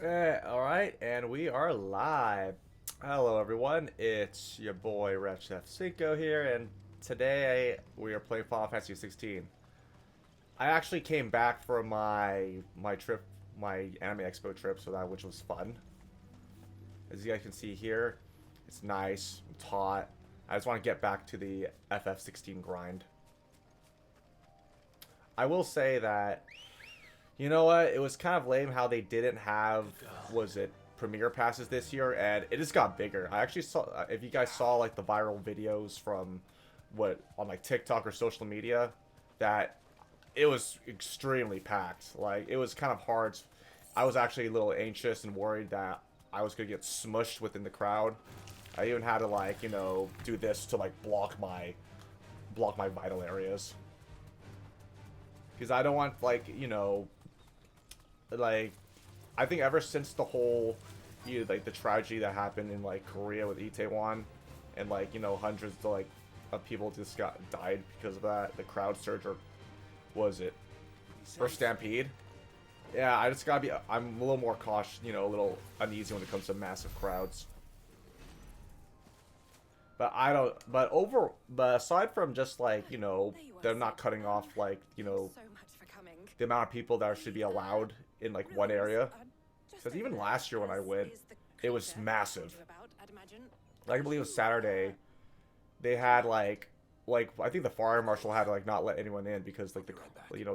Alright, and we are live. Hello everyone, it's your boy Chef Cinco here, and today we are playing Final Fantasy 16. I actually came back from my trip, my Anime Expo trip, so that which was fun. As you guys can see here, it's nice, it's hot. I just want to get back to the FF16 grind. I will say that you know what? It was kind of lame how they didn't have, was it, premiere passes this year, and it just got bigger. I actually saw, if you guys saw like the viral videos from what on like TikTok or social media, that it was extremely packed. Like it was kind of hard. I was actually a little anxious and worried that I was gonna get smushed within the crowd. I even had to like do this to like block my vital areas because I don't want like I think ever since the whole like the tragedy that happened in like Korea with Itaewon and like hundreds of people just died because of that, the crowd surge, or was it for Stampede? Yeah, I just gotta be, I'm a little more cautious, a little uneasy when it comes to massive crowds. But I don't, but aside from just like, them not cutting off like, the amount of people that should be allowed in like one area. Because even last year when I went, it was massive. Like, I believe it was Saturday. They had like I think the fire marshal had to like not let anyone in because like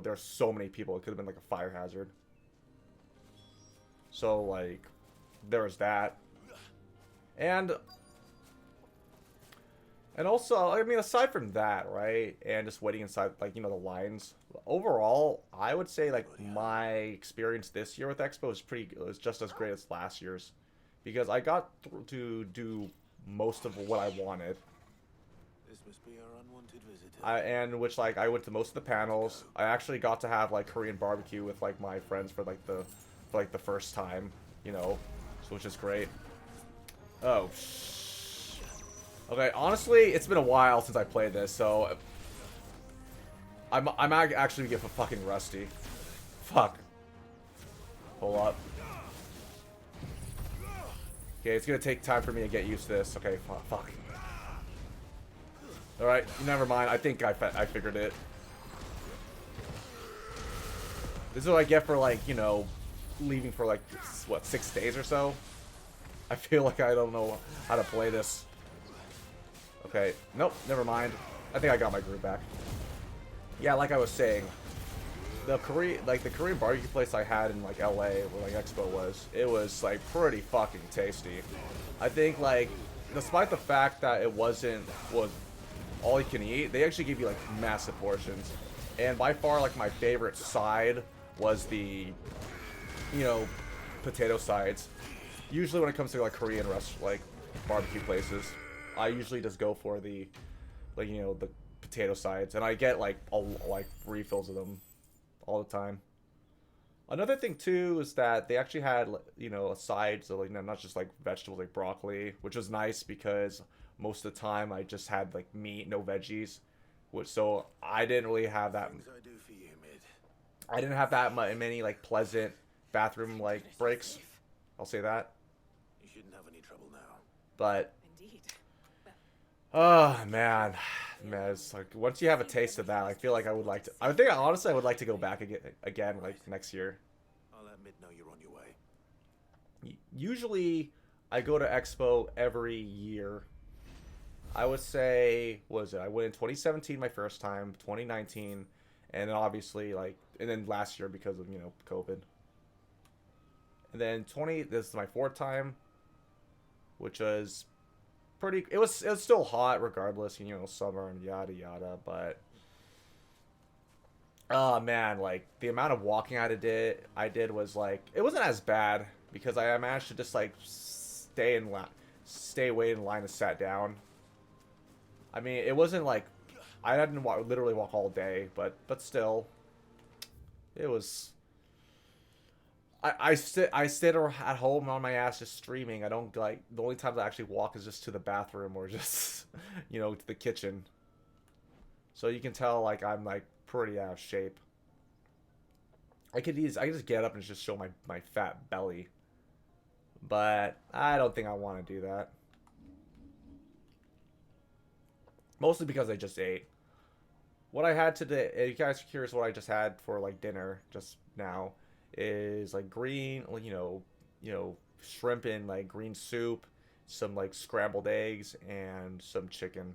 there's so many people. It could have been like a fire hazard. So like there was that, and also, I mean, aside from that, right, and just waiting inside, like, the lines, overall, I would say, like, my experience this year with Expo was just as great as last year's. Because I got to do most of what I wanted. This must be our unwanted visitor. And which, like, I went to most of the panels. I actually got to have, like, Korean barbecue with, like, my friends for the first time, so which is great. Oh, okay, honestly, it's been a while since I played this, so I'm actually getting fucking rusty. Fuck. Hold up. Okay, it's gonna take time for me to get used to this. Okay, fuck. All right, never mind. I think I figured it. This is what I get for like leaving for like what 6 days or so. I feel like I don't know how to play this. Okay, nope, never mind. I think I got my groove back. Yeah, like I was saying, the Korean barbecue place I had in like LA where like Expo was, it was like pretty fucking tasty. I think like despite the fact that it was all you can eat, they actually give you like massive portions. And by far like my favorite side was the potato sides. Usually when it comes to like Korean barbecue places, I usually just go for the the potato sides, and I get like refills of them all the time. Another thing too is that they actually had sides of like not just like vegetables like broccoli, which was nice because most of the time I just had like meat, no veggies, which so I didn't really have that. Things I do for you, mid. I didn't have that many like pleasant bathroom like breaks. I'll say that. You shouldn't have any trouble now. But Indeed. oh man, it's like once you have a taste of that, I feel like I would like to. I think honestly I would like to go back again like next year. I'll let Mid know you're on your way. Usually, I go to Expo every year. I would say, what was it? I went in 2017 my first time, 2019, and then obviously and then last year because of COVID. And then this is my fourth time, which was pretty. It was still hot regardless, summer and yada yada. But oh man, like the amount of walking I did was like it wasn't as bad because I managed to just like stay wait in line and sat down. I mean, it wasn't like I didn't literally walk all day, but still, it was. I sit at home on my ass just streaming. I don't like the only times I actually walk is just to the bathroom or just to the kitchen. So you can tell like I'm like pretty out of shape. I could just get up and just show my fat belly. But I don't think I want to do that. Mostly because I just ate. What I had today, if you guys are curious what I just had for like dinner just now, is like green, shrimp and like green soup, some like scrambled eggs, and some chicken.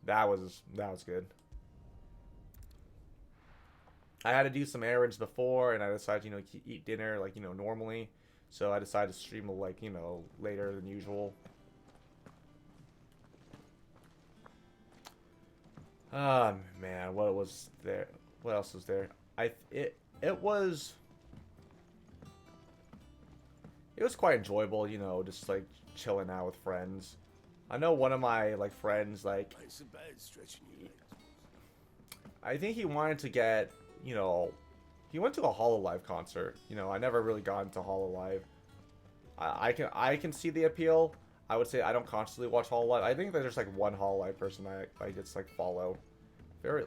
That was good. I had to do some errands before, and I decided, eat dinner like, normally. So I decided to stream like, later than usual. Man, what was there? What else was there? It was quite enjoyable, just like chilling out with friends. I know one of my like friends like It's a bad stretching your legs. I think he wanted to get, you know, he went to a Hololive concert. I never really got into Hololive. I can see the appeal. I would say I don't constantly watch Hololive. I think that there's like one Hololive person I just like follow. Very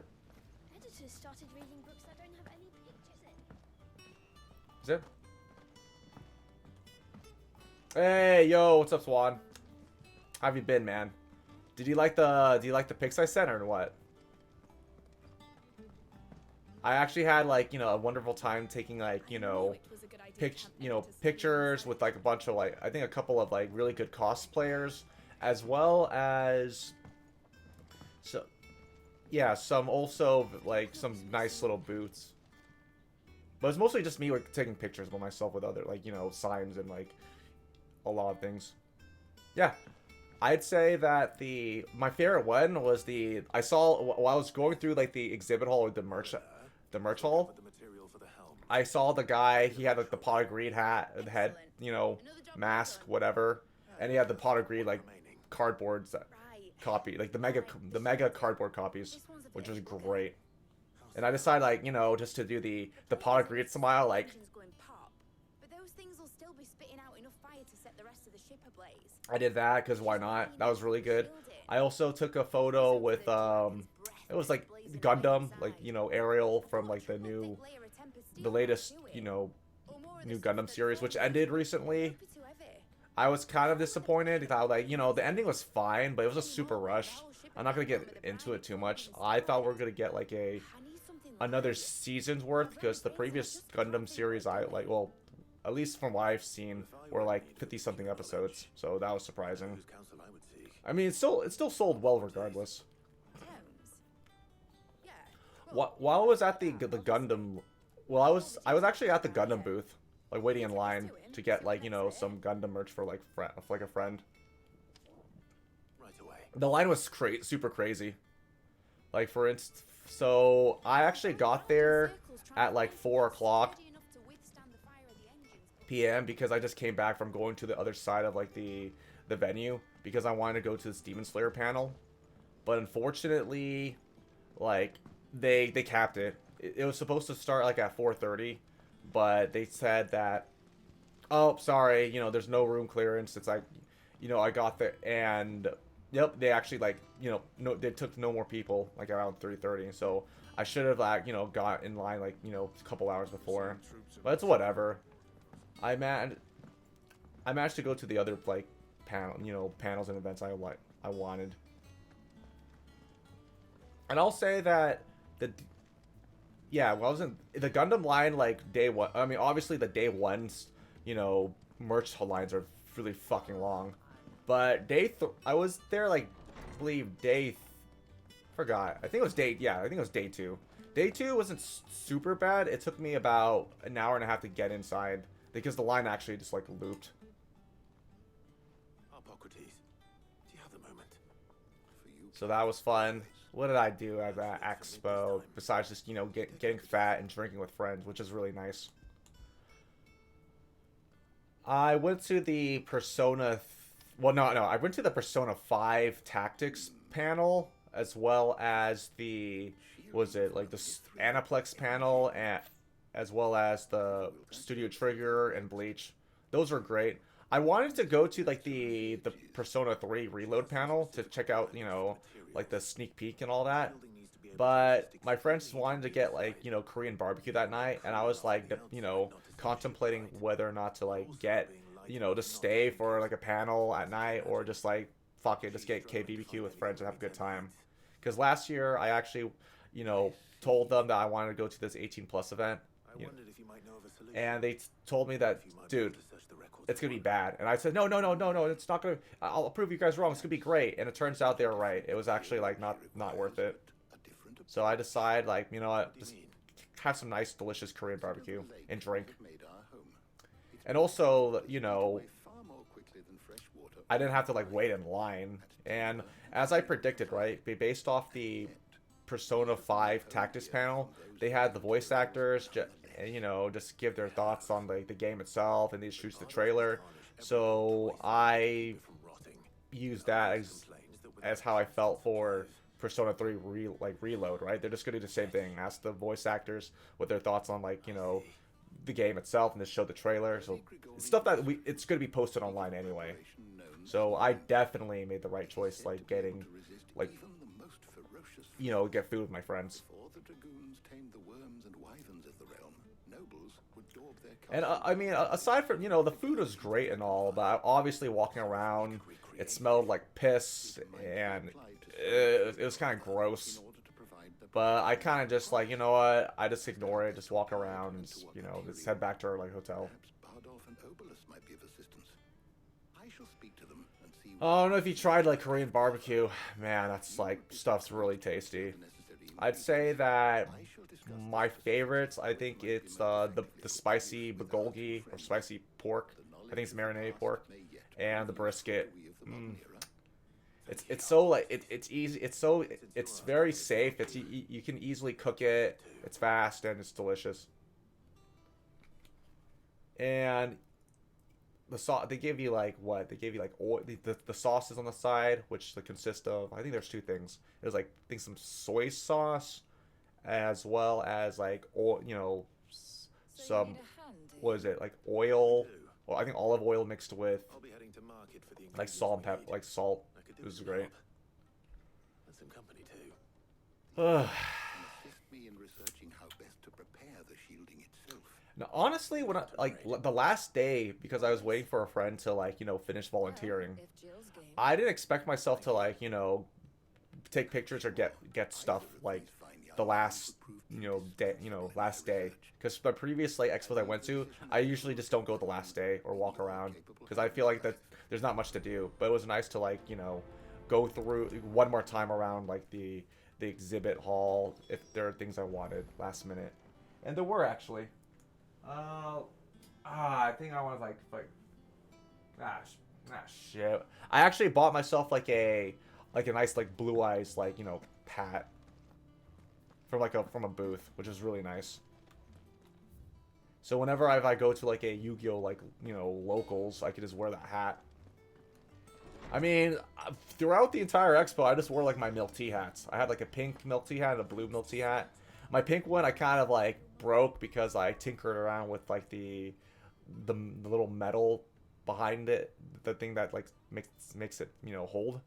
Editors started reading books that don't have any pictures in. Is it? Hey, yo, what's up, Swan? How have you been, man? Do you like the pics I sent or what? I actually had like, a wonderful time taking like, pictures with like a bunch of like I think a couple of like really good cosplayers as well as some also like some nice little boots. But it's mostly just me like taking pictures by myself with other like, signs and like a lot of things. Yeah. I'd say that my favorite one was I saw while I was going through like the exhibit hall or the merch hall. The material for the helm. I saw the guy, he had like the pot of greed hat, head, mask, whatever, and he had the pot of greed like cardboards copy, like the mega cardboard copies, which was great. And I decided like, just to do the pot of greed smile, like I did that because why not? That was really good. I also took a photo with it was like Gundam, like Ariel from like the latest new Gundam series, which ended recently. I was kind of disappointed. I thought like the ending was fine, but it was a super rush. I'm not gonna get into it too much. I thought we are gonna get like another season's worth because the previous Gundam series well, at least from what I've seen, were like 50 something episodes, so that was surprising. I mean, it still sold well regardless. While I was at the Gundam, well, I was actually at the Gundam booth, like waiting in line to get like some Gundam merch for like a friend. Right away. The line was super crazy. Like for instance, so I actually got there at like 4 o'clock p.m. because I just came back from going to the other side of like the venue because I wanted to go to the Demon Slayer panel, but unfortunately, like they capped it. It was supposed to start like at 4:30, but they said that, oh, sorry, there's no room clearance. It's like, I got there and yep, they actually like, no, they took no more people like around 3:30. So I should have like, got in line like, a couple hours before, but it's whatever. I managed to go to the other like panels and events I wanted. And I'll say that well, I was in the Gundam line like day one. I mean, obviously the day ones, merch lines are really fucking long. But I was there like, I believe forgot. I think it was day 2. Day 2 wasn't super bad. It took me about an hour and a half to get inside because the line actually just like looped. Hippocrates, do you have the moment? For you. So that was fun. What did I do at that expo besides just, getting fat and drinking with friends, which is really nice. I went to the Persona... Well, no. I went to the Persona 5 Tactics panel, as well as the... Was it, like, the Aniplex panel, and as well as the Studio Trigger and Bleach. Those were great. I wanted to go to, like, the Persona 3 Reload panel to check out, like, the sneak peek and all that. But my friends wanted to get, like, Korean barbecue that night, and I was, like, contemplating whether or not to, like, get you know, just stay for like a panel at night, or just like fuck it, just get KBBQ with friends and have a good time. Because last year I actually, you know, told them that I wanted to go to this 18 plus event, I wondered if you might know of a solution. and they told me that, If you might be able dude, to search the records it's gonna for be it. bad. And I said, no, no, no, no, no, it's not gonna. I'll prove you guys wrong. It's gonna be great. And it turns out they were right. It was actually like not worth it. So I decided, like, you know what, just have some nice, delicious Korean barbecue and drink. And also, you know, I didn't have to like wait in line. And as I predicted, right, based off the Persona 5 Tactics panel, they had the voice actors, you know, just give their thoughts on the game itself, and they shoots the trailer. So I used that as how I felt for Persona 3 Reload, right? They're just gonna do the same thing. Ask the voice actors what their thoughts on, like, you know, the game itself, and just show the trailer. So it's stuff that it's gonna be posted online anyway. So I definitely made the right choice, like getting, like, you know, get food with my friends. And I mean, aside from, you know, the food was great and all, but obviously walking around, it smelled like piss, and it was kind of gross. But I kind of just like, you know what, I just ignore it, just walk around, and just, you know, just head back to our like hotel. Oh, I don't know if you tried like Korean barbecue. Man, that's like, stuff's really tasty. I'd say that my favorites, I think it's the spicy bulgogi, or spicy pork. I think it's marinated pork, and the brisket. It's so like it's easy. It's very safe. You can easily cook it. It's fast and it's delicious. And the sauce, they give you like what? They give you like oil, the sauces on the side, which consist of, I think there's two things. There's like, I think some soy sauce, as well as like oil, you know, some, what is it, like oil? Well, I think olive oil mixed with I'll be heading to market for the like salt and pepper, like salt. It was great. And some company too. Now, honestly, when I like the last day, because I was waiting for a friend to, like, you know, finish volunteering, I didn't expect myself to, like, you know, take pictures or get stuff like the last, you know, day, last day. Because the previous like expos I went to, I usually just don't go the last day or walk around, because I feel like that there's not much to do. But it was nice to, like, you know, go through one more time around like the exhibit hall if there are things I wanted last minute, and there were actually. I think I want to shit. I actually bought myself like a nice like blue eyes, like, you know, hat from a booth, which is really nice. So whenever I go to like a Yu-Gi-Oh, like, you know, locals, I could just wear that hat. I mean, throughout the entire expo, I just wore like my milk tea hats. I had like a pink milk tea hat and a blue milk tea hat. My pink one I kind of like broke because I tinkered around with like the little metal behind it, the thing that like makes it, you know, hold.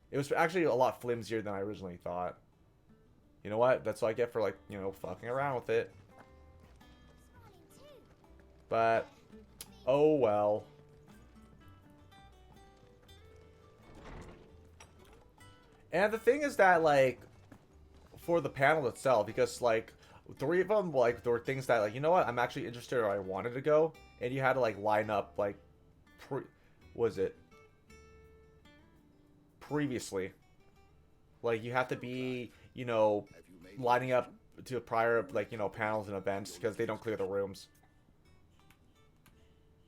It was actually a lot flimsier than I originally thought. You know what? That's what I get for, like, you know, fucking around with it. But oh well. And the thing is that, like, for the panel itself, because like 3 of them, like, there were things that, like, you know what, I'm actually interested or I wanted to go, and you had to like line up like previously, like, you have to be, you know, lining up to prior, like, you know, panels and events, because they don't clear the rooms.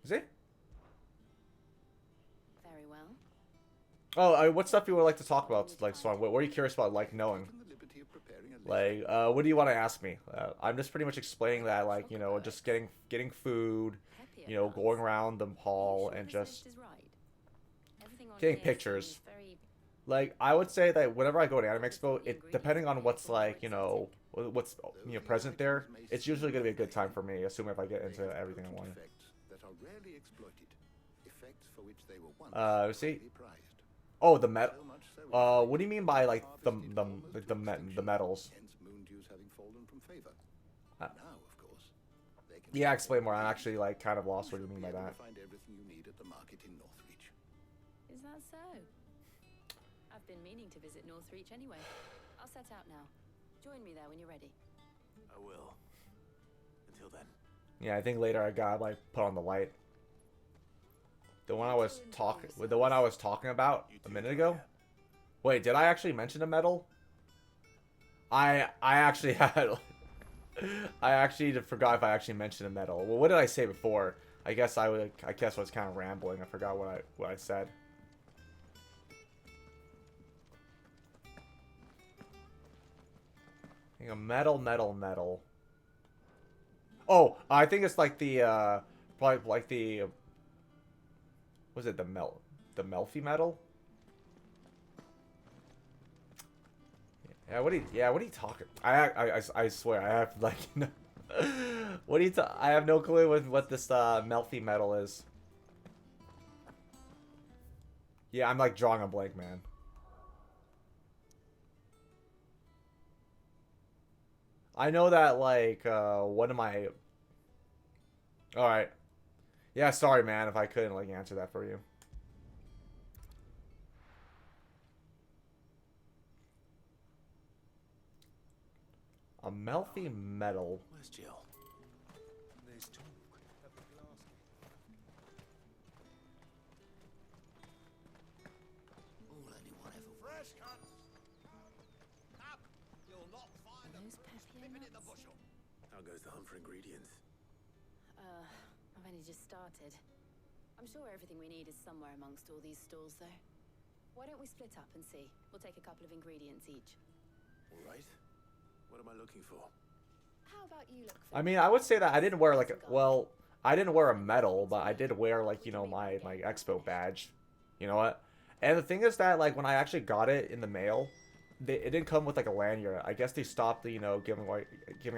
Is it? Very well. Oh, what stuff you would like to talk about, like, Swan? What are you curious about, like, knowing? Like, what do you want to ask me? I'm just pretty much explaining that, like, you know, just getting food, you know, going around the hall and just getting pictures. Like, I would say that whenever I go to Anime Expo, depending on what's, like, you know, what's, you know, present there, it's usually going to be a good time for me, assuming if I get into everything I want. See? Oh, the metal. What do you mean by, like, the metals? Yeah, explain more. I'm actually like kind of lost what you mean by that. Find everything you need at the market in Northreach. Is that so? I've been meaning to visit Northreach anyway. I'll set out now. Join me there when you're ready. I will. Until then. Yeah, I think later I got like put on the light. The one I was talking about a minute ago. Wait, did I actually mention a medal? I actually had. I actually forgot if I actually mentioned a medal. Well, what did I say before? I guess I was kind of rambling. I forgot what I said. I think a medal. Oh, I think it's like the probably like the was it the Melfi medal? Yeah, what are you talking? I swear I have like no, what are you I have no clue with what this Melfi medal is. Yeah, I'm like drawing a blank, man. I know that like one of my Alright. Yeah, sorry man if I couldn't like answer that for you. A Melfi medal. Where's Jill? There's talk at the glass. All anyone ever. Fresh cut. Up. You'll not find Those papier nuts? bushel. How goes the hunt for ingredients? I've only just started. I'm sure everything we need is somewhere amongst all these stalls, though. Why don't we split up and see? We'll take a couple of ingredients each. All right. What am I looking for? How about you look for... I mean, I would say that I didn't wear like I didn't wear a medal, but I did wear like, you know, my expo badge. You know what? And the thing is that like when I actually got it in the mail, it didn't come with like a lanyard. I guess they stopped, you know, giving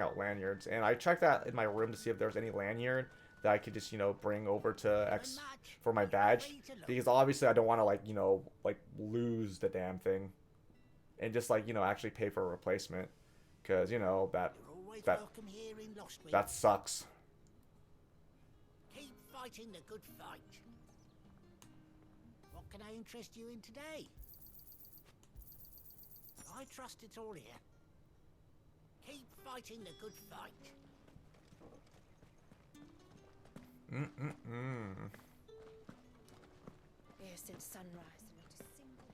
out lanyards. And I checked that in my room to see if there was any lanyard that I could just, you know, bring over to X for my badge, because obviously I don't want to like, you know, like lose the damn thing and just like, you know, actually pay for a replacement, because you know that sucks. Keep fighting the good fight. What can I interest you in today? I trust it's all here. Keep fighting the good fight. Here since sunrise and not a single...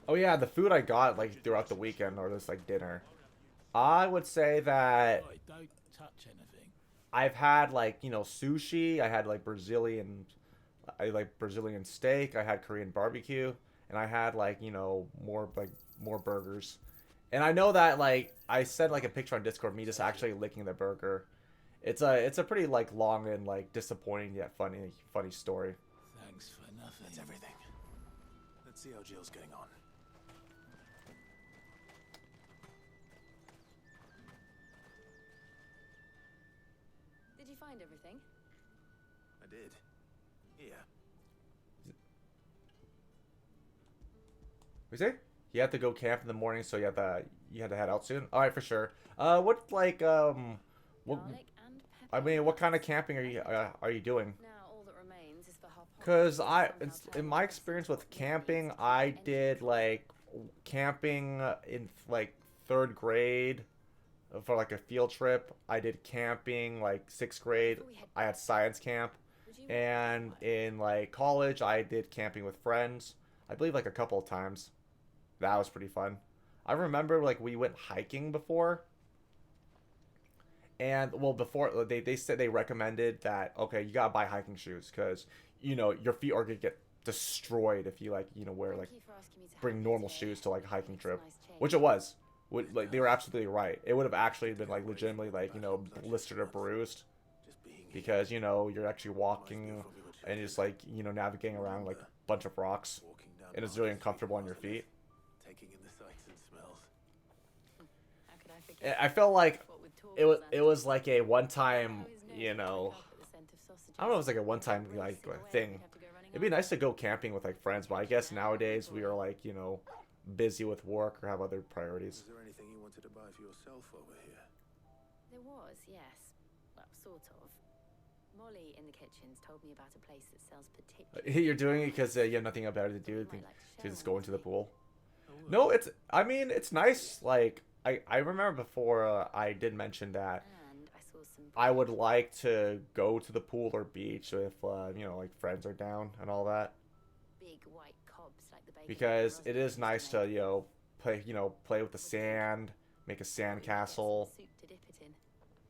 Oh yeah, the food I got like throughout the weekend or this like dinner, I would say that Don't touch anything. I've had like, you know, sushi. I had like Brazilian steak. I had Korean barbecue, and I had like, you know, more burgers. And I know that like I sent like a picture on Discord of me just actually licking the burger. It's a pretty like long and like disappointing yet funny story. Thanks for nothing. That's everything. Let's see how Jill's getting on. Did you find everything? I did. Here. We say you have to go camp in the morning, so you had to head out soon. All right, for sure. What like what? Garlic and pepper. I mean, what kind of camping are you doing? Now all that remains is for Hop Hop Cause to somehow in turn my this experience into with camping, ingredients I and did food. like camping in like 3rd grade for like a field trip. I did camping like 6th grade. I had science camp, Would you and in like college, I did camping with friends. I believe like a couple of times. That was pretty fun. I remember like we went hiking before. And well, before they said they recommended that, okay, you gotta buy hiking shoes because you know your feet are gonna get destroyed if you like, you know, wear like Thank you for asking me to bring help normal today. shoes to like a hiking Makes a trip, nice change. which it was. Like they were absolutely right. It would have actually been like legitimately like, you know, blistered or bruised Just being here. because you know you're actually walking and just like, you know, navigating around like a bunch of rocks Walking down and it's really Market Street uncomfortable on your miles ahead, feet. Taking in the sights and smells. How could I forget? I felt like What with it was like a one time, How his nose you would know. crack up at the scent of sausages. I don't know if it was like a one-time Every like single way thing. we'd have to go running It'd be home. nice to go camping with like friends, but I guess nowadays we are like, you know, busy with work or have other priorities. Is there anything you wanted to buy for yourself while we're here? There was, yes. Well, sort of. Molly in the kitchens told me about a place that sells particularly... You're doing it because you have nothing better to do You might than like to to share just one go with into the me. pool. No, it's, I mean, it's nice. Like, I remember before I did mention that And I saw some I would like to go to the pool or beach if, you know, like friends are down and all that. big white cobs like the bacon Because it Rosalind is used to nice to, make. you know, play with the sand, make a sand castle, Soup to dip it in.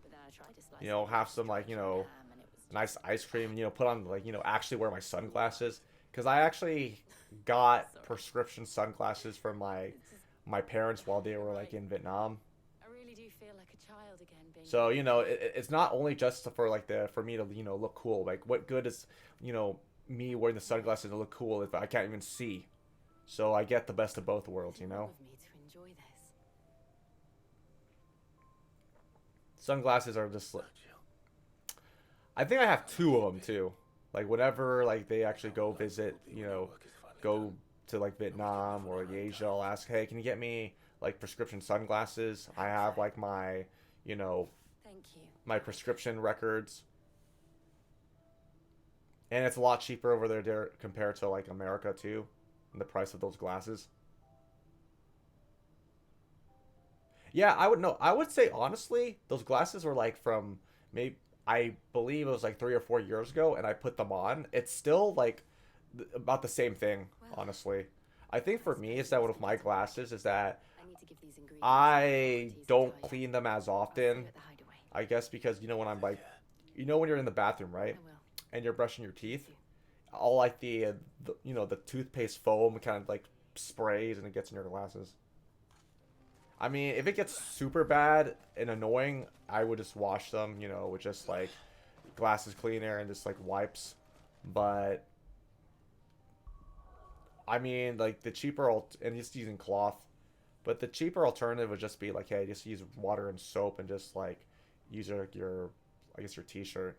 But then I tried to slice you know, it have with some, like, you strawberry know, ham and it was nice just ice cream, you know, put on, like, you know, actually wear my sunglasses. Because I actually got Sorry. prescription sunglasses from my parents while they were, like, in Vietnam. I really do feel like a child again being... So, you know, it's not only just for, like, for me to, you know, look cool. Like, what good is, you know, me wearing the sunglasses to look cool if I can't even see? So I get the best of both worlds, you know? Of me to enjoy this. Sunglasses are just, I think I have two of them, too. Like, whenever, like, they actually go visit, you know, go to, like, Vietnam or, like, Asia, I'll ask, hey, can you get me, like, prescription sunglasses? I have, like, my, you know, Thank you. my prescription records. And it's a lot cheaper over there compared to, like, America, too. And the price of those glasses. Yeah, I would know. I would say, honestly, those glasses were, like, from maybe... I believe it was like 3 or 4 years ago, and I put them on. It's still like about the same thing, honestly. I think for me, is that with my glasses is that I need to give these ingredients I some don't properties to clean them as I'll see you often. at the hideaway. I guess because, you know, when I'm like, you know, when you're in the bathroom, right, I will. and you're brushing your teeth, all like the you know, the toothpaste foam kind of like sprays and it gets in your glasses. I mean, if it gets super bad and annoying, I would just wash them, you know, with just like glasses cleaner and just like wipes. But I mean, like the cheaper and just using cloth. But the cheaper alternative would just be like, hey, just use water and soap and just like use your I guess your t-shirt.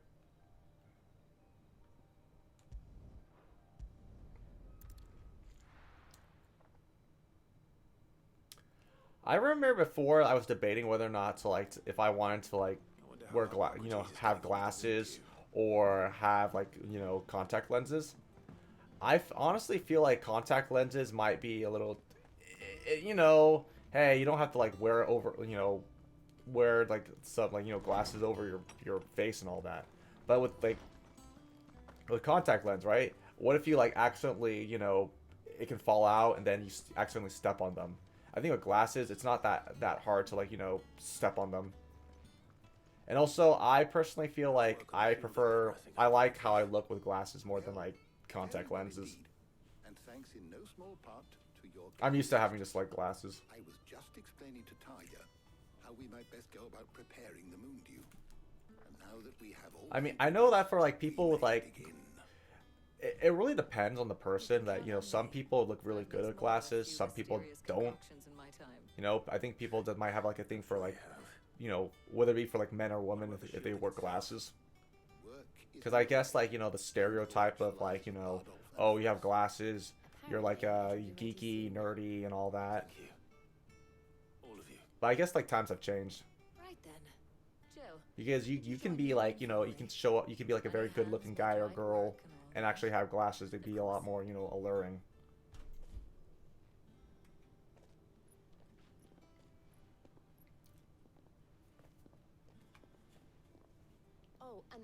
I remember before I was debating whether or not to like if I wanted to like wear you know, have glasses or have like, you know, contact lenses. Honestly feel like contact lenses might be a little, you know, hey, you don't have to like wear over, you know, wear like some like, you know, glasses over your face and all that. But with contact lens, right? What if you like accidentally, you know, it can fall out and then you accidentally step on them? I think with glasses, it's not that hard to like, you know, step on them. And also, I personally feel like I like how I look with glasses more than like contact lenses. And thanks in no small part to your... I'm used to having just like glasses. I was just explaining to Talia how we might best go about preparing the moon dew. And now that we have all... I mean, I know that for like people with like... It really depends on the person that, you know, some people look really good at glasses, some people don't. You know, I think people that might have like a thing for like, you know, whether it be for like men or women if they wear glasses. Because I guess like, you know, the stereotype of like, you know, oh, you have glasses, you're like geeky, nerdy and all that. All of you. But I guess like times have changed. Right then. Jill. Because you can be like, you know, you can show up, you can be like a very good looking guy or girl and actually have glasses to be a lot more, you know, alluring. Oh, and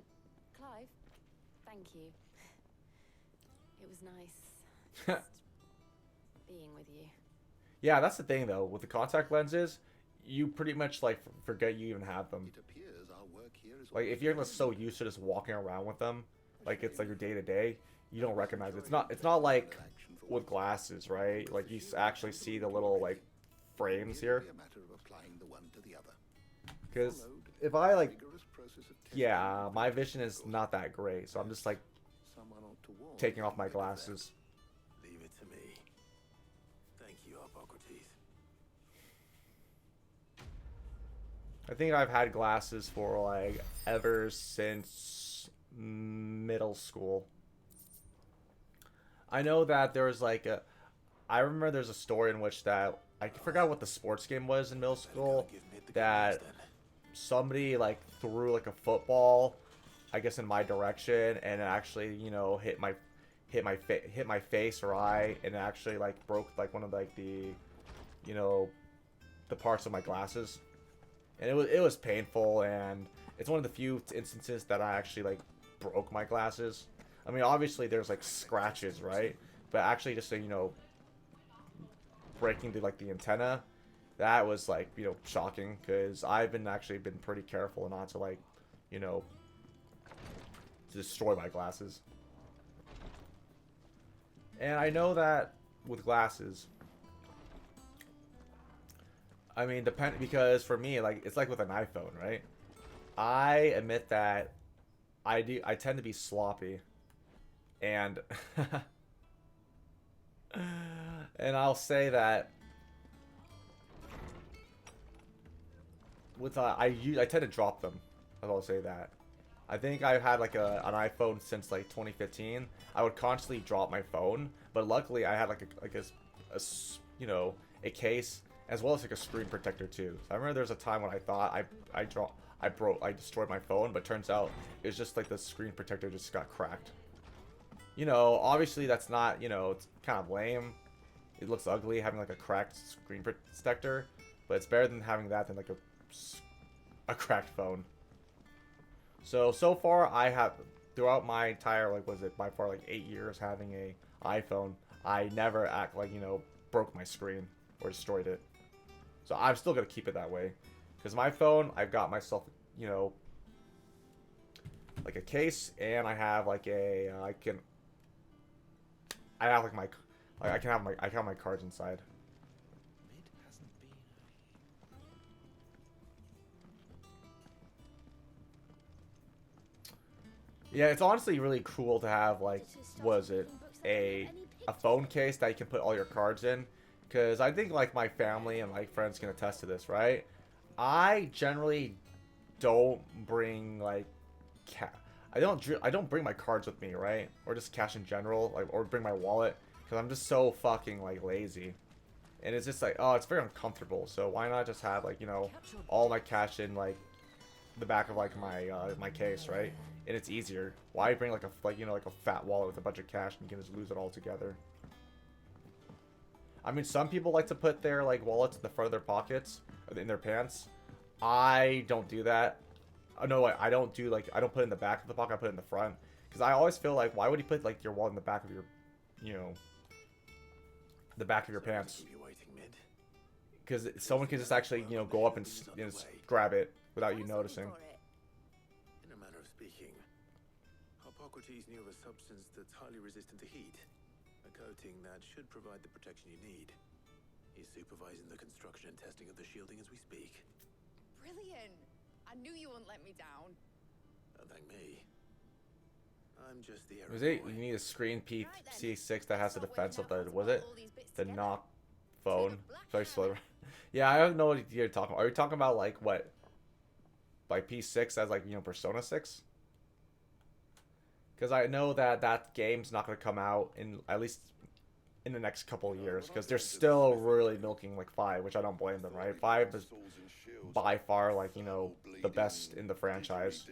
Clive, thank you. It was nice just being with you. Yeah, that's the thing though. With the contact lenses, you pretty much like forget you even have them. It appears our work here is... Like if you're just so used to just walking around with them, like it's like your day to day, you don't recognize it. It's not like with glasses, right? Like you actually see the little like frames here. A matter of applying the one to the other. Because if I like, Rigorous process of testing. yeah, my vision is not that great, so I'm just like Someone ought to warn taking off my you about glasses. Leave it to me. Thank you, Hippocrates. I think I've had glasses for like ever since middle school. I know that there was like I remember there's a story in which that I forgot what the sports game was in middle school that somebody like threw like a football, I guess, in my direction, and it actually, you know, hit my face or eye, and it actually like broke like one of like the, you know, the parts of my glasses, and it was painful, and it's one of the few instances that I actually like broke my glasses. I mean, obviously there's like scratches, right? But actually just, you know, breaking the like the antenna, that was like, you know, shocking, because I've been pretty careful not to like, you know, to destroy my glasses. And I know that with glasses, I mean, because for me, like, it's like with an iPhone, right? I admit that I tend to be sloppy, and and I'll say that with I tend to drop them. I'll say that. I think I've had like an iPhone since like 2015. I would constantly drop my phone, but luckily I had like a you know, a case as well as like a screen protector too. So I remember there was a time when I thought I destroyed my phone, but turns out it was just like the screen protector just got cracked. You know, obviously that's not, you know, it's kind of lame. It looks ugly having like a cracked screen protector, but it's better than having that than like a cracked phone. So far I have, throughout my entire, like, was it by far like 8 years having a iPhone, I never you know, broke my screen or destroyed it. So I'm still gonna keep it that way, because my phone, I've got myself, you know, like a case, and I have like a I can have my cards inside. Mid hasn't been Yeah, it's honestly really cool to have, like, was it a phone case that you can put all your cards in, because I think like my family and like friends can attest to this, right? I generally don't bring like I don't bring my cards with me, right? Or just cash in general, like, or bring my wallet, because I'm just so fucking like lazy. And it's just like, oh, it's very uncomfortable. So why not just have, like, you know, all my cash in like the back of like my case, right? And it's easier. Why bring like you know, like a fat wallet with a bunch of cash and you can just lose it all together? I mean, some people like to put their like wallets in the front of their pockets, or in their pants. I don't do that. No, I don't do, like, I don't put it in the back of the pocket. I put it in the front, because I always feel like, why would you put like your wallet in the back of your, you know, the back of your pants? Because someone can just actually, you know, go up and just grab it without you noticing. In a manner of speaking, Hippocrates knew of a substance that's highly resistant to heat, a coating that should provide the protection you need. He's supervising the construction and testing of the shielding as we speak. Brilliant! I knew you wouldn't let me down. Don't thank me. I'm just the Was it? You need a screen PC6 that has the defense of the, was it? The knock phone. Sorry, slow. Yeah, I don't know what you're talking about. Are you talking about like what? Like P6 as like, you know, Persona 6? Because I know that that game's not going to come out in, at least in the next couple of years, because they're still really milking like 5, which I don't blame them, right? 5 is by far, like, you know, the best in the franchise.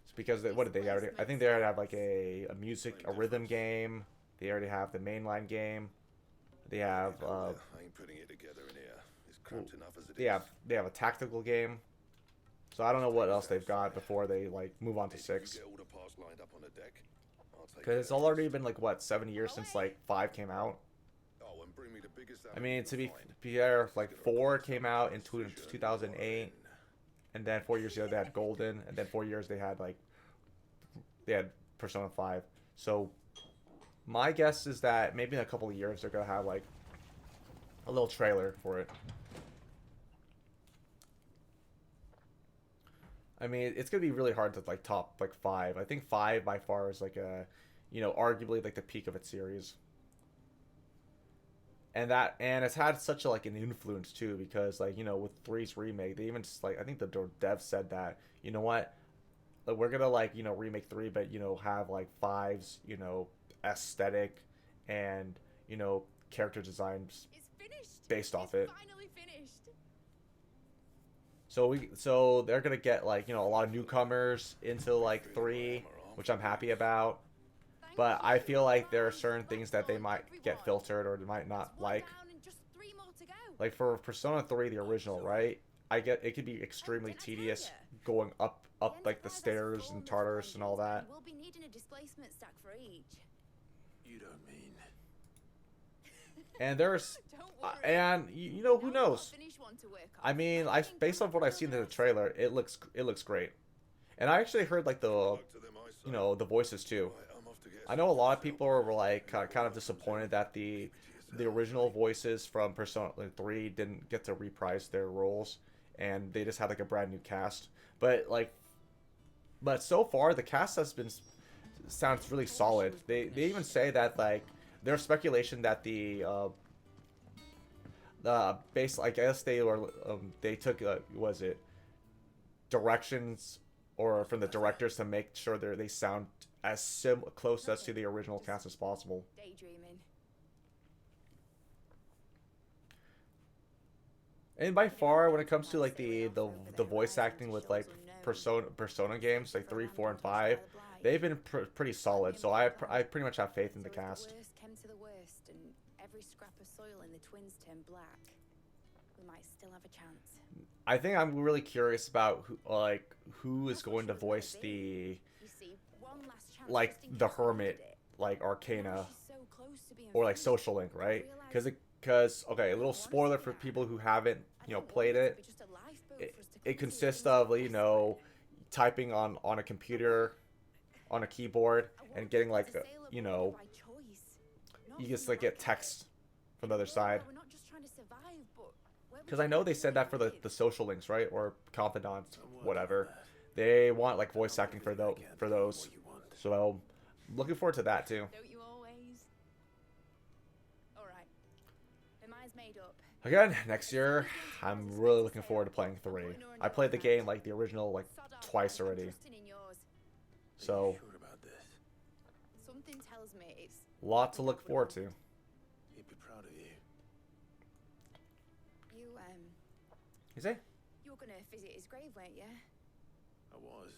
It's because what did they already? I think they already have like a rhythm game. They already have the mainline game. They have I ain't putting it together in here. It's cramped enough as it is. they have a tactical game. So I don't know what else they've got before they like move on to 6. Because it's already been like what, 7 years since like 5 came out. I mean, to be fair, like 4 came out in 2008, and then 4 years ago they had Golden, and then 4 years they had Persona 5. So my guess is that maybe in a couple of years they're gonna have like a little trailer for it. I mean, it's gonna be really hard to like top like 5. I think 5 by far is like a, you know, arguably like the peak of its series. And it's had such a, like, an influence too, because like, you know, with 3's remake, they even just like, I think the dev said that, you know what, like, we're gonna like, you know, remake 3, but, you know, have like 5's, you know, aesthetic and, you know, character designs based off it. Finally finished. So they're gonna get like, you know, a lot of newcomers into like 3, which I'm happy about. But I feel like there are certain things that they might get filtered or they might not like. Like for Persona 3, the original, right? I get it could be extremely tedious going up like the stairs and Tartarus and all that. We'll be needing a displacement stack for each. You don't mean... And there's and you know, who knows? I mean, based on what I've seen in the trailer, it looks great. And I actually heard like the, you know, the voices too. I know a lot of people were like kind of disappointed that the original voices from Persona 3 didn't get to reprise their roles, and they just had like a brand new cast. But so far the cast sounds really solid. They even say that like there's speculation that the base, I guess they took was it directions or from the directors to make sure they sound as close as to the original cast as possible. Daydreaming. And by far, when it comes to like the voice acting with like Persona games like 3, 4, and 5, they've been pretty solid. So I pretty much have faith in the cast. Worst came to the worst, and every scrap of soil in the twins turned black. We might still have a chance. I think I'm really curious about who is going to voice the like the hermit, like Arcana, or like Social Link, right? Because okay, a little spoiler for people who haven't, you know, played it. It consists of, you know, typing on a computer, on a keyboard, and getting like you know, you just like get text from the other side. Because I know they said that for the social links, right, or confidants, whatever. They want like voice acting for those. So looking forward to that too. Don't you always? All right. My mind's made up. Again, next year, I'm really looking forward to playing 3. I played the game, like, the original, like, twice already. So, Something tells me it's a lot to look forward to. He'd be proud of you. You say? You were gonna visit his grave, weren't you? I was.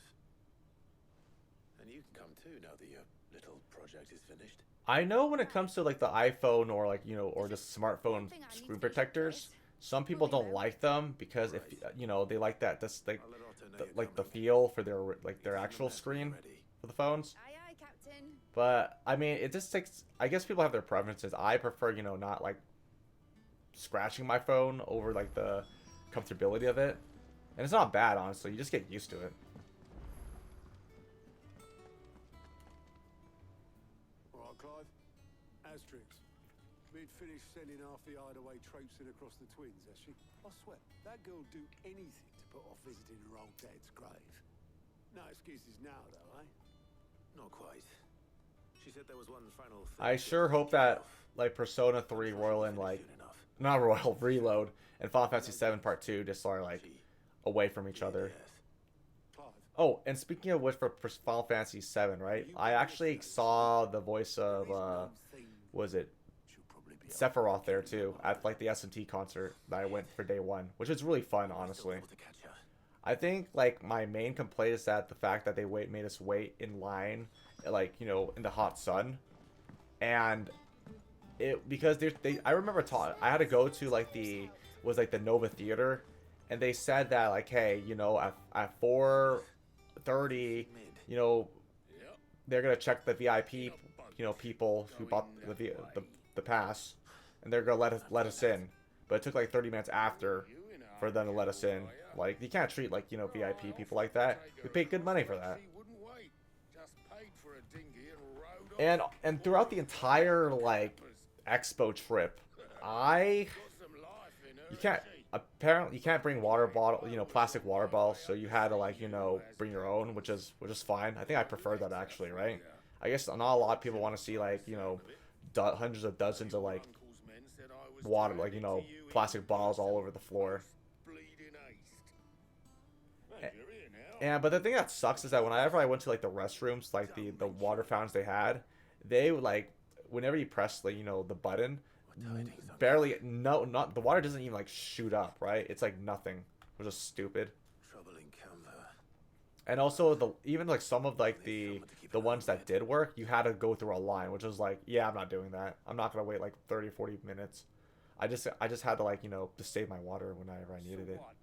And you can come too now that your little project is finished. I know when it comes to, like, the iPhone or, like, you know, or just smartphone screen protectors, some people don't like them because if, you know, they like that, like the feel for their actual screen for the phones. Aye, aye, Captain. But, I mean, it just takes, I guess people have their preferences. I prefer, you know, not, like, scratching my phone over, like, the comfortability of it. And it's not bad, honestly. You just get used to it. Alright, Clive. Asterix. We'd finished sending half the hideaway traipsing across the twins, has she? I swear, that girl'd do anything to put off visiting her old dad's grave. No excuses now, though, eh? Not quite. She said there was one final thing. I sure hope that, like, Persona 3 Royal and, like, not Royal, Reload, and Final Fantasy 7 Part 2 just are, like, away from each other. Oh, and speaking of which, for Final Fantasy 7, right? I actually saw the voice of, was it Sephiroth there, too, at, like, the S&T concert that I went for day 1, which is really fun, honestly. I think, like, my main complaint is that the fact that they made us wait in line, like, you know, in the hot sun, and because I remember I had to go to, like, the Nova Theater, and they said that, like, hey, you know, at 4:30, you know, they're gonna check the VIP, you know, people who bought the pass, and they're gonna let us in. But it took like 30 minutes after for them to let us in. Like, you can't treat, like, you know, VIP people like that. We paid good money for that. And throughout the entire, like, expo trip, you can't bring water bottle, you know, plastic water bottles, so you had to, like, you know, bring your own, which is fine. I think I prefer that, actually, right? I guess not a lot of people want to see, like, you know, hundreds of dozens of, like, water, like, you know, plastic bottles all over the floor. But the thing that sucks is that whenever I went to, like, the restrooms, like the water fountains they had, they would, like, whenever you press, like, you know, the button, the water doesn't even, like, shoot up, right? It's like nothing. which is stupid. Trouble in Canva. And also even like some of like the ones that did work, you had to go through a line, which was like, yeah, I'm not doing that. I'm not gonna wait like 30-40 minutes. I just had to, like, you know, to save my water whenever I needed it. What?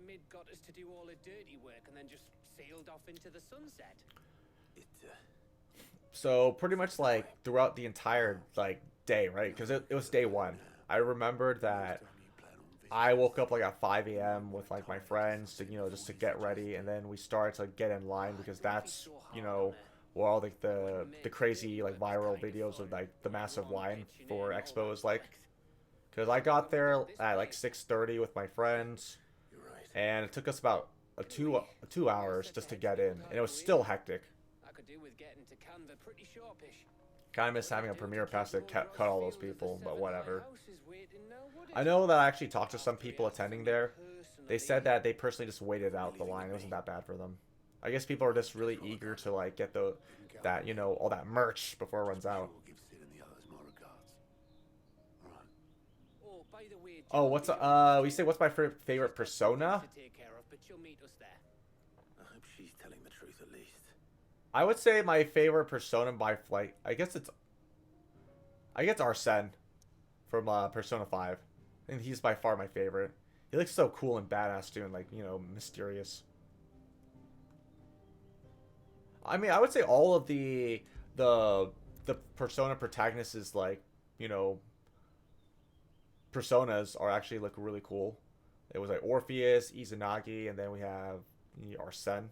Mid got us to do all the dirty work and then just sailed off into the sunset. So pretty much like throughout the entire like day, right? Because it was day one. I remembered that I woke up like at 5 a.m. with like my friends to, you know, just to get ready, and then we started to get in line because that's, you know, where all like the crazy like viral videos of like the massive line for Expo is like. Because I got there at like 6:30 with my friends, and it took us about two hours just to get in, and it was still hectic. I could do with getting to Canva pretty sharpish. Kind of miss having a premiere pass to cut all those people, but whatever. I know that I actually talked to some people attending there. They said that they personally just waited out the line. It wasn't that bad for them. I guess people are just really eager to like get that, you know, all that merch before it runs out. Oh, what's we say what's my favorite persona? I hope she's telling the truth at least. I would say my favorite persona by flight. I guess it's Arsene from Persona 5. And he's by far my favorite. He looks so cool and badass too, and like, you know, mysterious. I mean, I would say all of the Persona protagonists is like, you know, personas are actually look really cool. It was like Orpheus, Izanagi, and then we have Arsene.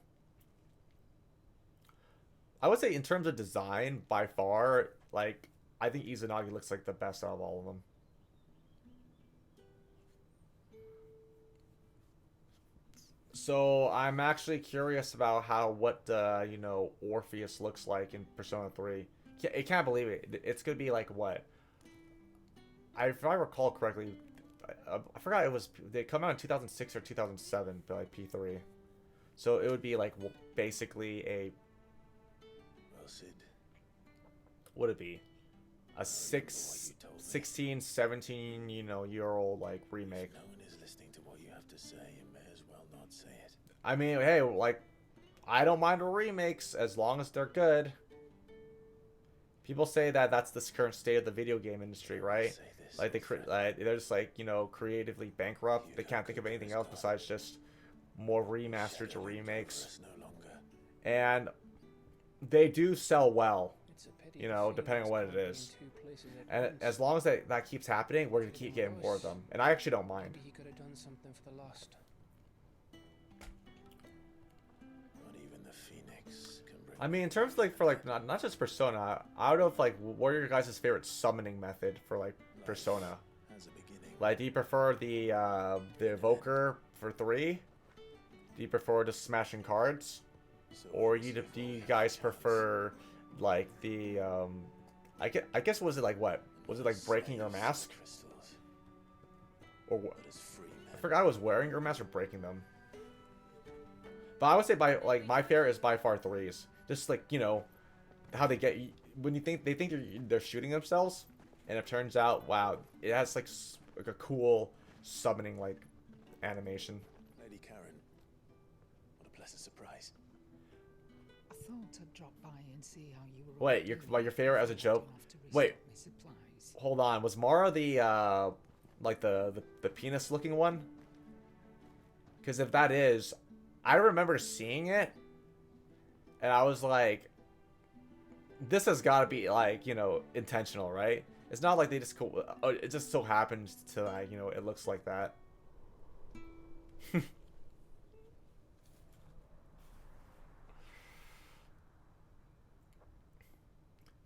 I would say in terms of design, by far, like, I think Izanagi looks like the best out of all of them. So I'm actually curious about what you know, Orpheus looks like in Persona 3. I can't believe it. It's gonna be like what? If I recall correctly, I forgot they come out in 2006 or 2007 by like P3. So it would be like basically a. Well, Sid. Would it be a 16, 17, you know, year old like remake? If no one is listening to what you have to say, you may as well not say it. I mean, hey, like, I don't mind remakes as long as they're good. People say that that's the current state of the video game industry, right? Like they're just like, you know, creatively bankrupt. They can't think of anything else besides just more remasters or remakes. And they do sell well, you know, depending on what it is. And as long as that keeps happening, we're gonna keep getting more of them. And I actually don't mind. He could have done something for the lost. Not even the Phoenix can bring. I mean, in terms of like for like not just Persona, I don't know if like what are your guys' favorite summoning method for like Persona? Like, do you prefer the Evoker for 3? Do you prefer just smashing cards, or do you guys prefer like the I guess was it like what? Was it like breaking your mask? Or what? I forgot I was wearing your mask or breaking them. But I would say by like my favorite is by far 3s. Just like, you know, how they get when you think they're shooting themselves, and it turns out, wow, it has like a cool summoning like animation. Lady Karen, what a pleasant surprise. I thought I'd drop by and see how you were. Wait, your favorite as a joke? Wait, hold on. Was Mara the like the penis looking one? Because if that is, I remember seeing it, and I was like, this has got to be like, you know, intentional, right? It's not like they just it just so happens to, like, you know, it looks like that. It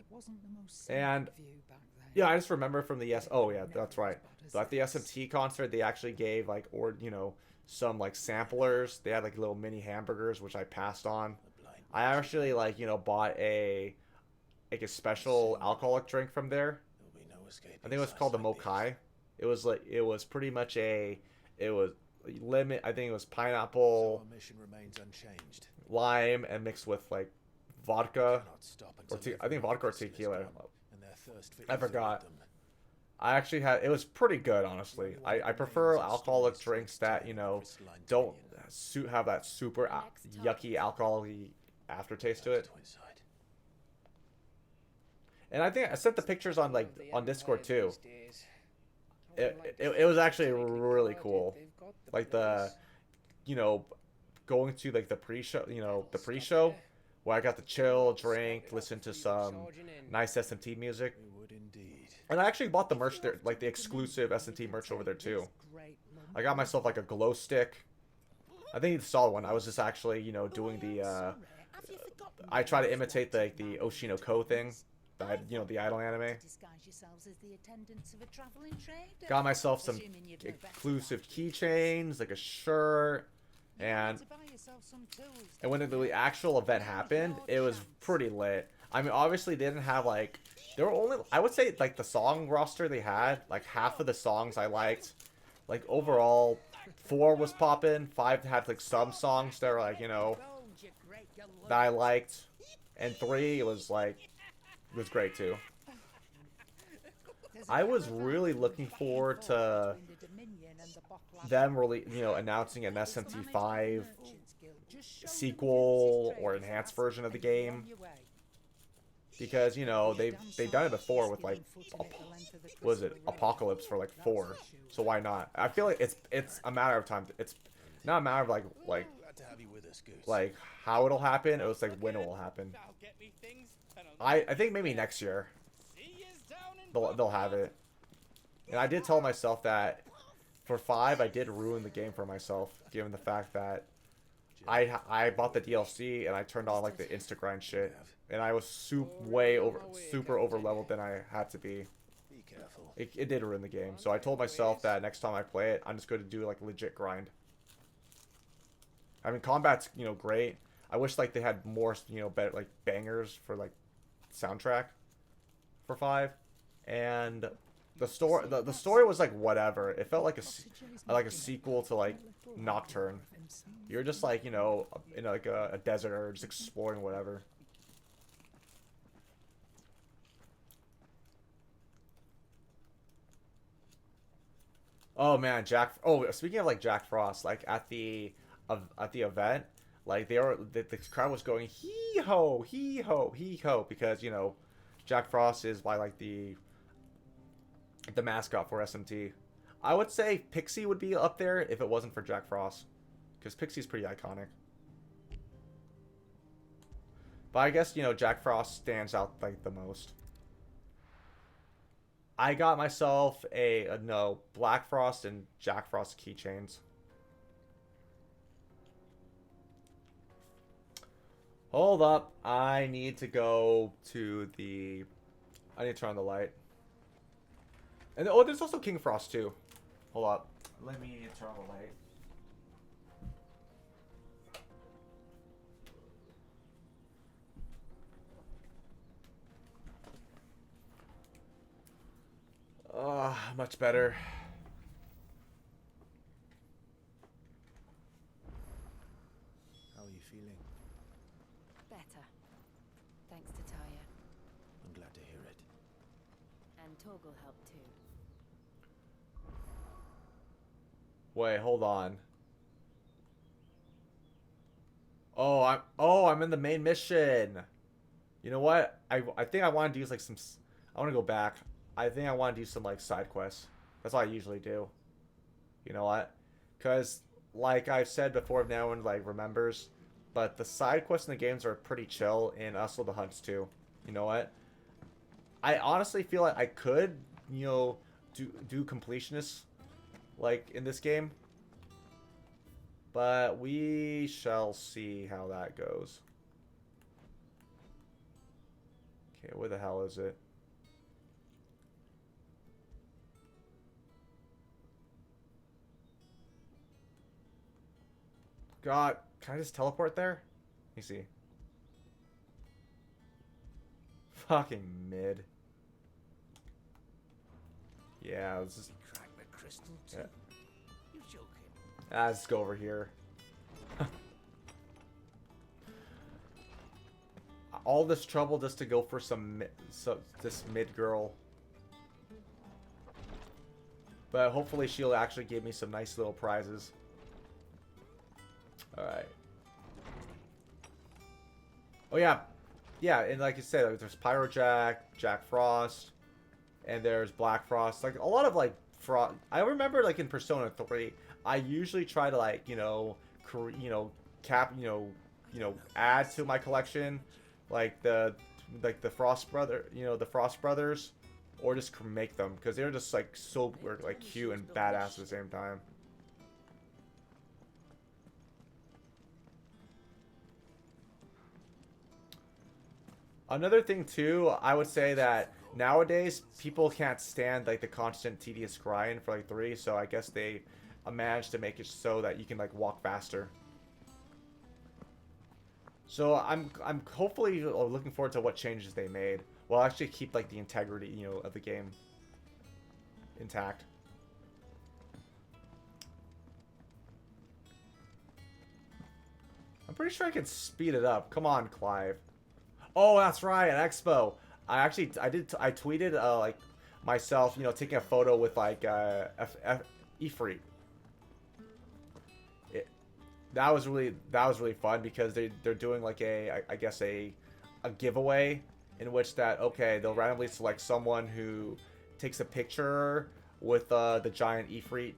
wasn't the most and view back then. yeah, I just remember from the oh yeah, that's right. So at the SMT concert, they actually gave like, or you know, some like samplers. They had like little mini hamburgers, which I passed on. I actually like, you know, bought a special alcoholic drink from there. I think it was called the Mokai. It was like, it was pretty much it was lemon. I think it was pineapple, Our mission remains unchanged. lime, and mixed with like vodka, Cannot stop or until I think vodka or tequila. and their thirst for I forgot. them. I actually had, it was pretty good, honestly. I prefer alcoholic drinks that, you know, don't have that super yucky alcohol-y aftertaste to it. And I think I sent the pictures on like on Discord too. It was actually really cool. Like the, you know, going to like the pre-show, you know, the pre-show where I got to chill, drink, listen to some nice SMT music. And I actually bought the merch there, like the exclusive SMT merch over there too. I got myself like a glow stick. I think you saw one. I was just actually, you know, doing the I try to imitate the Oshino Ko thing. You know, the idol anime. Got myself some exclusive keychains, like a shirt, and when the actual event happened, it was pretty lit. I mean, obviously they didn't have like, there were only, I would say like the song roster they had, like half of the songs I liked. Like overall, 4 was poppin', 5 had like some songs that were like, you know, that I liked, and 3 was like, was great too. I was really looking forward to them really, you know, announcing an SMT5 sequel or enhanced version of the game, because you know they've done it before with like what was it, Apocalypse for like 4, so why not? I feel like it's a matter of time. It's not a matter of like how it'll happen. It was like when it will happen. I think maybe next year they'll have it. And I did tell myself that for 5 I did ruin the game for myself, given the fact that I bought the DLC and I turned on like the insta grind shit, and I was super over leveled than I had to be. It did ruin the game, so I told myself that next time I play it, I'm just going to do like legit grind. I mean, combat's, you know, great. I wish like they had more, you know, better like bangers for like soundtrack for 5, and the story was like whatever. It felt like a sequel to like Nocturne. You're just like, you know, in like a desert or just exploring whatever. Oh man, speaking of like Jack Frost, like at the event, like the crowd was going hee ho, hee ho, hee ho, because you know Jack Frost is by like the mascot for SMT. I would say Pixie would be up there if it wasn't for Jack Frost, because Pixie's pretty iconic. But I guess, you know, Jack Frost stands out like the most. I got myself no, Black Frost and Jack Frost keychains. Hold up. I need to go to the... I need to turn on the light. And oh, there's also King Frost too. Hold up. Let me turn on the light. Much better. How are you feeling? Better. Thanks to Taya. I'm glad to hear it. And Torgal helped too. Wait, hold on. I'm in the main mission. You know what? I think I want to do like some... I want to go back. I think I want to do some like side quests. That's what I usually do. You know what? Because like I've said before, if no one like remembers, but the side quests in the games are pretty chill, and also the hunts too. You know what? I honestly feel like I could, you know, do completionists like in this game, but we shall see how that goes. Okay, where the hell is it? God, can I just teleport there? Let me see. Fucking mid. Yeah, let's just... Crack the crystal too. Yeah. You joking? Let's go over here. All this trouble just to go for this mid girl. But hopefully she'll actually give me some nice little prizes. Alright. Oh yeah. Yeah, and like you said, like, there's Pyro Jack, Jack Frost, and there's Black Frost. Like a lot of like I remember like in Persona 3, I usually try to like, add to my collection like the Frost brothers, or just make them because they're just like so like cute and badass at the same time. Another thing too, I would say that nowadays people can't stand like the constant tedious grind for like 3, so I guess they managed to make it so that you can like walk faster. So I'm hopefully looking forward to what changes they made. Well, actually keep like the integrity, of the game intact. I'm pretty sure I can speed it up. Come on, Clive. Oh, that's right, at Expo. I tweeted like myself, taking a photo with like Ifrit. That was really fun because they're doing like I guess a giveaway in which they'll randomly select someone who takes a picture with the giant Ifrit.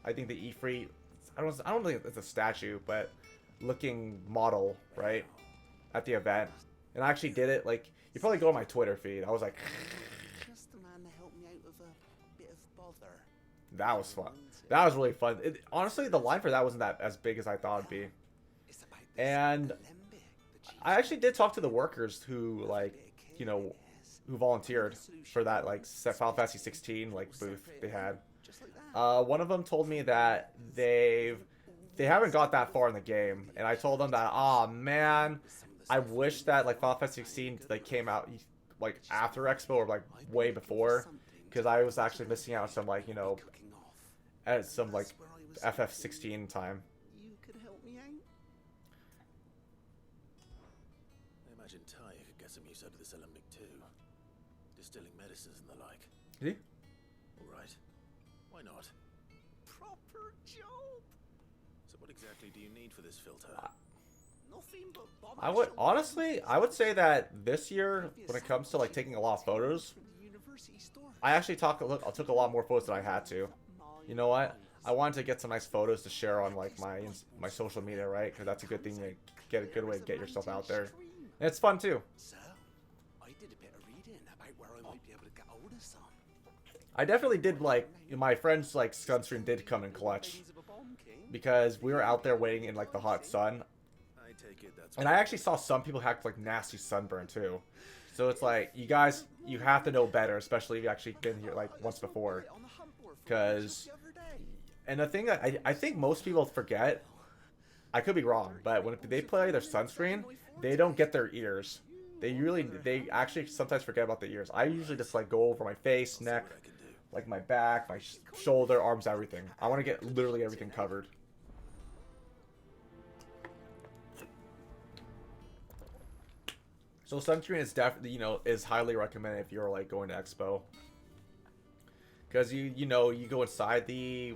I think the Ifrit, I don't think it's a statue, but looking model, right, at the event. And I actually did it. Like, you probably go on my Twitter feed. I was like, Just the man to help me out with a bit of bother. that was fun. That was really fun. Honestly, the line for that wasn't that as big as I thought it'd be. And I actually did talk to the workers who, like, who volunteered for that, like, Final Fantasy 16, like, booth they had. One of them told me that they haven't got that far in the game, and I told them that, oh man, I wish that like Final Fantasy 16 like came out like after Expo or like way before, because I was actually missing out on some like at some like FF16 time. You could help me out. I imagine Ty could get some use out of this alembic too, distilling medicines and the like. Is he? All right, why not? Proper job. So what exactly do you need for this filter? Nothing but bomb. I would say that this year, when it comes to like taking a lot of photos, I actually took a lot more photos than I had to. You know what? I wanted to get some nice photos to share on like my social media, right? Because that's a good thing to get a good way to get yourself out there. And it's fun too. Sir, I did a bit of reading about where I might be able to get hold of some. I definitely did like my friend's like sunscreen did come in clutch because we were out there waiting in like the hot sun. And I actually saw some people have like nasty sunburn too. So it's like, you guys, you have to know better, especially if you've actually been here like once before. Because, and the thing that I think most people forget, I could be wrong, but when they play their sunscreen, they don't get their ears. They actually sometimes forget about the ears. I usually just like go over my face, neck, like my back, my shoulder, arms, everything. I want to get literally everything covered. So sunscreen is definitely, is highly recommended if you're like going to Expo. Because you go inside the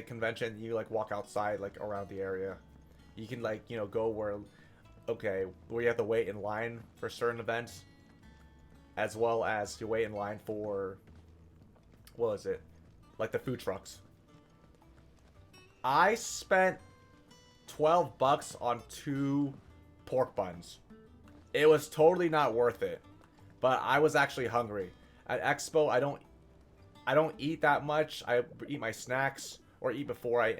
convention, you like walk outside like around the area. You can like, go where you have to wait in line for certain events, as well as you wait in line for, what is it? Like the food trucks. I spent $12 on 2 pork buns. It was totally not worth it, but I was actually hungry. At Expo, I don't eat that much. I eat my snacks or eat before I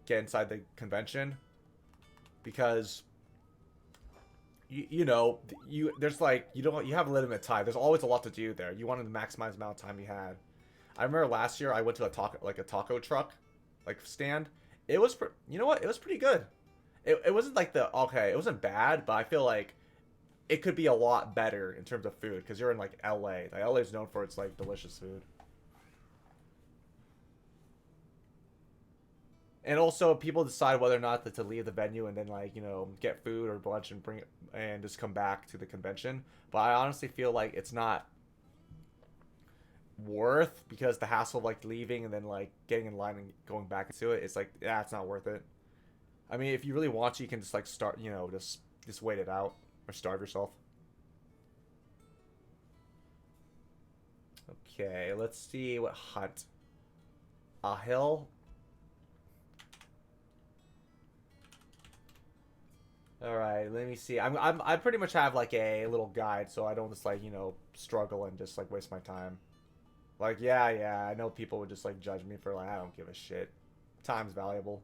get inside the convention, because you have a limited time. There's always a lot to do there. You wanted to maximize the amount of time you had. I remember last year I went to a taco truck like stand. It was it was pretty good. It wasn't like it wasn't bad, but I feel like it could be a lot better in terms of food, because you're in like LA. Like, LA is known for its like delicious food. And also people decide whether or not to leave the venue and then like, get food or lunch and bring it and just come back to the convention. But I honestly feel like it's not worth because the hassle of like leaving and then like getting in line and going back into it. It's like, yeah, it's not worth it. I mean, if you really want to, you can just like start, you know, just wait it out or starve yourself. Okay, let's see what hunt. A hill. All right, let me see. I pretty much have like a little guide, so I don't just like, you know, struggle and just like waste my time. Like, yeah, I know people would just like judge me for like, I don't give a shit. Time's valuable.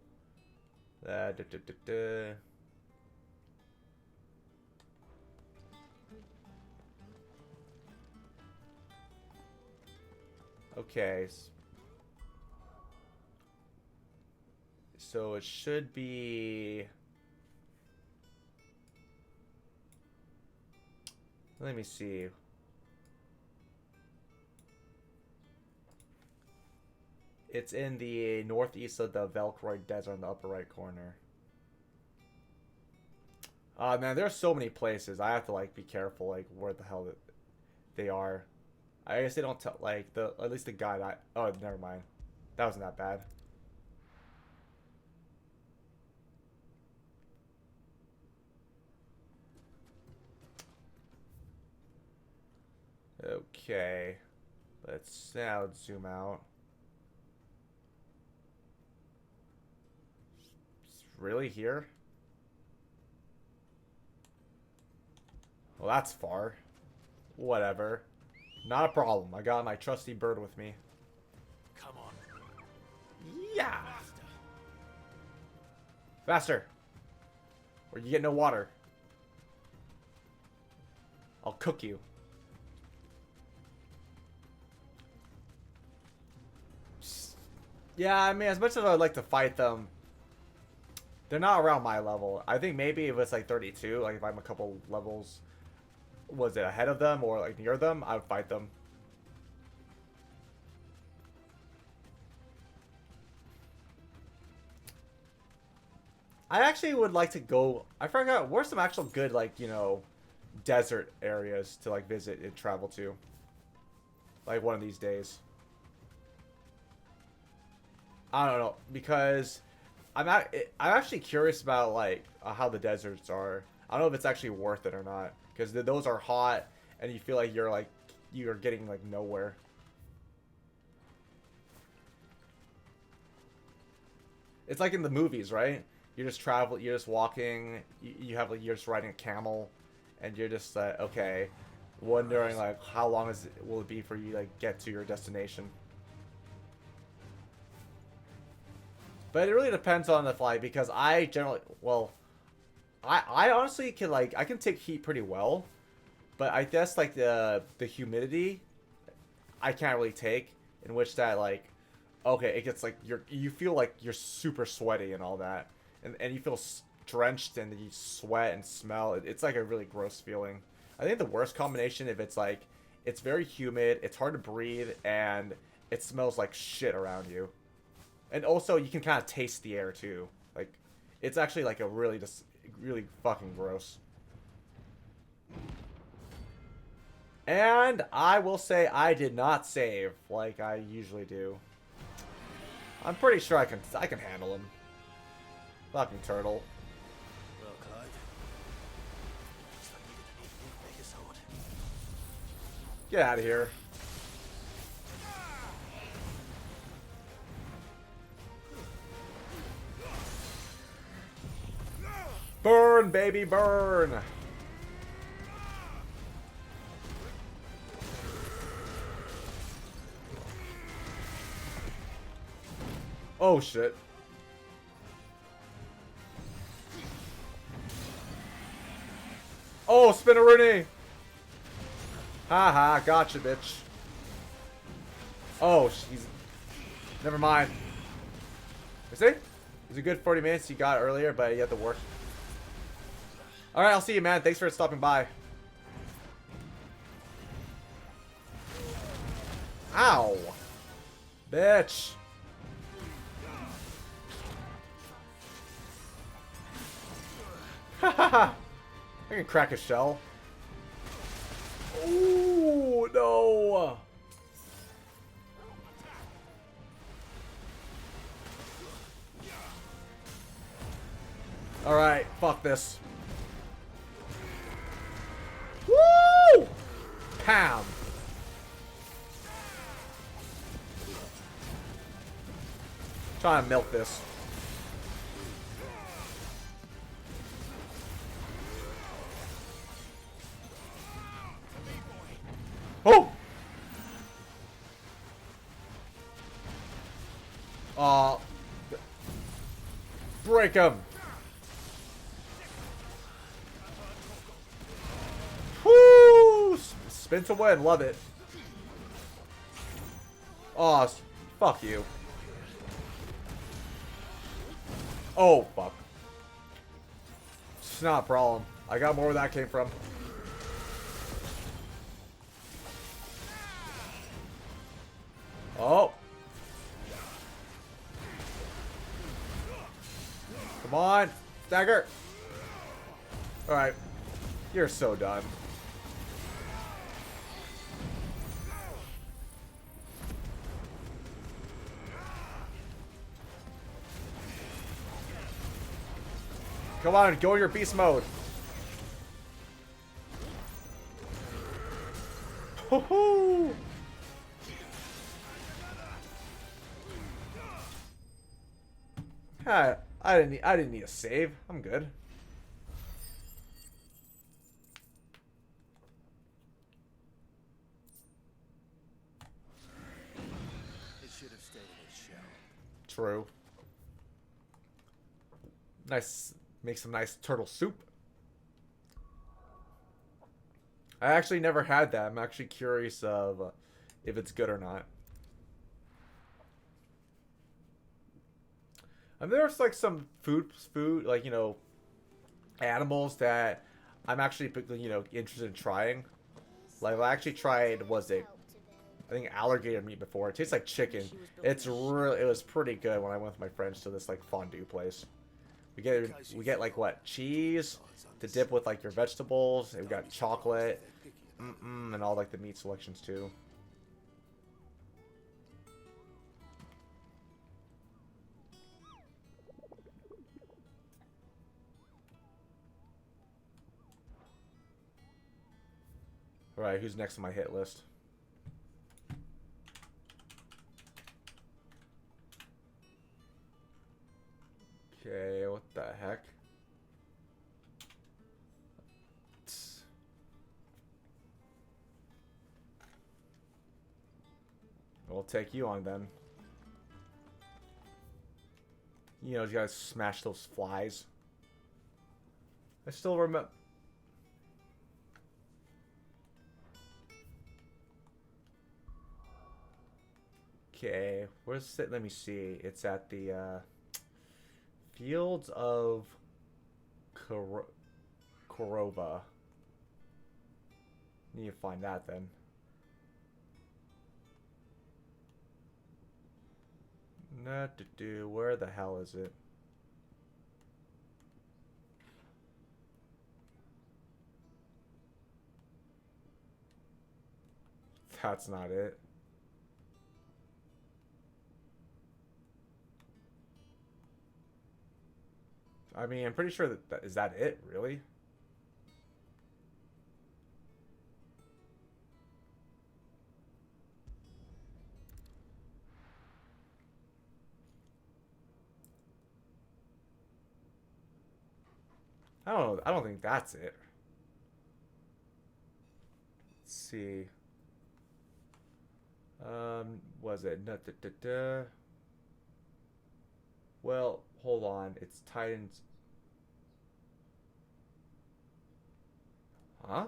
Okay. So it should be... Let me see. It's in the northeast of the Velkroyd Desert in the upper right corner. Man, there's so many places. I have to like be careful like where the hell they are. I guess they don't tell like at least the guide oh, never mind. That wasn't that bad. Okay. Let's now zoom out. Really here? Well, that's far. Whatever. Not a problem. I got my trusty bird with me. Come on. Yeah. Faster. Or you get no water. I'll cook you. Yeah, I mean, as much as I'd like to fight them, they're not around my level. I think maybe if it's like 32, like if I'm a couple levels, was it ahead of them or like near them, I would fight them. I actually would like to go, I forgot, where's some actual good, like, you know, desert areas to like visit and travel to. Like one of these days. I don't know, because I'm actually curious about like how the deserts are. I don't know if it's actually worth it or not, because those are hot and you feel like you're getting like nowhere. It's like in the movies, right? You're just walking, you're just riding a camel, and you're just okay, wondering like how long will it be for you to like get to your destination. But it really depends on the flight, because I generally, well, I honestly can like, I can take heat pretty well, but I guess like the humidity I can't really take, in which that like, okay, it gets like, you feel like you're super sweaty and all that, and you feel drenched and you sweat and smell. It's like a really gross feeling. I think the worst combination, if it's like, it's very humid, it's hard to breathe, and it smells like shit around you. And also, you can kind of taste the air, too. Like, it's actually, like, a really, just, really fucking gross. And I will say I did not save like I usually do. I'm pretty sure I can handle him. Fucking turtle. Well, Clyde. Looks like we didn't even make a sword. Get out of here. Burn, baby, burn! Oh, shit. Oh, Spinneroonie! Haha, gotcha, bitch. Oh, she's... Never mind. You see? It was a good 40 minutes you got earlier, but you had to work. Alright, I'll see you, man. Thanks for stopping by. Ow! Bitch! Hahaha! I can crack a shell. Ooh, no! Fuck this. Woo! Pam. Trying to milk this. Oh! Break him. Woo! Spin to win. Love it. Oh, fuck you. Oh, fuck. It's not a problem. I got more where that came from. Oh. Come on. Dagger. Alright. You're so done. Come on, go in your beast mode. Hoo-hoo! I didn't need a save. I'm good. It should have stayed in its shell. True. Nice. Make some nice turtle soup. I actually never had that. I'm actually curious of if it's good or not. And there's like some food, like, you know, animals that I'm actually, you know, interested in trying. Like, I actually tried, was it, I think alligator meat before. It tastes like chicken. It was pretty good when I went with my friends to this like fondue place. We get like what, cheese to dip with like your vegetables. We got chocolate, and all like the meat selections too. Alright, who's next on my hit list? Okay, what the heck? We'll take you on then. You know, you guys smash those flies. I still remember. Okay, where's it? Let me see. It's at the Fields of Korova. Need to find that then. Not to do. Where the hell is it? That's not it. I mean, I'm pretty sure that is that it, really? I don't know. I don't think that's it. Let's see. Was it? Well, hold on. It's Titans. Huh?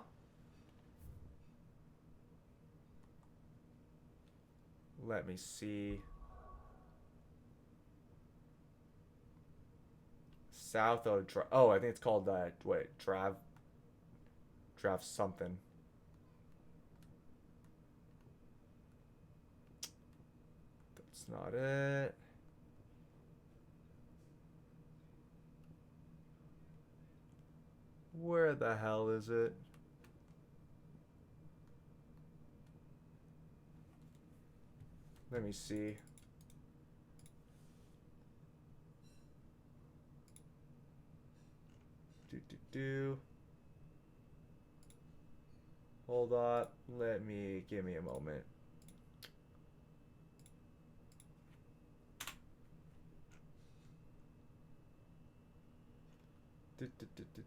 Let me see. South of oh, I think it's called wait, Drav something. That's not it. Where the hell is it? Let me see. do. Hold on. Give me a moment.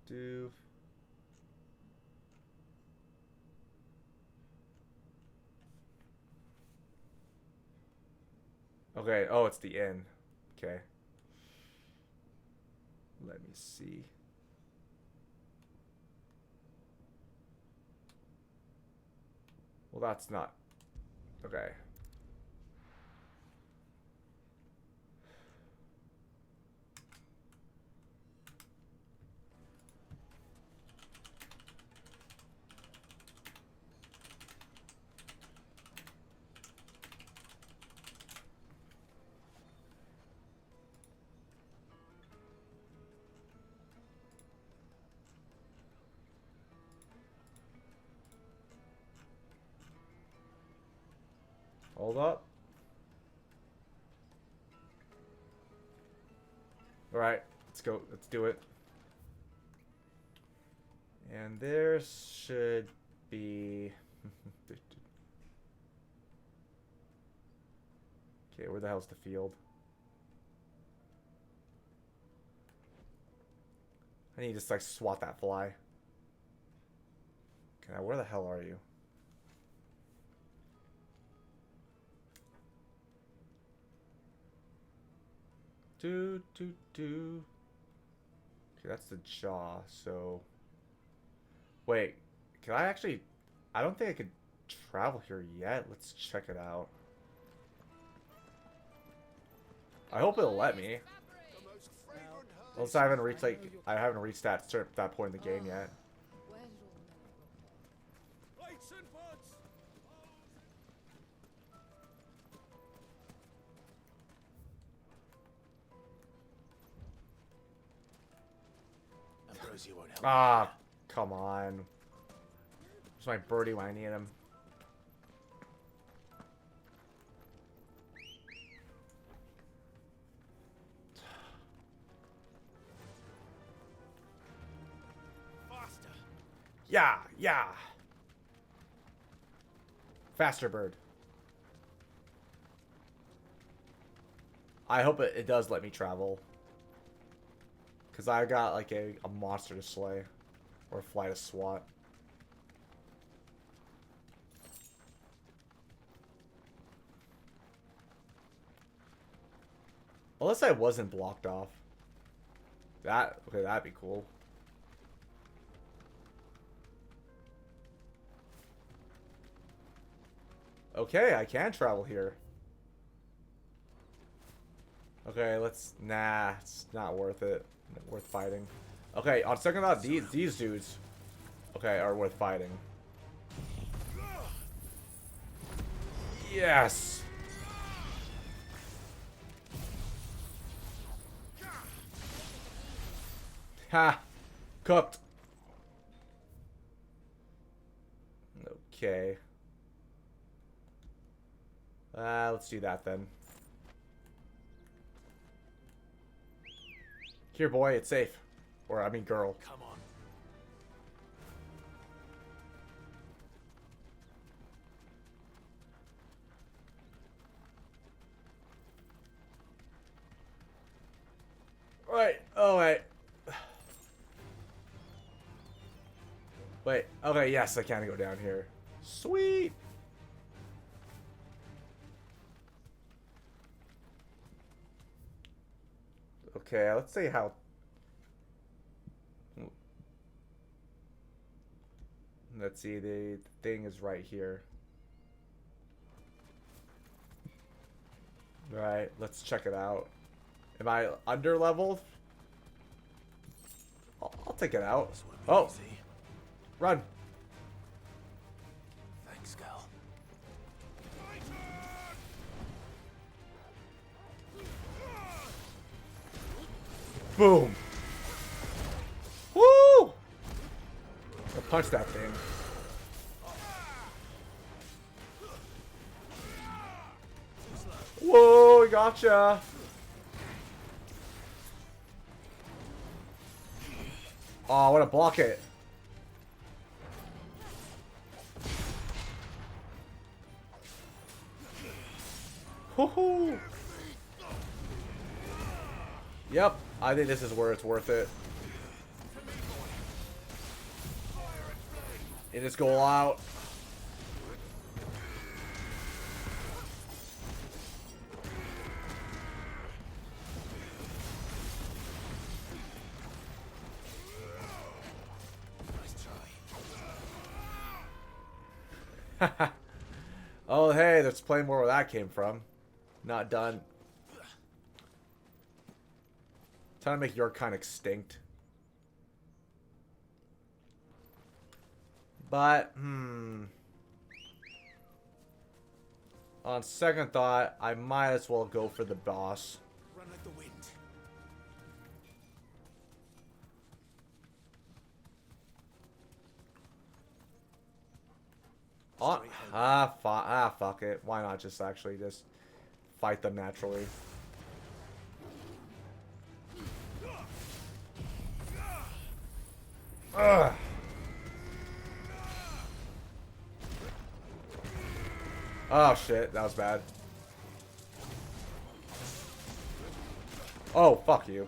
Do. Okay, oh, it's the inn. Okay. Let me see. Well, that's not... Okay. Hold up. Alright, let's go. Let's do it. And there should be... Okay, where the hell's the field? I need to just like swat that fly. Okay, now where the hell are you? Do. Okay, that's the jaw, so... Wait, can I actually... I don't think I could travel here yet. Let's check it out. I hope it'll let me. Unless I haven't reached, like... I haven't reached that point in the game yet. Ah, come on. Where's my birdie when I need him? Faster. Yeah. Faster bird. I hope it does let me travel. Because I got like a monster to slay. Or a fly to swat. Unless I wasn't blocked off. Okay, that'd be cool. Okay, I can travel here. Okay, let's... Nah, it's not worth it. Not worth fighting. Okay, on second thought, these dudes... Okay, are worth fighting. Yes! Ha! Cooked! Okay. Let's do that then. Here, boy, it's safe. Or, I mean, girl. Come on. Right. Oh, wait. Wait. Okay, yes, I can go down here. Sweet. Okay, let's see how... Let's see, the thing is right here. Right, let's check it out. Am I under leveled? I'll take it out. Oh! Run! Thanks, Gal. Boom! Woo! I'll punch that thing. Whoa, gotcha! Oh, I want to block it. Woohoo! Yep, I think this is where it's worth it. And just go all out. Oh, hey, let's play more where that came from. Not done. Trying to make your kind extinct. But, on second thought, I might as well go for the boss. Run like the wind. Fuck it. Why not just actually just fight them naturally? Ugh. Oh shit, that was bad. Oh, fuck you.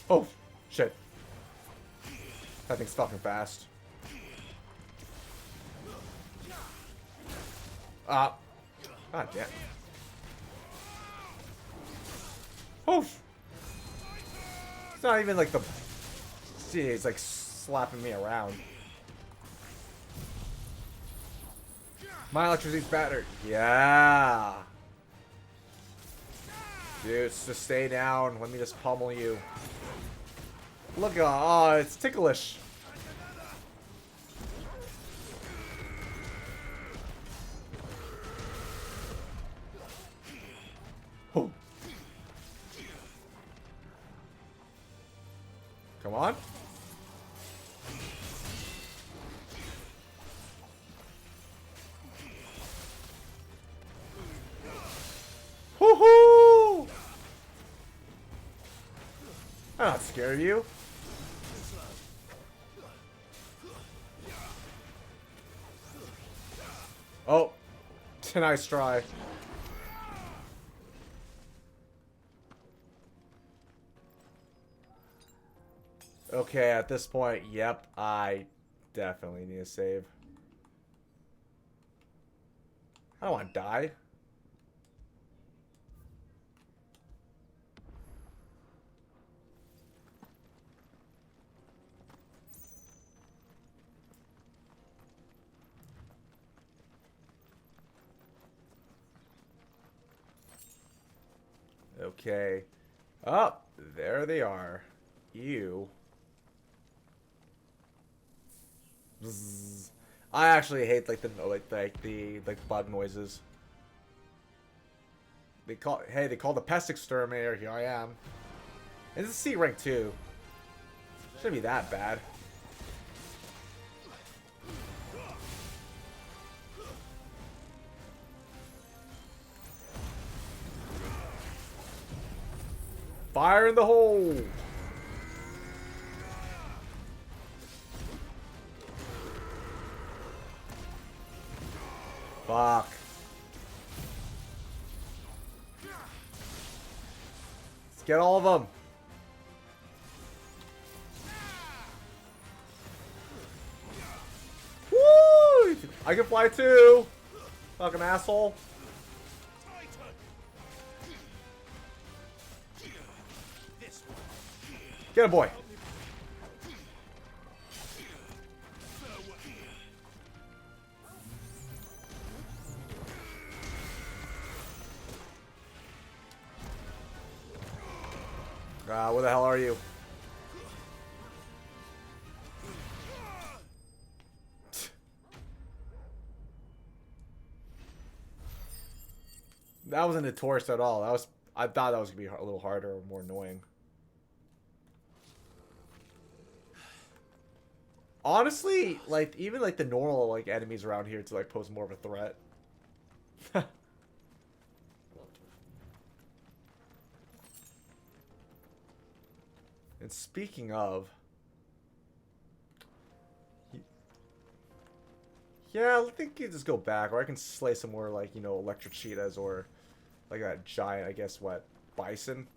Oh, shit. That thing's fucking fast. God damn. Oh! It's not even like the... See, it's like slapping me around. My electricity's battered. Yeah! Dude, just stay down. Let me just pummel you. Look, oh, it's ticklish. Oh. Come on. Woohoo! I'm not scared of you. Oh, nice try. Okay, at this point, yep, I definitely need a save. I don't want to die. Okay. Oh, there they are. Ew. Bzzz. I actually hate like the bug noises. They call the pest exterminator. Here I am. And it's a C rank too. Shouldn't be that bad. Fire in the hole! Fuck. Let's get all of them. Woo! I can fly too! Fucking asshole. Get a boy. Where the hell are you? That wasn't a torch at all. I thought that was gonna be a little harder or more annoying. Honestly, like even like the normal like enemies around here to like pose more of a threat. And speaking of... Yeah, I think you just go back, or I can slay some more, like, you know, electric cheetahs, or like that giant, I guess, what, bison?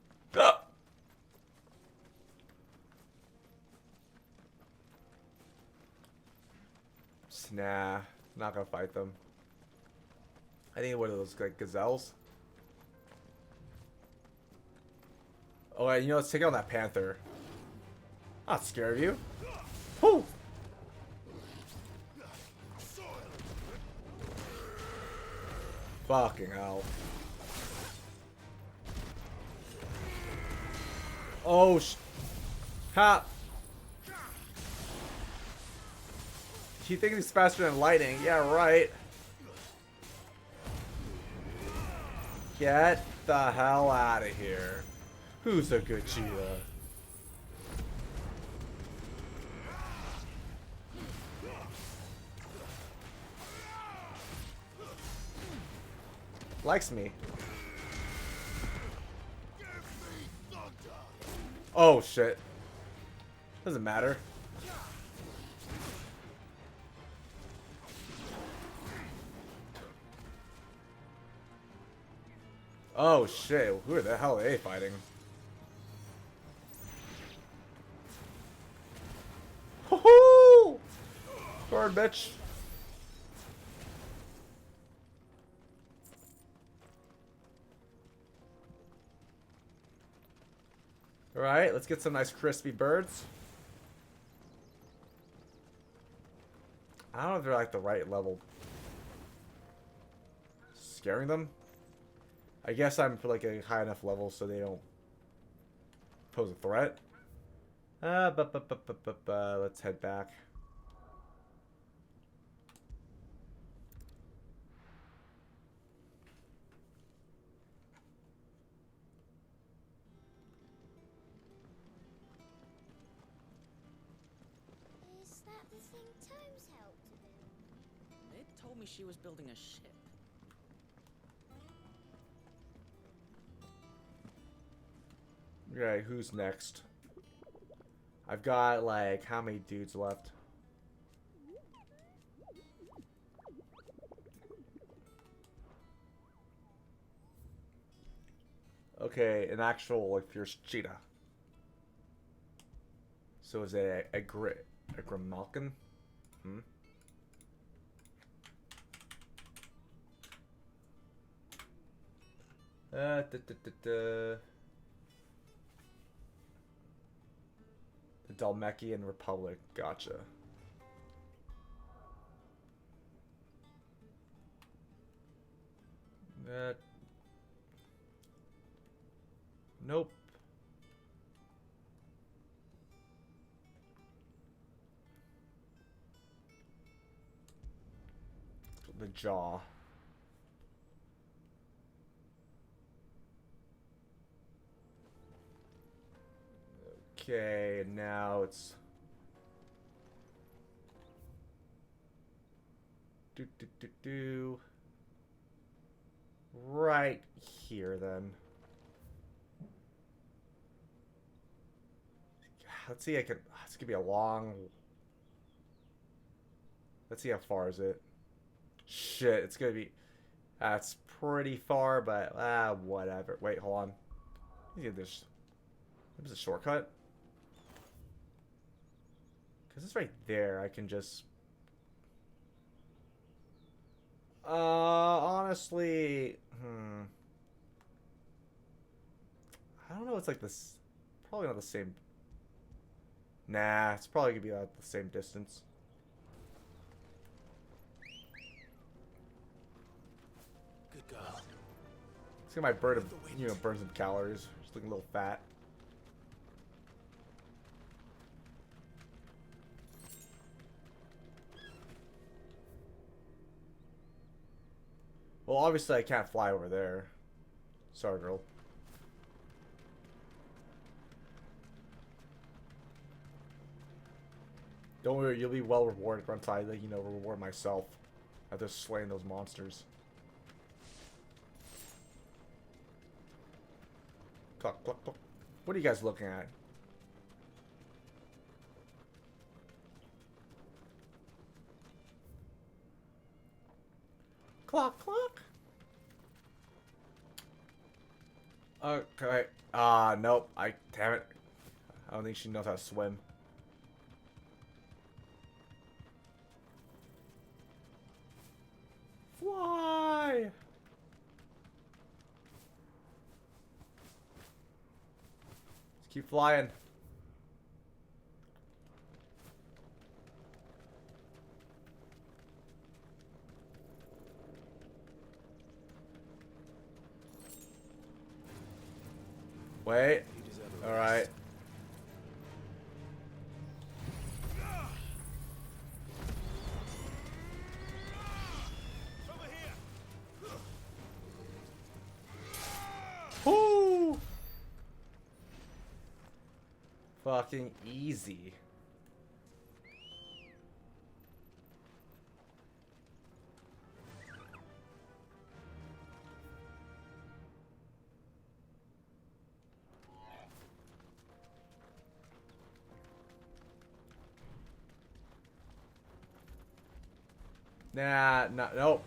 Nah, not gonna fight them. I think what are those, like, gazelles? Oh, you know, let's take out that panther. I'm not scared of you. Whoo! Fucking hell. Oh, ha! You think he's faster than lightning? Yeah, right. Get the hell out of here. Who's a good cheetah? Likes me. Oh shit. Doesn't matter. Oh shit. Who the hell are they fighting? Woohoo! Forward, bitch. Alright, let's get some nice crispy birds. I don't know if they're like the right level. Scaring them? I guess I'm for like a high enough level so they don't pose a threat. Let's head back. Is that the thing Tomes helped to do? It told me she was building a ship. Okay, who's next? I've got like how many dudes left? Okay, an actual like fierce cheetah. So is it a Grimalkin? Hmm. The Dalmekian Republic. Gotcha. Nope. The jaw. Okay, now it's right here then. Let's see. It's gonna be a long. Let's see how far is it. Shit, it's gonna be. That's pretty far, but whatever. Wait, hold on. Let me get this. There's a shortcut. Because it's right there. I can just... honestly... I don't know, it's like this... Probably not the same... Nah, it's probably going to be about the same distance. Good girl. Let's get my bird of, you know, burn some calories. Just looking a little fat. Well, obviously I can't fly over there. Sorry, girl. Don't worry, you'll be well rewarded once I, you know, reward myself after slaying those monsters. Cluck, cluck, cluck. What are you guys looking at? Clock, clock. Okay. Nope. Damn it. I don't think she knows how to swim. Fly! Let's keep flying. Wait. Alright. Woo! Fucking easy. Nah, nope.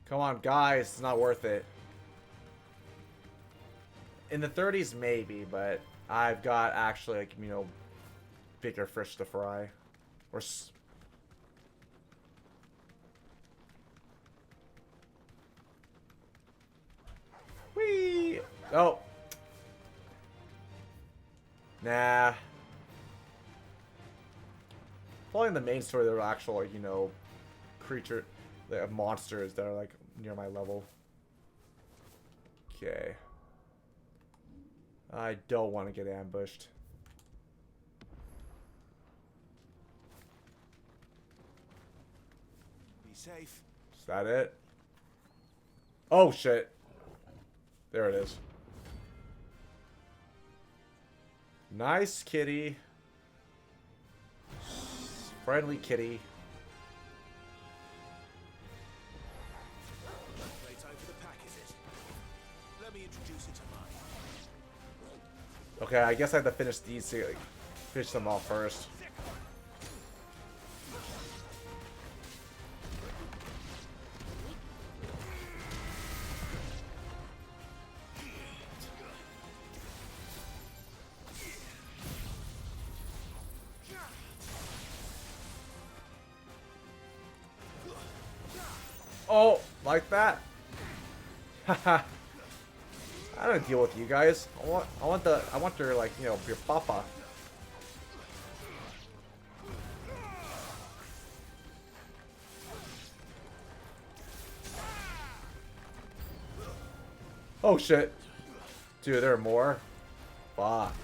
Come on, guys. It's not worth it. In the 30s, maybe, but I've got actually, like, you know, bigger fish to fry. Or whee! Oh. Nah. Following the main story, there are actual, like, you know, monsters that are, like, near my level. Okay. I don't want to get ambushed. Be safe. Is that it? Oh, shit. There it is. Nice kitty. Friendly kitty. Right time for the pack, is it? Let me introduce you to mine. Okay, I guess I have to finish these, like, finish them off first. Oh, like that? Haha. I don't deal with you guys. I want their, like, you know, your papa. Oh shit. Dude, there are more? Fuck.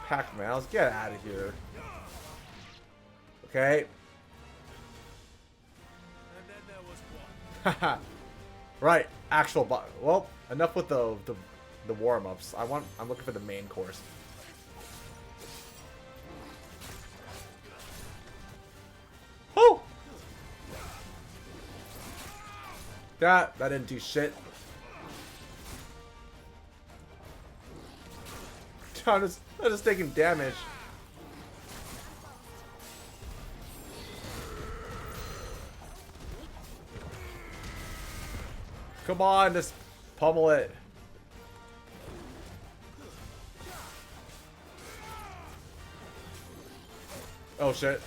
Pac-Man, let's get out of here. Okay. And then there was one. Haha. Right, actual well, enough with the warm-ups. I'm looking for the main course. Oh! That didn't do shit. I'm just taking damage. Come on, just pummel it. Oh shit.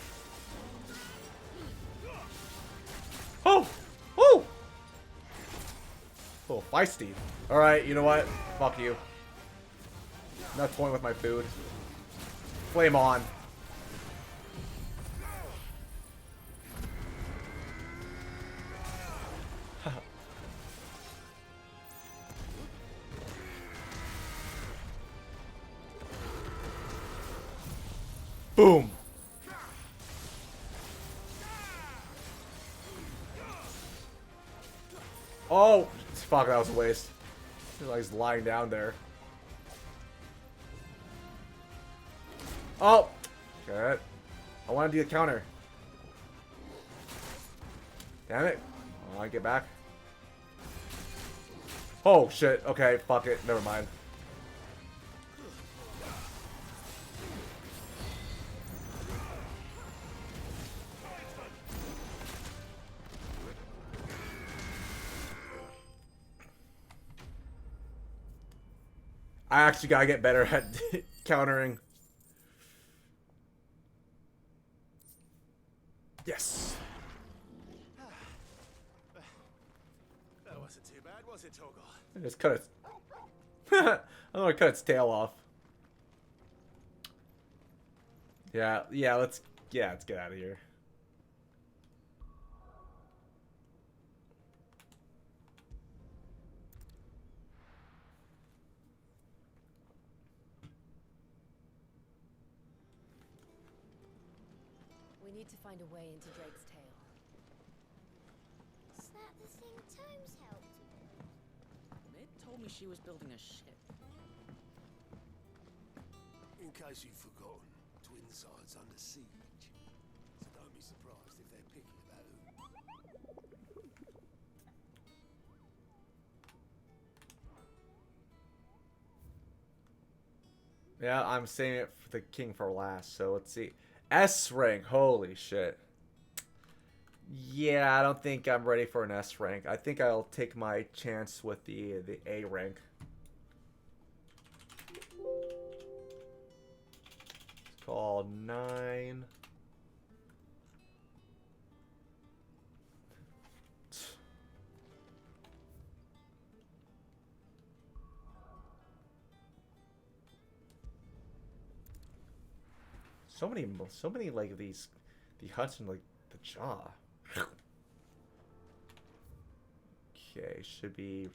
Oh! Oh! Oh, feisty. Alright, you know what? Fuck you. I'm not toying with my food. Flame on. Boom. Oh, fuck, that was a waste. He's lying down there. Oh! Okay. I want to do a counter. Damn it. I get back. Oh shit. Okay, fuck it. Never mind. I actually gotta get better at countering. Yes. That wasn't too bad, was it, Torgal? I just cut its. I don't want to cut its tail off. Yeah, let's get out of here. We need to find a way into Drake's tail. Is that the thing Tomes helped build? Mid told me she was building a ship. In case you've forgotten, Twinside's under siege. So don't be surprised if they're picky about who. Yeah, I'm saving it for the king for last. So let's see. S rank. Holy shit. Yeah, I don't think I'm ready for an S rank. I think I'll take my chance with the A rank. It's called 9. So many like these, the huts and like the jaw. Okay, should be.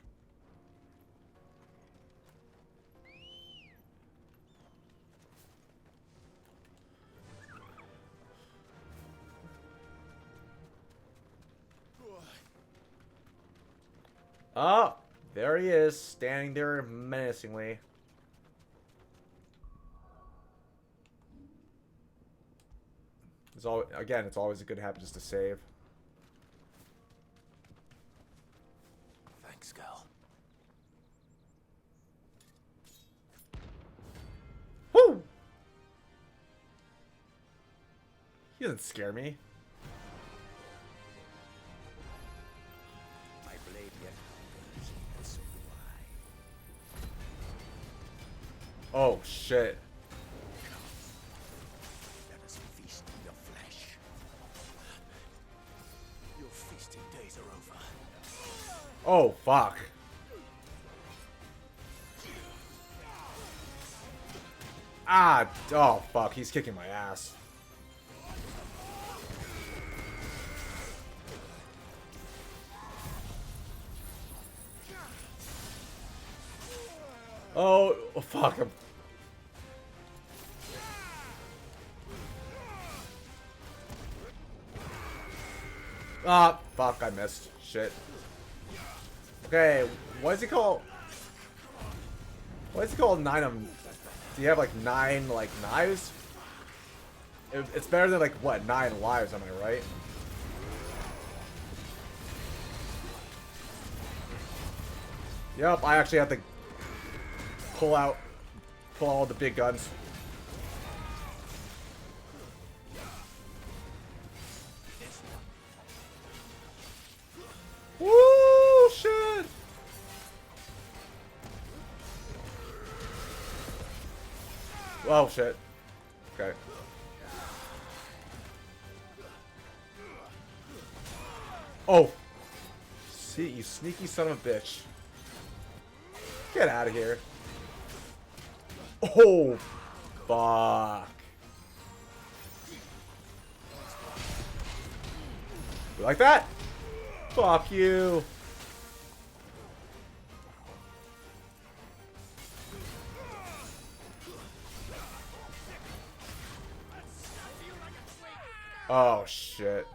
Oh, there he is, standing there menacingly. It's always a good habit just to save. Thanks, girl. Woo! He doesn't scare me. My blade yet hungers, and so do I. Oh shit. Let us feast on your flesh. Your feasting days are over. Oh fuck. Ah, oh fuck, he's kicking my ass. Oh, fuck him. Ah, fuck, I missed. Shit. Okay, what is he called? What is he called? 9 of them. Do you have like 9 like knives? It's better than like what, 9 lives, am I right? Yep, I actually have to pull all the big guns. Woo, shit! Oh shit. Okay. Oh. See, you sneaky son of a bitch. Get out of here. Oh, fuck. You like that? Fuck you. Oh, shit.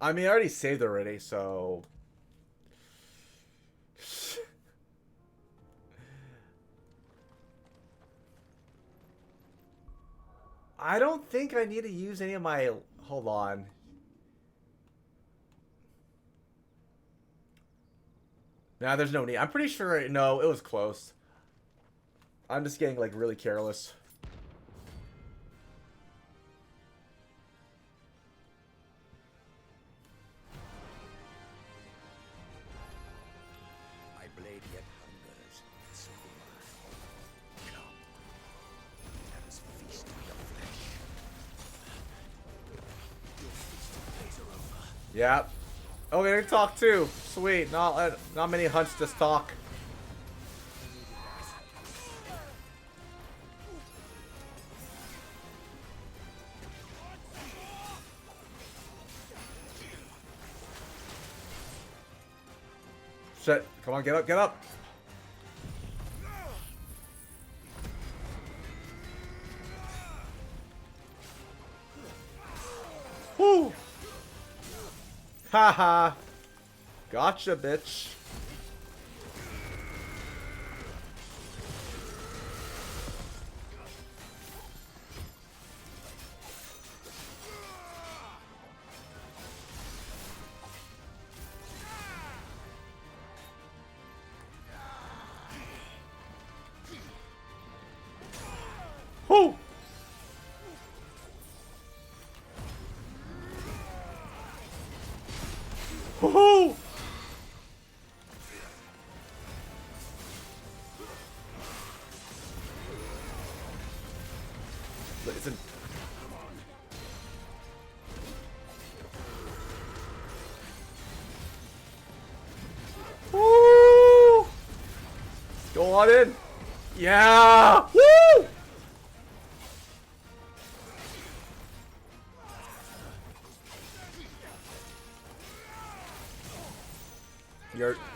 I mean, I already saved already, so... I don't think I need to use any of my... Hold on. Nah, there's no need. I'm pretty sure... No, it was close. I'm just getting, like, really careless. My blade yet hungers. So do I. Come. Let us feast on your flesh. Your feasting days are over. Yep. Oh, they talk too. Sweet. Not many hunts just talk. Shit. Come on, get up, get up. Woo! Haha. Gotcha, bitch. Woo! Woohoo! Listen. Woo! Go on in. Yeah! Woo!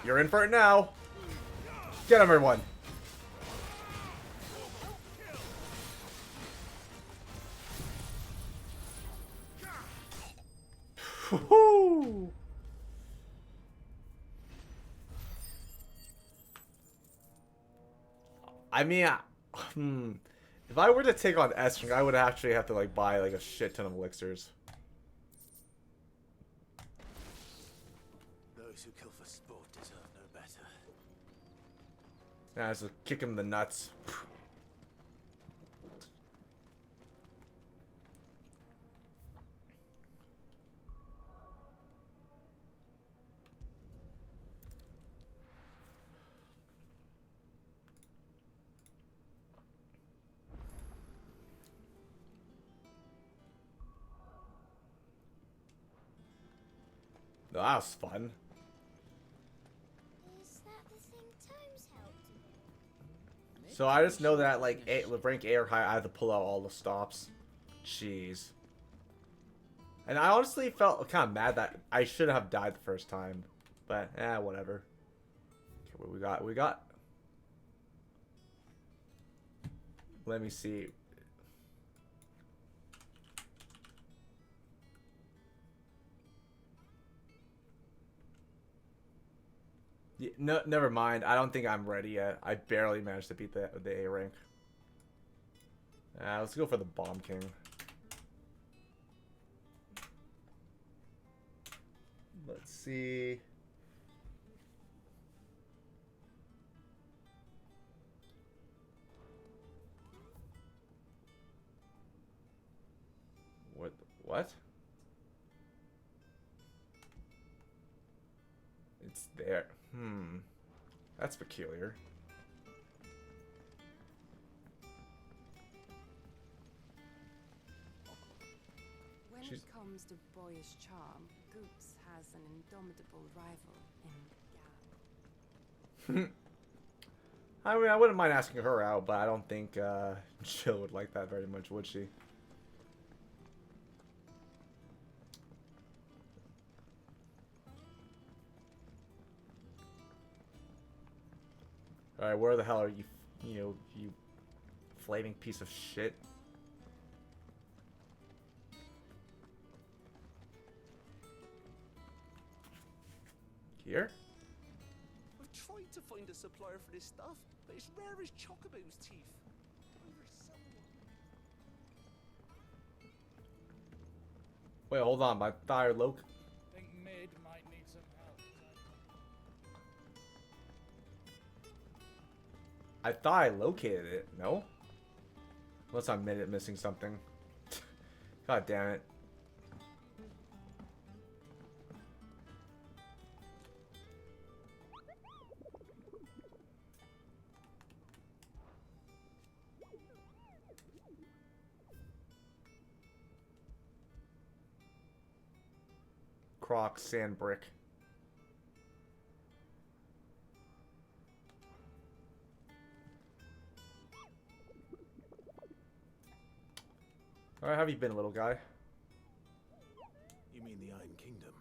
You're in for it now. Get him, everyone. Woohoo! I mean, if I were to take on Estring, I would actually have to like buy like a shit ton of elixirs. Those who kill for sport deserve no better. Nah, just kick him in the nuts. No, that was fun. Is that the thing Tomes helped with? So I just know that like rank A or higher, I have to pull out all the stops. Jeez. And I honestly felt kind of mad that I should have died the first time, but whatever. Okay, what we got. Let me see. Yeah, no, never mind. I don't think I'm ready yet. I barely managed to beat the A rank. Let's go for the Bomb King. Let's see. What? It's there. That's peculiar. When it comes to boyish charm, Goops has an indomitable rival in Gal. I mean, I wouldn't mind asking her out, but I don't think Jill would like that very much, would she? Alright, where the hell are you, you flaming piece of shit? Here? I've tried to find a supplier for this stuff, but it's rare as Chocobo's teeth. Wait, hold on. My thigh low. I think mid might need some help. I thought I located it. No? Unless I'm missing something. God damn it. Croc sand brick. Alright, how have you been, little guy? You mean the Iron Kingdom?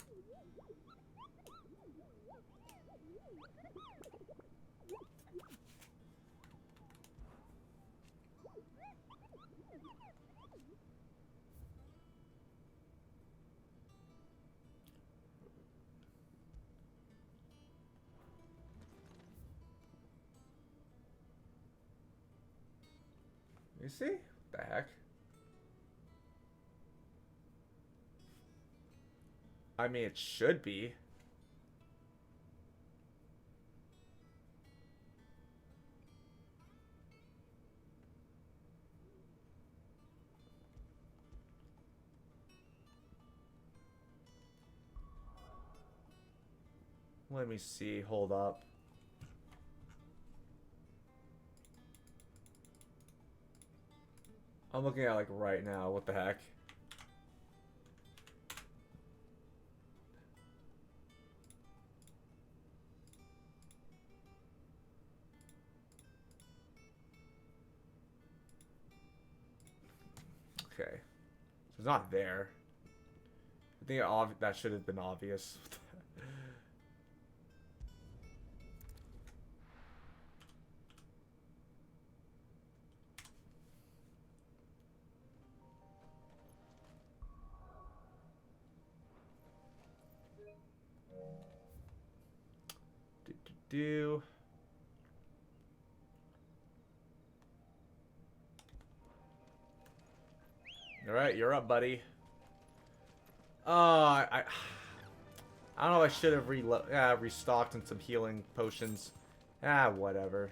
You see? What the heck? I mean, it should be. Let me see. Hold up. I'm looking at like right now. What the heck? Okay. So it's not there. I think that should have been obvious. do. All right, you're up, buddy. I don't know. I should have restocked on some healing potions. Whatever.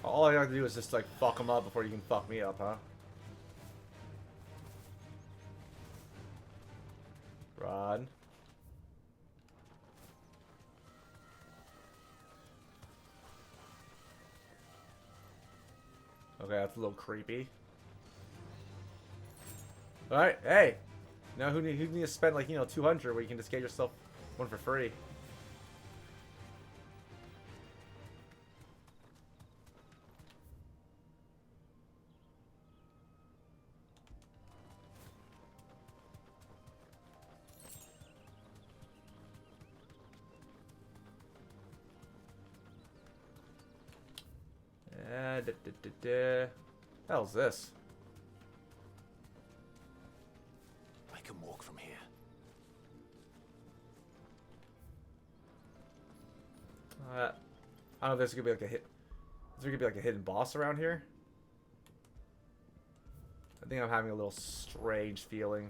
All I have to do is just like fuck them up before you can fuck me up, huh? Rod. Okay, that's a little creepy. Alright, hey! Now who needs to spend like, 200 where you can just get yourself one for free? Hell's this? I can walk from here. I don't know if there's gonna be like a hit. Is there gonna be like a hidden boss around here? I think I'm having a little strange feeling.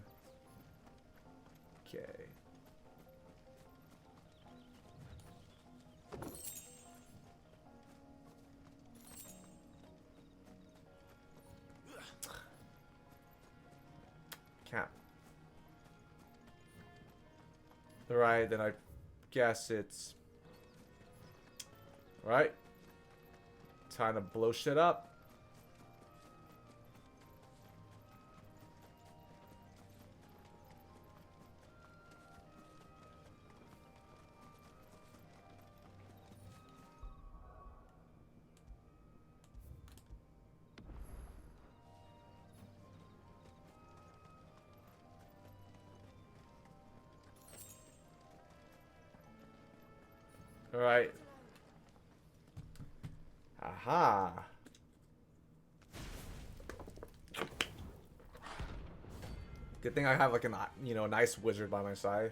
Okay. Can't. Alright, then I guess it's... Right. Time to blow shit up. Alright. Aha. Good thing I have like a nice wizard by my side.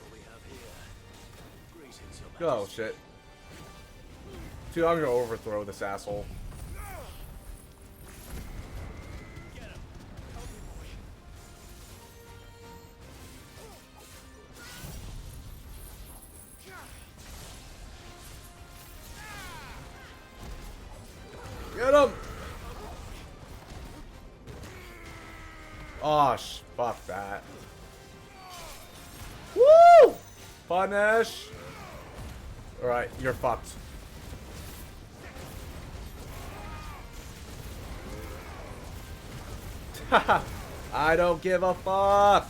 What we have here. Greetings, Your Oh Majesty. shit. Dude, I'm gonna overthrow this asshole. Get him! Oh, fuck that. Woo! Punish! Alright, you're fucked. Haha! I don't give a fuck!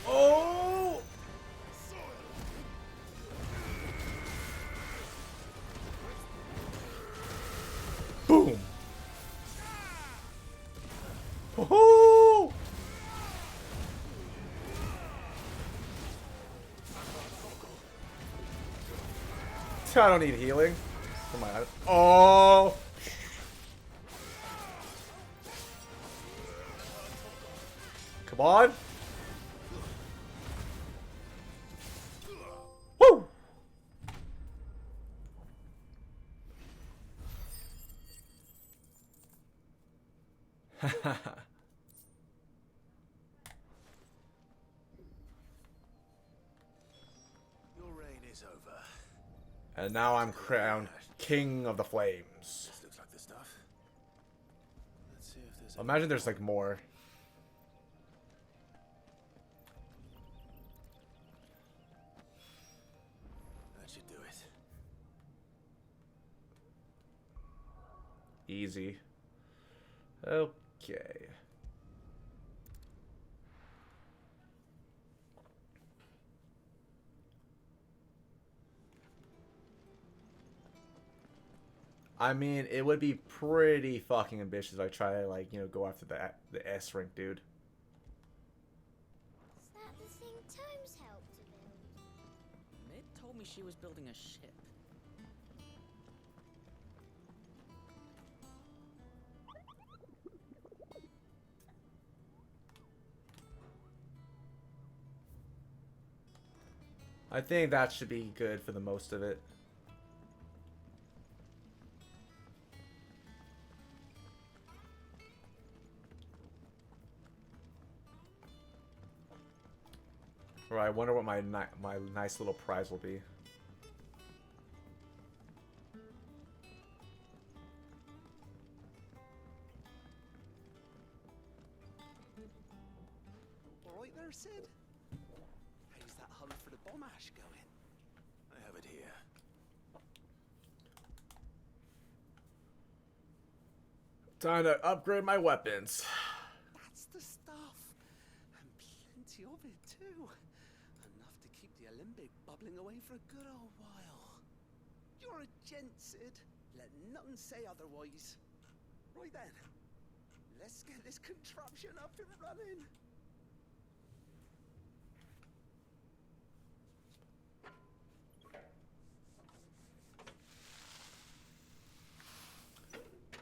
Oh! Boom! Woohoo! I don't need healing. Come on. Oh! Come on. Woo! Your reign is over. And now I'm crowned King of the Flames. This looks like the stuff. Let's see if there's Imagine there's like more. That should do it. Easy. Okay. I mean, it would be pretty fucking ambitious if I try to, like, you know, go after the S rank, dude. Is that the thing Tomes helped to build? Mid told me she was building a ship. I think that should be good for the most of it. Right, I wonder what my nice little prize will be. All right there, Sid? How's that hunt for the bomb ash going? I have it here. Time to upgrade my weapons. That's the stuff. And plenty of it, too. Enough to keep the Olympic bubbling away for a good old while. You're a gent, Sid. Let nothing say otherwise. Right then. Let's get this contraption up and running.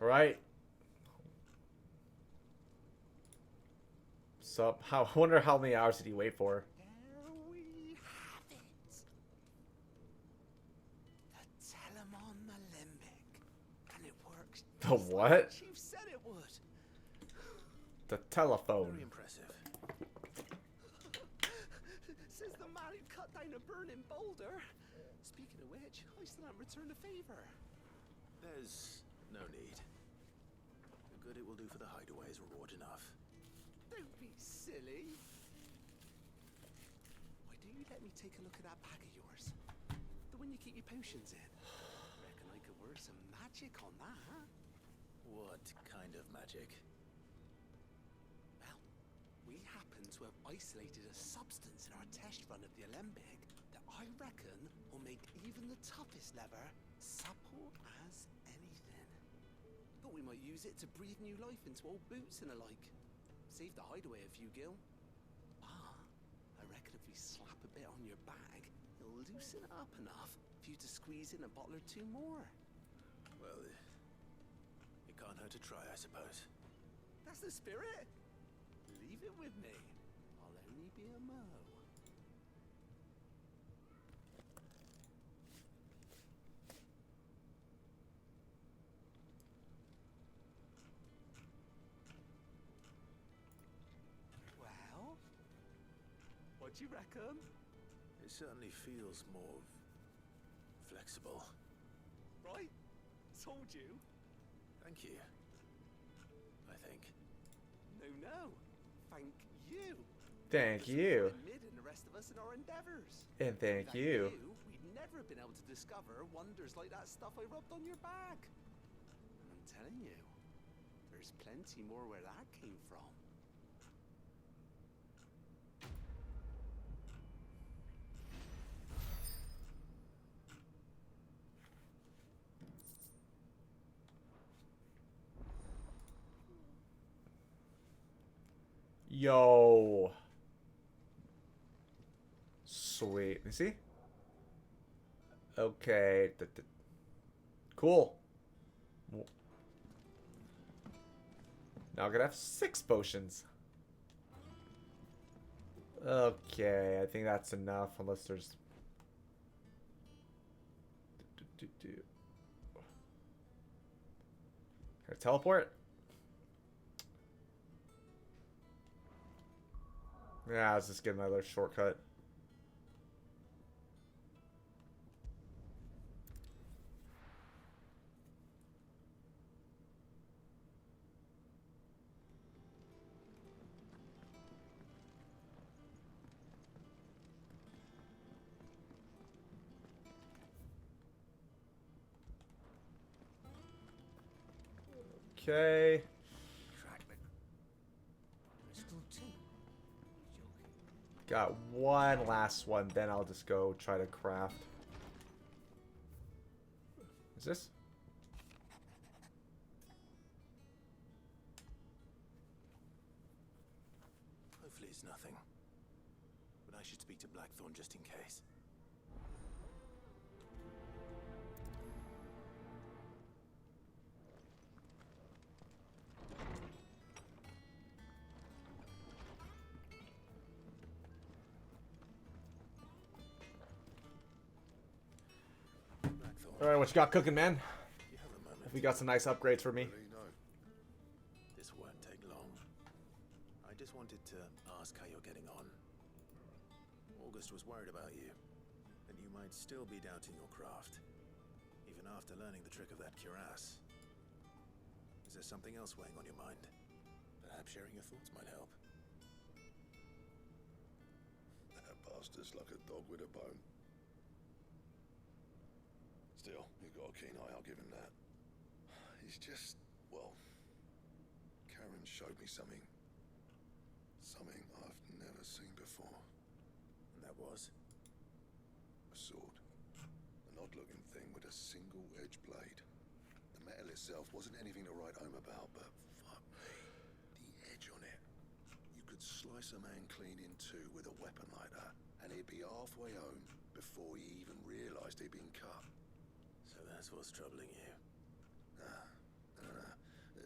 Right. So, I wonder how many hours did he wait for? There we have it. The Telemon Alembic. And it works. The what? Chief said it would. The telephone. Very impressive. Says the man who cut down a burning boulder. Speaking of which, I still haven't returned the favor. There's no need. The good it will do for the hideaway is reward enough. Don't be silly. Why don't you let me take a look at that bag of yours? The one you keep your potions in. Reckon I could work some magic on that, huh? What kind of magic? Well, we happen to have isolated a substance in our test run of the Alembic that I reckon will make even the toughest leather supple as anything. Thought we might use it to breathe new life into old boots and the like. Save the hideaway a few gil. Ah, I reckon if we slap a bit on your bag, it'll loosen it up enough for you to squeeze in a bottle or two more. Well, can't hurt to try, I suppose. That's the spirit. Leave it with me. I'll only be a mo. Well, what do you reckon? It certainly feels more flexible. Right? Told you. Thank you. I think. No. Thank you. Thank you. Mid and the rest of us in our endeavors. And thank Without you. We'd never have been able to discover wonders like that stuff I rubbed on your back. And I'm telling you, there's plenty more where that came from. Yo. Sweet. You see? Okay. Cool. Now I'm gonna have 6 potions. Okay, I think that's enough unless there's... Can I teleport? Yeah, let's just get another shortcut. Okay. Got one last one, then I'll just go try to craft. Is this? Hopefully it's nothing. But I should speak to Blackthorn just in case. Alright, what you got cooking, man? If we got some nice upgrades for me. This won't take long. I just wanted to ask how you're getting on. August was worried about you, that you might still be doubting your craft, even after learning the trick of that cuirass. Is there something else weighing on your mind? Perhaps sharing your thoughts might help. That bastard's like a dog with a bone. Still, you've got a keen eye, I'll give him that. He's just, well, Karen showed me something. Something I've never seen before. And that was? A sword. An odd-looking thing with a single-edged blade. The metal itself wasn't anything to write home about, but fuck me, the edge on it. You could slice a man clean in two with a weapon like that, and he'd be halfway home before he even realised he'd been cut. So that's what's troubling you. Nah.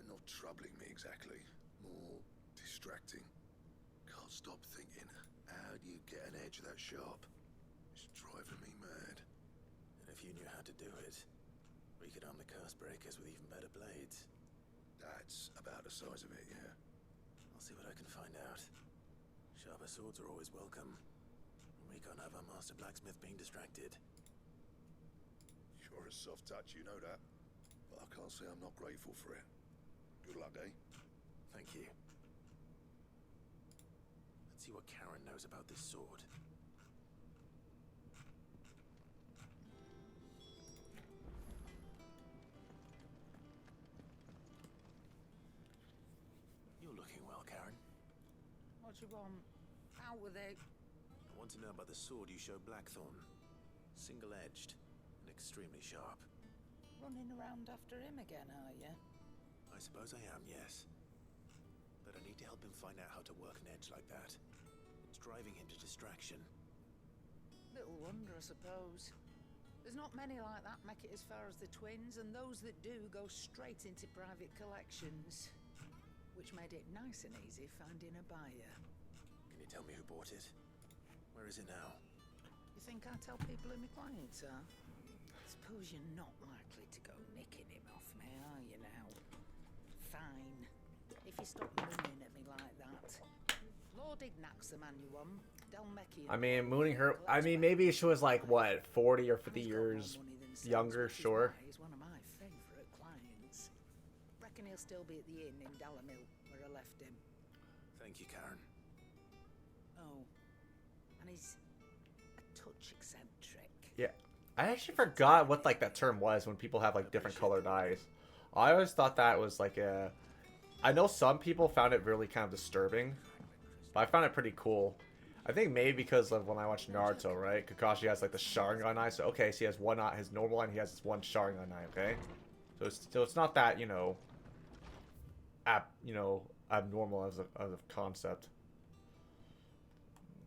Not troubling me exactly. More distracting. Can't stop thinking, how do you get an edge that sharp? It's driving me mad. And if you knew how to do it, we could arm the curse breakers with even better blades. That's about the size of it, yeah. I'll see what I can find out. Sharper swords are always welcome. We can't have our master blacksmith being distracted. You're a soft touch, you know that. But I can't say I'm not grateful for it. Good luck, eh? Thank you. Let's see what Karen knows about this sword. You're looking well, Karen. What do you want? Out with it. I want to know about the sword you showed Blackthorn. Single-edged and extremely sharp. Running around after him again, are you? I suppose I am, yes. But I need to help him find out how to work an edge like that. It's driving him to distraction. Little wonder, I suppose. There's not many like that make it as far as the twins, and those that do go straight into private collections. Which made it nice and easy finding a buyer. Can you tell me who bought it? Where is it now? You think I tell people who my clients are? Suppose you're not likely to go nicking him off me, are you now? Fine. If you stop mooning at me like that. Lord Ignac's the man you want. I mean, mooning her. I mean, maybe she was like, what, 40 or 50 years younger, sure. He's one of my favourite clients. Reckon he'll still be at the inn in Dalamil, where I left him. Thank you, Karen. Oh, and he's a touch eccentric. Yeah. I actually forgot what, like, that term was when people have, like, different colored eyes. I always thought that was, like, a... I know some people found it really kind of disturbing, but I found it pretty cool. I think maybe because of when I watched Naruto, right? Kakashi has, like, the Sharingan eye, so, okay, so he has one eye, his normal eye, and he has this one Sharingan eye, okay? So it's not that, you know, abnormal as a concept.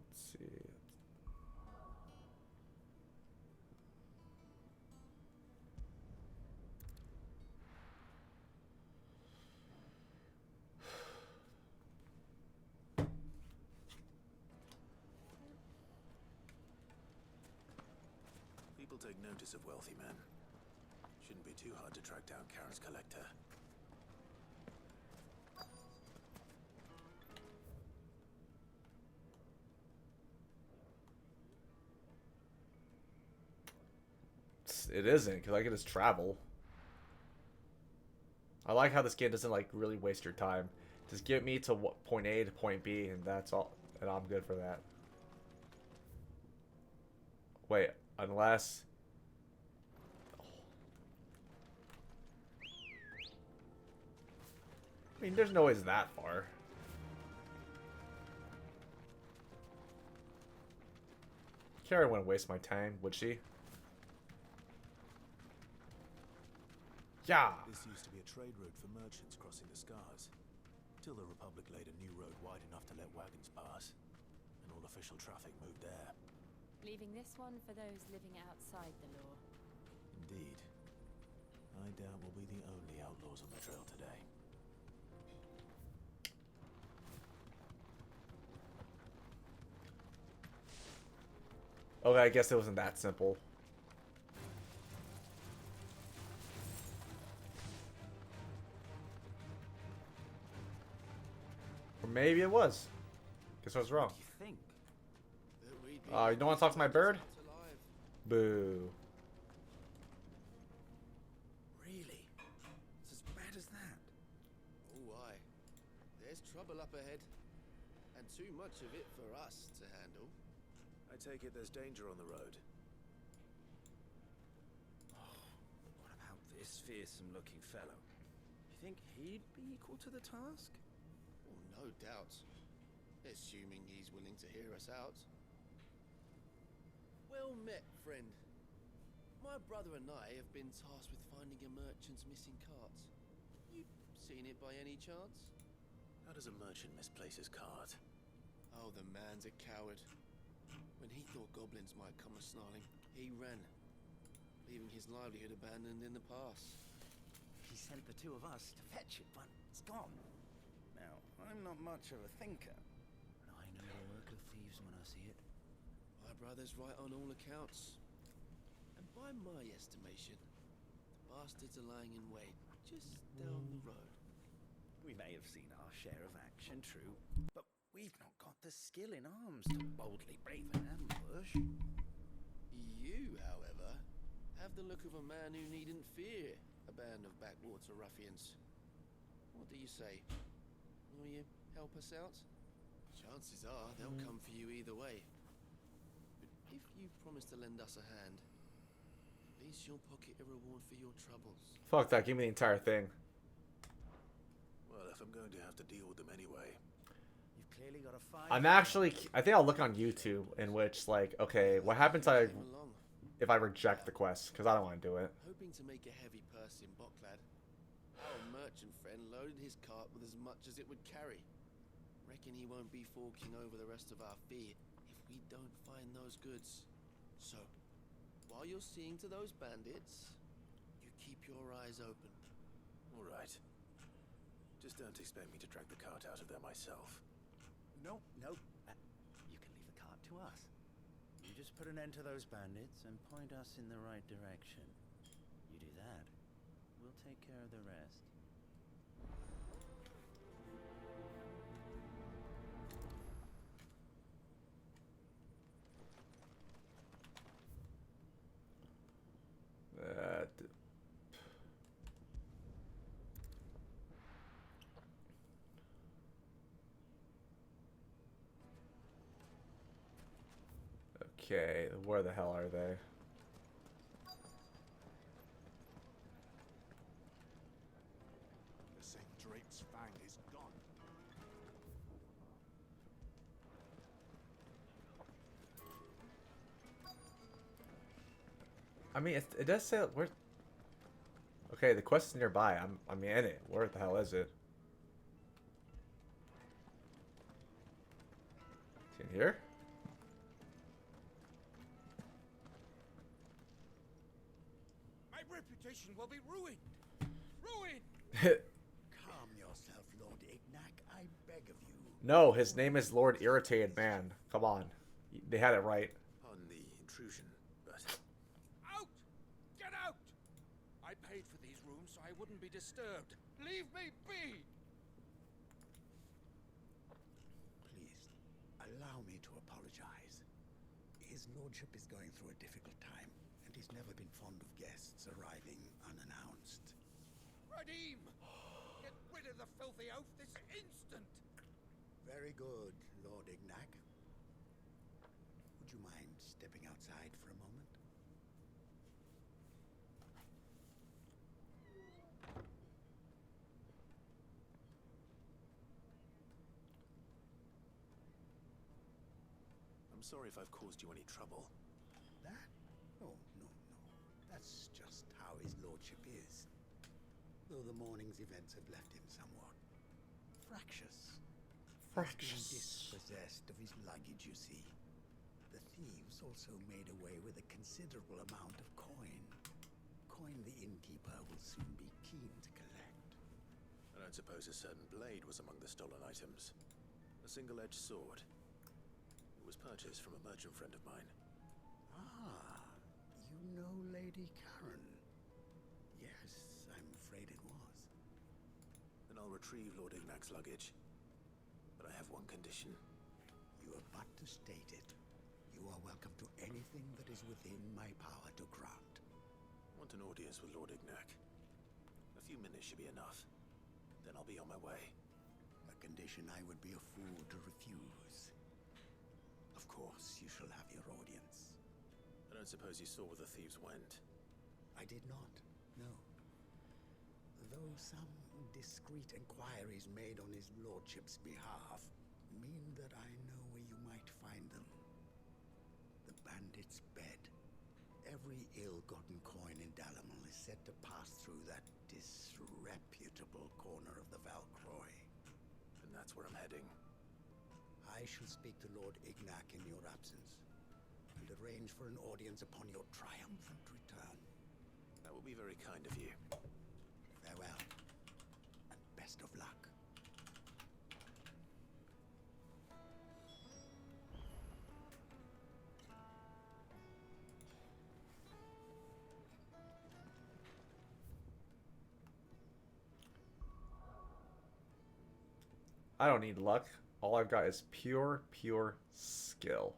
Let's see. People take notice of wealthy men. Shouldn't be too hard to track down Karen's collector. It isn't, because I can just travel. I like how this game doesn't, like, really waste your time. Just get me to point A to point B, and that's all. And I'm good for that. Wait, unless... I mean, there's no ways that far. Karen wouldn't waste my time, would she? Yeah. This used to be a trade route for merchants crossing the Scars, till the Republic laid a new road wide enough to let wagons pass, and all official traffic moved there. Leaving this one for those living outside the law. Indeed. I doubt we'll be the only outlaws on the trail today. Okay, I guess it wasn't that simple. Or maybe it was. Guess I was wrong. Think You don't want to talk to my bird? Boo. Really? It's as bad as that? Oh, aye. There's trouble up ahead. And too much of it for us to handle. I take it there's danger on the road. What about this fearsome-looking fellow? You think he'd be equal to the task? Well, no doubt. Assuming he's willing to hear us out. Well met, friend. My brother and I have been tasked with finding a merchant's missing cart. You seen it by any chance? How does a merchant misplace his cart? Oh, the man's a coward. When he thought goblins might come a-snarling, he ran, leaving his livelihood abandoned in the pass. He sent the two of us to fetch it, but it's gone. Now, I'm not much of a thinker, but I know the work of thieves when I see it. My brother's right on all accounts. And by my estimation, the bastards are lying in wait just down the road. We may have seen our share of action, true, but we've not got the skill in arms to boldly brave an ambush. You, however, have the look of a man who needn't fear a band of backwater ruffians. What do you say? Will you help us out? Chances are they'll come for you either way. But if you promise to lend us a hand, at least you'll pocket a reward for your troubles. Fuck that, give me the entire thing. Well, if I'm going to have to deal with them anyway. You've clearly got a fight. I think I'll look on YouTube in which, like, okay, what happens if I reject the quest? Because I don't want to do it. Hoping to make a heavy purse in Bocklad, our merchant friend loaded his cart with as much as it would carry. Reckon he won't be forking over the rest of our fee if we don't find those goods. So, while you're seeing to those bandits, you keep your eyes open. All right. Just don't expect me to drag the cart out of there myself. No. You can leave the cart to us. You just put an end to those bandits and point us in the right direction. You do that, we'll take care of the rest. Okay, where the hell are they? The St. Drake's Fang is gone. I mean, it does say where. Okay, the quest is nearby. I'm in it. Where the hell is it? Is it in here? My reputation will be ruined. Ruined. Calm yourself, Lord Ignac. I beg of you. No, his name is Lord Irritated Man. Come on, they had it right. Pardon the intrusion, but Out! Get out! I paid for these rooms so I wouldn't be disturbed. Leave me be! Please, allow me to apologize. His lordship is going through a difficult time, and he's never been fond of guests arriving unannounced. Radim! Get rid of the filthy oaf this instant! Very good, Lord Ignac. Would you mind stepping outside for a moment? I'm sorry if I've caused you any trouble. That? Oh, no. That's just how his lordship is. Though the morning's events have left him somewhat fractious. He's been dispossessed of his luggage, you see. The thieves also made away with a considerable amount of coin. Coin the innkeeper will soon be keen to collect. I don't suppose a certain blade was among the stolen items. A single-edged sword. It was purchased from a merchant friend of mine. Ah, you know Lady Karen. Yes, I'm afraid it was. Then I'll retrieve Lord Ignac's luggage. But I have one condition. You are but to state it. You are welcome to anything that is within my power to grant. Want an audience with Lord Ignac. A few minutes should be enough. Then I'll be on my way. A condition I would be a fool to refuse. Of course, you shall have your audience. I don't suppose you saw where the thieves went. I did not, no. Though some discreet inquiries made on his lordship's behalf mean that I know where you might find them. The bandit's bed. Every ill-gotten coin in Dalamon is said to pass through that disreputable corner of the Valcroy. And that's where I'm heading. I shall speak to Lord Ignac in your absence, and arrange for an audience upon your triumphant return. That will be very kind of you. Farewell, and best of luck. I don't need luck. All I've got is pure skill.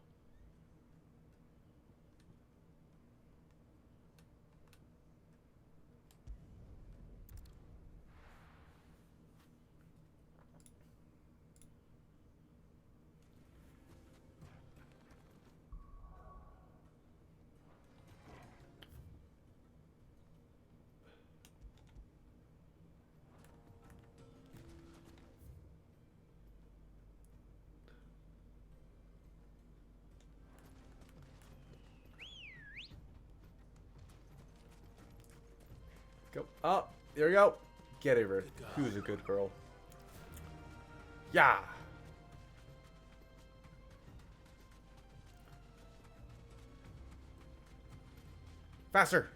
Go. Oh, there we go. Get over it. Who's a good girl? Yeah. Faster!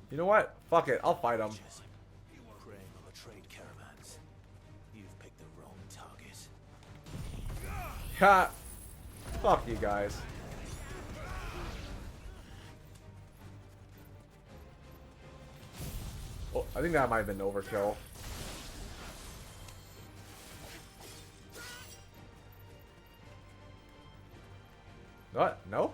You know what? Fuck it. I'll fight him. Preying on the trade caravans. You've picked the wrong target. Ha! Fuck you guys. Oh, I think that might have been overkill. What? No?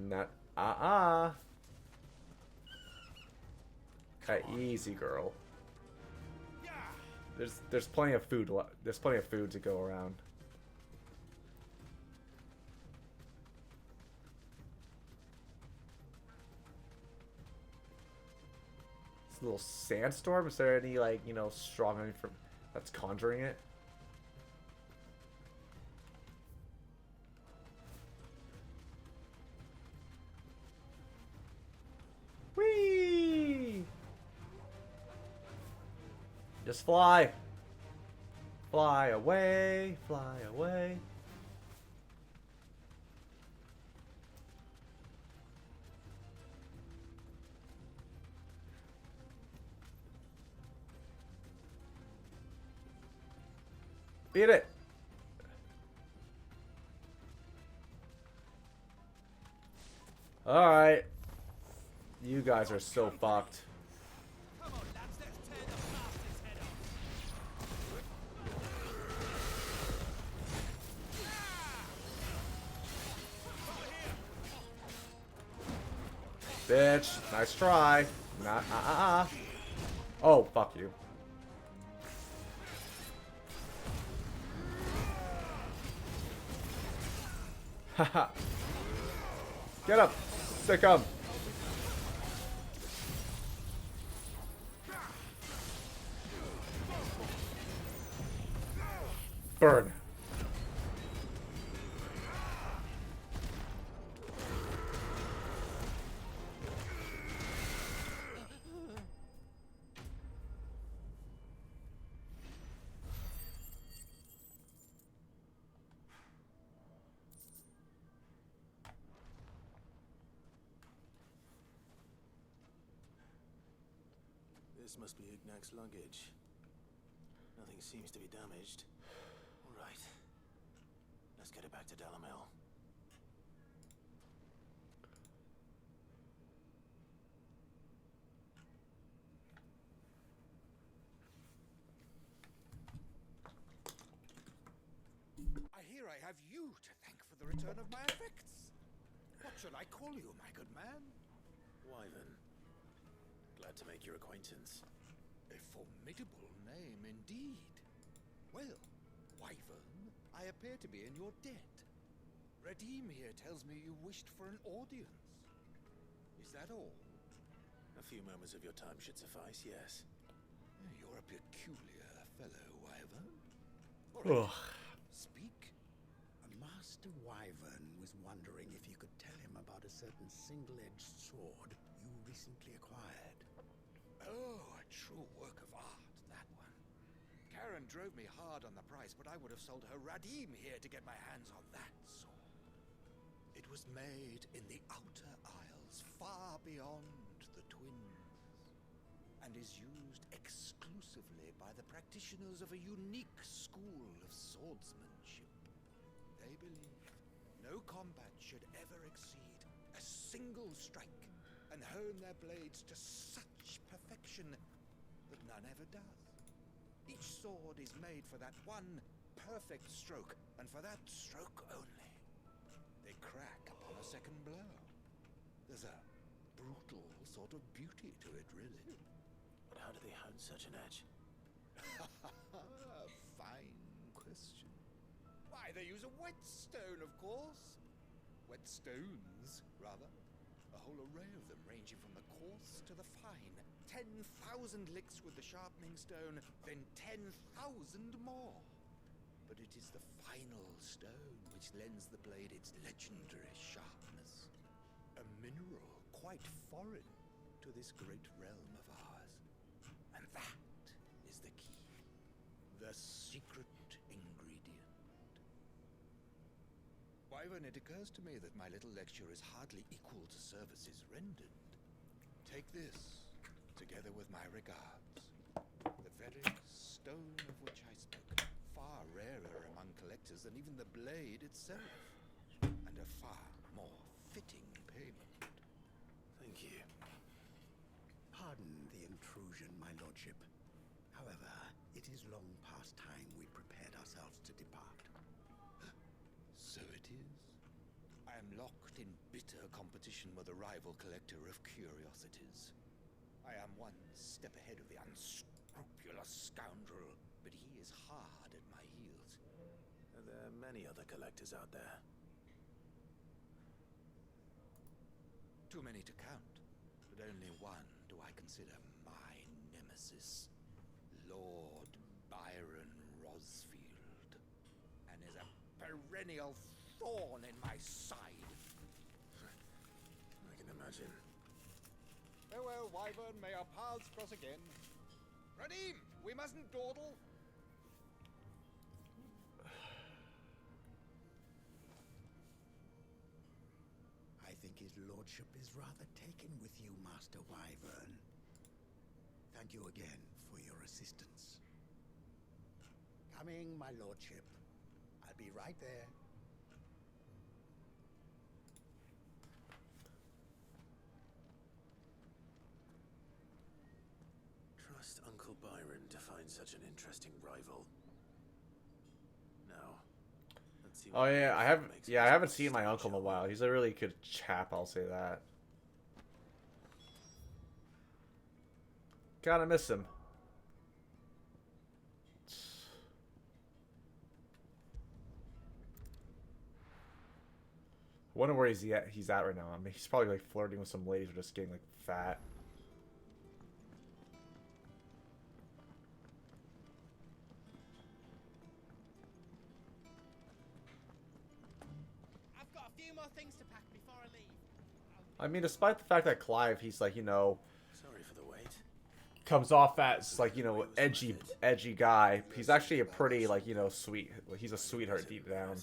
Not Okay, easy girl. There's plenty of food there's plenty of food to go around. This little sandstorm, is there any like, you know, strong from that's conjuring it? Whee! Just fly. Fly away, fly away. Beat it. All right. You guys are so fucked. Bitch, nice try. Not Oh, fuck you. Haha. Get up, stick 'em. Burn. This must be Ignac's luggage. Nothing seems to be damaged. All right. Let's get it back to Dalamel. I hear I have you to thank for the return of my effects. What shall I call you, my good man? Wyvern. Glad to make your acquaintance. A formidable name indeed. Well, Wyvern, I appear to be in your debt. Redeem here tells me you wished for an audience. Is that all? A few moments of your time should suffice, yes. You're a peculiar fellow, Wyvern. All right. Speak. Master Wyvern was wondering if you could tell him about a certain single-edged sword you recently acquired. Oh, a true work of art, that one. Karen drove me hard on the price, but I would have sold her Radim here to get my hands on that sword. It was made in the Outer Isles, far beyond the Twins, and is used exclusively by the practitioners of a unique school of swordsmanship. They believe no combat should ever exceed a single strike, and hone their blades to such perfection that none ever does. Each sword is made for that one perfect stroke, and for that stroke only. They crack upon a second blow. There's a brutal sort of beauty to it, really. But how do they hone such an edge? Fine question. Why, they use a whetstone, of course. Whetstones, rather. A whole array of them, ranging from the coarse to the fine. 10,000 licks with the sharpening stone, then 10,000 more. But it is the final stone which lends the blade its legendary sharpness. A mineral quite foreign to this great realm of ours. And that is the key. The secret ingredient. Wyvern, it occurs to me that my little lecture is hardly equal to services rendered. Take this, together with my regards. The very stone of which I spoke, far rarer among collectors than even the blade itself, and a far more fitting payment. Thank you. Pardon the intrusion, my lordship. However, it is long past time we prepared ourselves to depart. So it is. I am locked in bitter competition with a rival collector of curiosities. I am one step ahead of the unscrupulous scoundrel, but he is hard at my heels. Are there many other collectors out there? Too many to count, but only one do I consider my nemesis, Lord Byron Rosfield, and is a perennial thorn in my side. I can imagine. Farewell, Wyvern. May our paths cross again. Radim, we mustn't dawdle. I think his lordship is rather taken with you, Master Wyvern. Thank you again for your assistance. Coming, my lordship. I'll be right there. Trust Uncle Byron to find such an interesting rival. Now, let's see. Oh yeah, I haven't seen my uncle in a while. He's a really good chap, I'll say that. Gotta miss him. Wonder where he's at right now. I mean, he's probably like flirting with some ladies or just getting like fat. I've got a few more things to pack before I leave. I mean, despite the fact that Clive, he's like, you know, Sorry for the wait. comes off as like, you know, edgy guy. He's actually a pretty like, you know, sweet. He's a sweetheart deep down.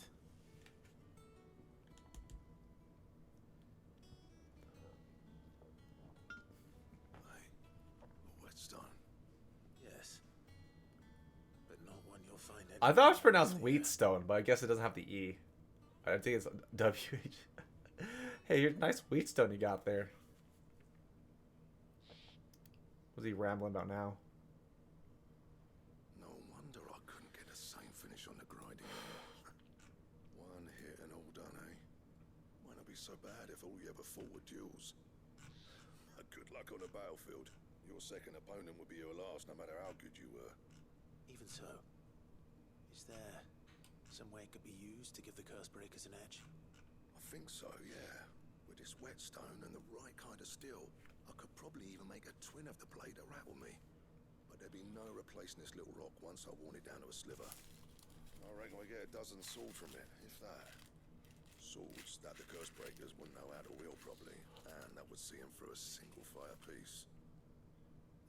Whetstone. Yes. But not one you'll find I thought it was pronounced Wheatstone, but I guess it doesn't have the E. I think it's WH. Hey, you're nice Wheatstone you got there. What's he rambling about now? No wonder I couldn't get the same finish on the grinding. One hit and all done, eh? Might not be so bad if all you ever fought were duels. Good luck on the battlefield. Your second opponent would be your last, no matter how good you were. Even so, is there some way it could be used to give the curse breakers an edge? I think so, yeah. With this whetstone and the right kind of steel, I could probably even make a twin of the blade that rattled me. But there'd be no replacing this little rock once I worn it down to a sliver. I reckon we get a dozen swords from it, if that. Swords that the curse breakers wouldn't know how to wield properly, and that would see them through a single fire piece.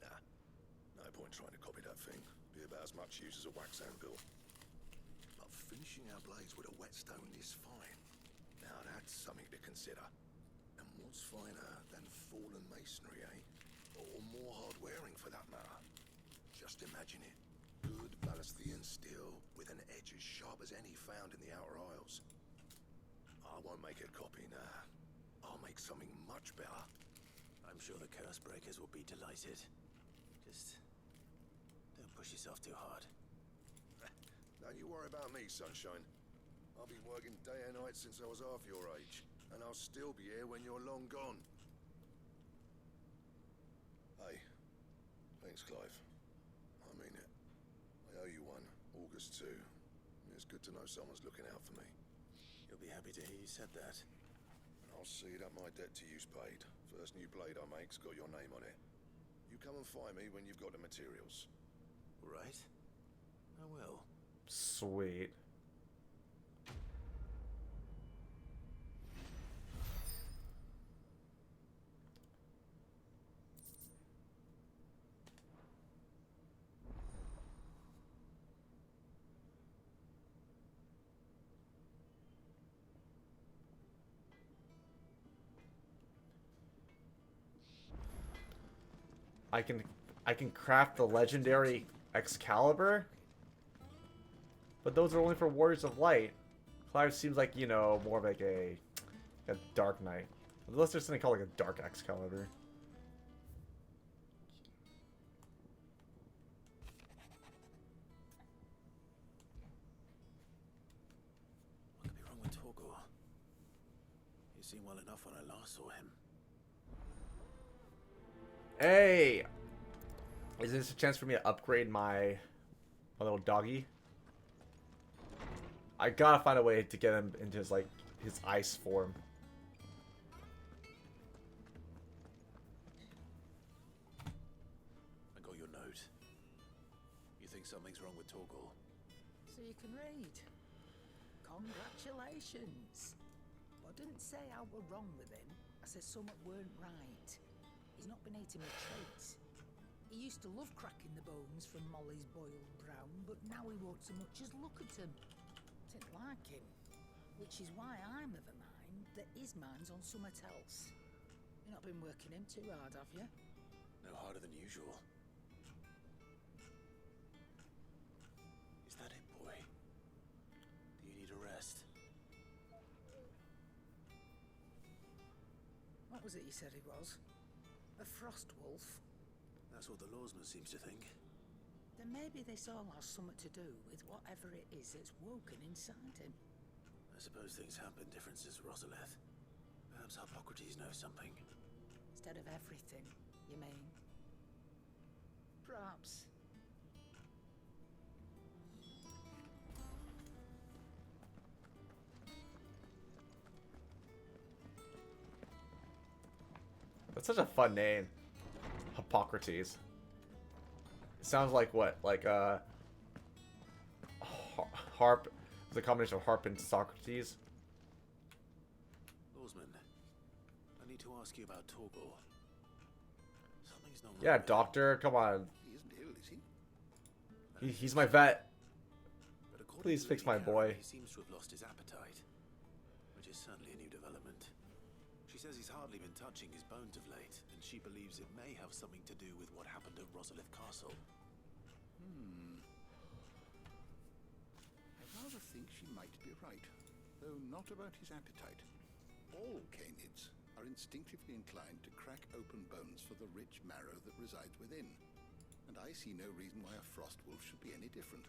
Nah, no point trying to copy that thing. Be about as much use as a wax anvil. But finishing our blades with a whetstone is fine. Now that's something to consider. And what's finer than fallen masonry, eh? Or more hard-wearing, for that matter. Just imagine it. Good Valasthian steel with an edge as sharp as any found in the Outer Isles. I won't make a copy, nah. I'll make something much better. I'm sure the curse breakers will be delighted. Just don't push yourself too hard. Don't you worry about me, sunshine. I've been working day and night since I was half your age, and I'll still be here when you're long gone. Hey, thanks, Clive. I mean it. I owe you one. August 2. It's good to know someone's looking out for me. You'll be happy to hear you said that. And I'll see that my debt to you's paid. First new blade I make's got your name on it. You come and find me when you've got the materials. Right? I will. Sweet. I can craft the legendary Excalibur, but those are only for Warriors of Light. Clive seems like, you know, more of like a Dark Knight. Unless there's something called like a Dark Excalibur. What could be wrong with Torgor? He seemed well enough when I last saw him. Hey! Is this a chance for me to upgrade my little doggy? I gotta find a way to get him into his, like, his ice form. I got your note. You think something's wrong with Torgor? So you can read. Congratulations. I didn't say I were wrong with him. I said something weren't right. He's not been eating my treats. He used to love cracking the bones from Molly's boiled brown, but now he won't so much as look at him. Didn't like him. Which is why I'm of a mind that his mind's on something else. You've not been working him too hard, have you? No harder than usual. Is that it, boy? Do you need a rest? What was it you said he was? A frost wolf? That's what the lawsman seems to think. Then maybe this all has something to do with whatever it is that's woken inside him. I suppose things have been different since Rosalith. Perhaps Hippocrates knows something. Instead of everything, you mean? Perhaps. That's such a fun name. Hippocrates. It sounds like what? Like harp. It's a combination of harp and Socrates. Lawsman, I need to ask you about Torgor. Something's not right. Yeah, doctor, come on. He isn't ill, is he? He's my vet. But according Please to fix Lady my Karen, boy. He seems to have lost his appetite, which is certainly a new development. She says he's hardly been touching his bones of late, and she believes it may have something to do with what happened at Rosalith Castle. I rather think she might be right, though not about his appetite. All canids are instinctively inclined to crack open bones for the rich marrow that resides within, and I see no reason why a frost wolf should be any different.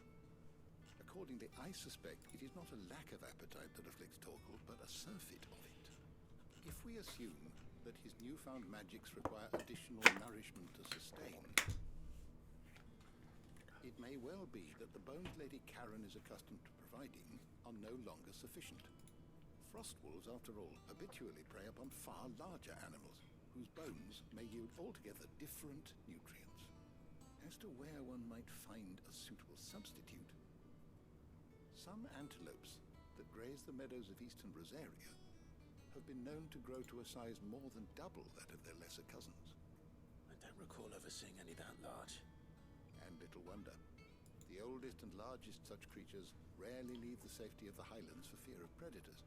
Accordingly, I suspect it is not a lack of appetite that afflicts Torgor, but a surfeit of it. If we assume that his newfound magics require additional nourishment to sustain, it may well be that the bones Lady Karen is accustomed to providing are no longer sufficient. Frost wolves, after all, habitually prey upon far larger animals, whose bones may yield altogether different nutrients. As to where one might find a suitable substitute, some antelopes that graze the meadows of eastern Rosaria have been known to grow to a size more than double that of their lesser cousins. I don't recall ever seeing any that large. And little wonder. The oldest and largest such creatures rarely leave the safety of the highlands for fear of predators.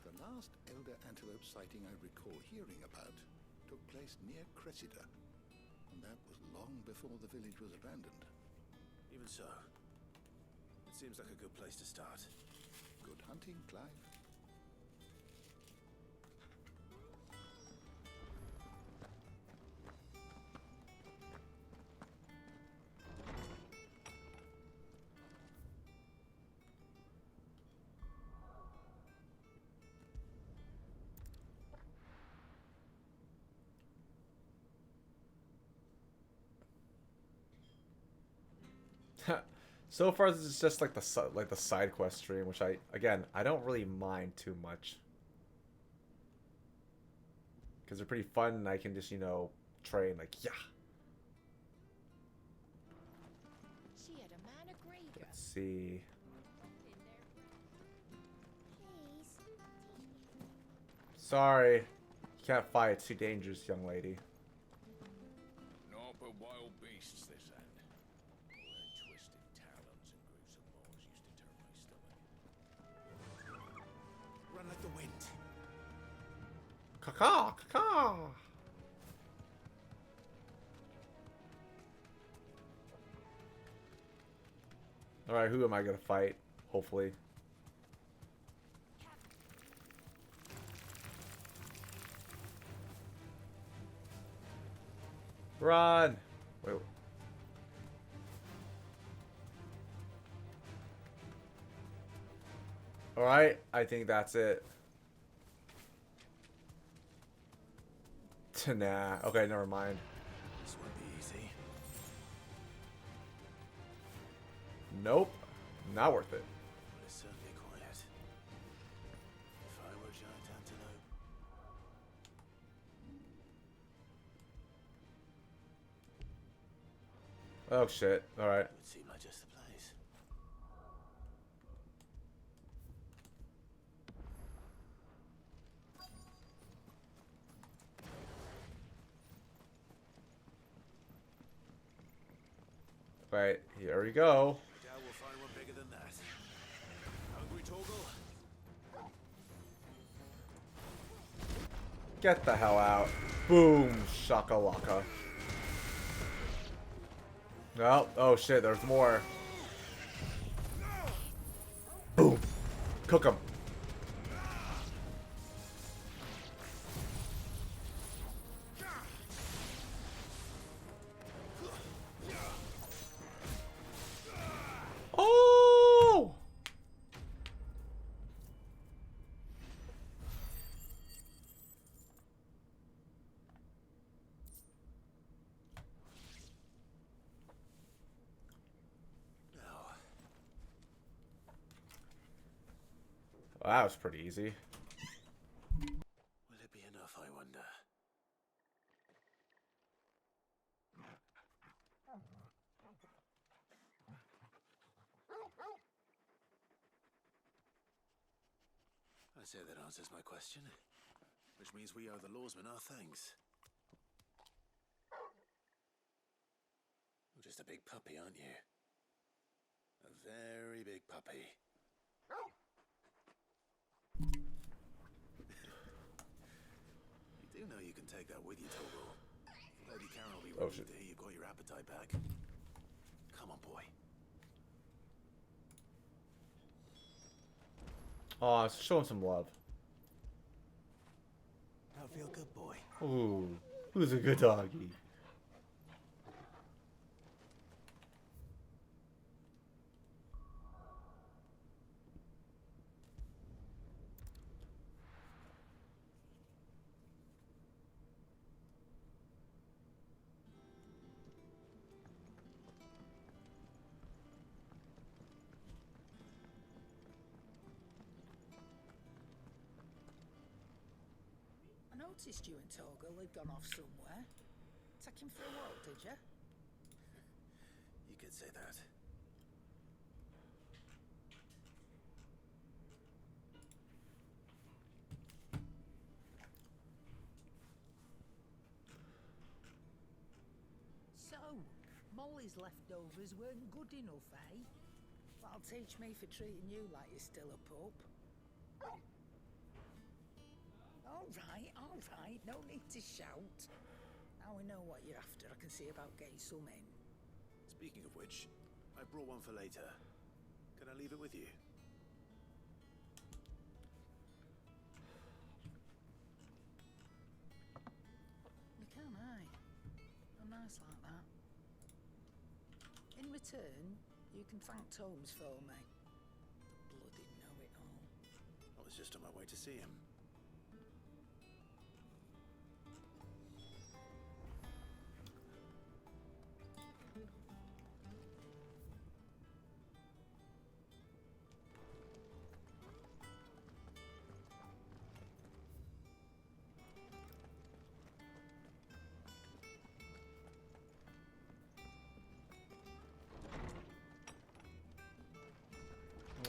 The last elder antelope sighting I recall hearing about took place near Cressida, and that was long before the village was abandoned. Even so, it seems like a good place to start. Good hunting, Clive. So far, this is just like the side quest stream, which I don't really mind too much because they're pretty fun, and I can just, you know, train like yeah. She had a man a grader. Let's see. Sorry, you can't fight. It's too dangerous, young lady. Not but wild beasts this end. Twisted talons and gruesome maws used to turn my stomach. Run like the wind. Caw, caw. Alright, who am I gonna fight? Hopefully. Run! Wait. Alright, I think that's it. Nah. Okay, never mind. This won't be easy. Nope. Not worth it. But it's certainly quiet. If I were a giant antelope. Oh shit. Alright. It would seem like just the place. Right, here we go. I doubt we'll find one bigger than that. Hungry, Torgal? Get the hell out. Boom. Shakalaka. No. Oh shit, there's more. Boom. Cook him. Oh! Well, that was pretty easy. Will it be enough, I wonder? I say that answers my question. Which means we owe the lawsmen our thanks. You're just a big puppy, aren't you? A very big puppy. You do know you can take that with you, Torgal. Lady Karen will be Oh, relieved shit. to hear you've got your appetite back. Come on, boy. Aw, show him some love. Now feel good, boy. Ooh, who's a good doggy? I noticed you and Torgal had gone off somewhere. Take him for a walk, did you? You could say that. So, Molly's leftovers weren't good enough, eh? That'll teach me for treating you like you're still a pup. All right, no need to shout. Now we know what you're after, I can see about getting some in. Speaking of which, I brought one for later. Can I leave it with you? You can, aye. Oh, nice like that. In return, you can thank Tomes for me. The bloody know-it-all. I was just on my way to see him.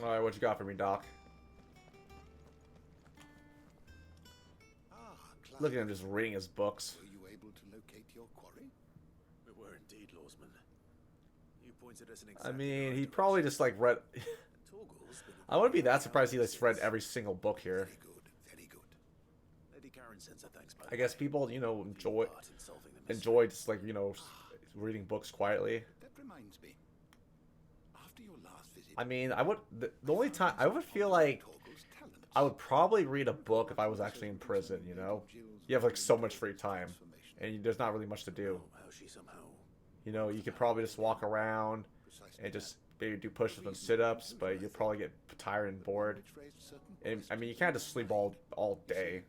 Alright, what you got for me, Doc? Look at him just reading his books. Were you able to locate your quarry? We were indeed, lawsman. You pointed us in I exactly mean, the he right probably just like read. Torgal's been I wouldn't be that surprised he just read every single book here. Very good. Lady Karen sends her thanks, by I the guess way. people, you know, enjoy Part in solving the mystery. just like, you know, reading books quietly. That reminds me. After your last visit, I mean, I would. The only time I would feel like I would probably read a book if I was actually in prison. You know, you have like so much free time, and there's not really much to do. You know, you could probably just walk around and just maybe do push-ups and sit-ups, but you'll probably get tired and bored. And I mean, you can't just sleep all day.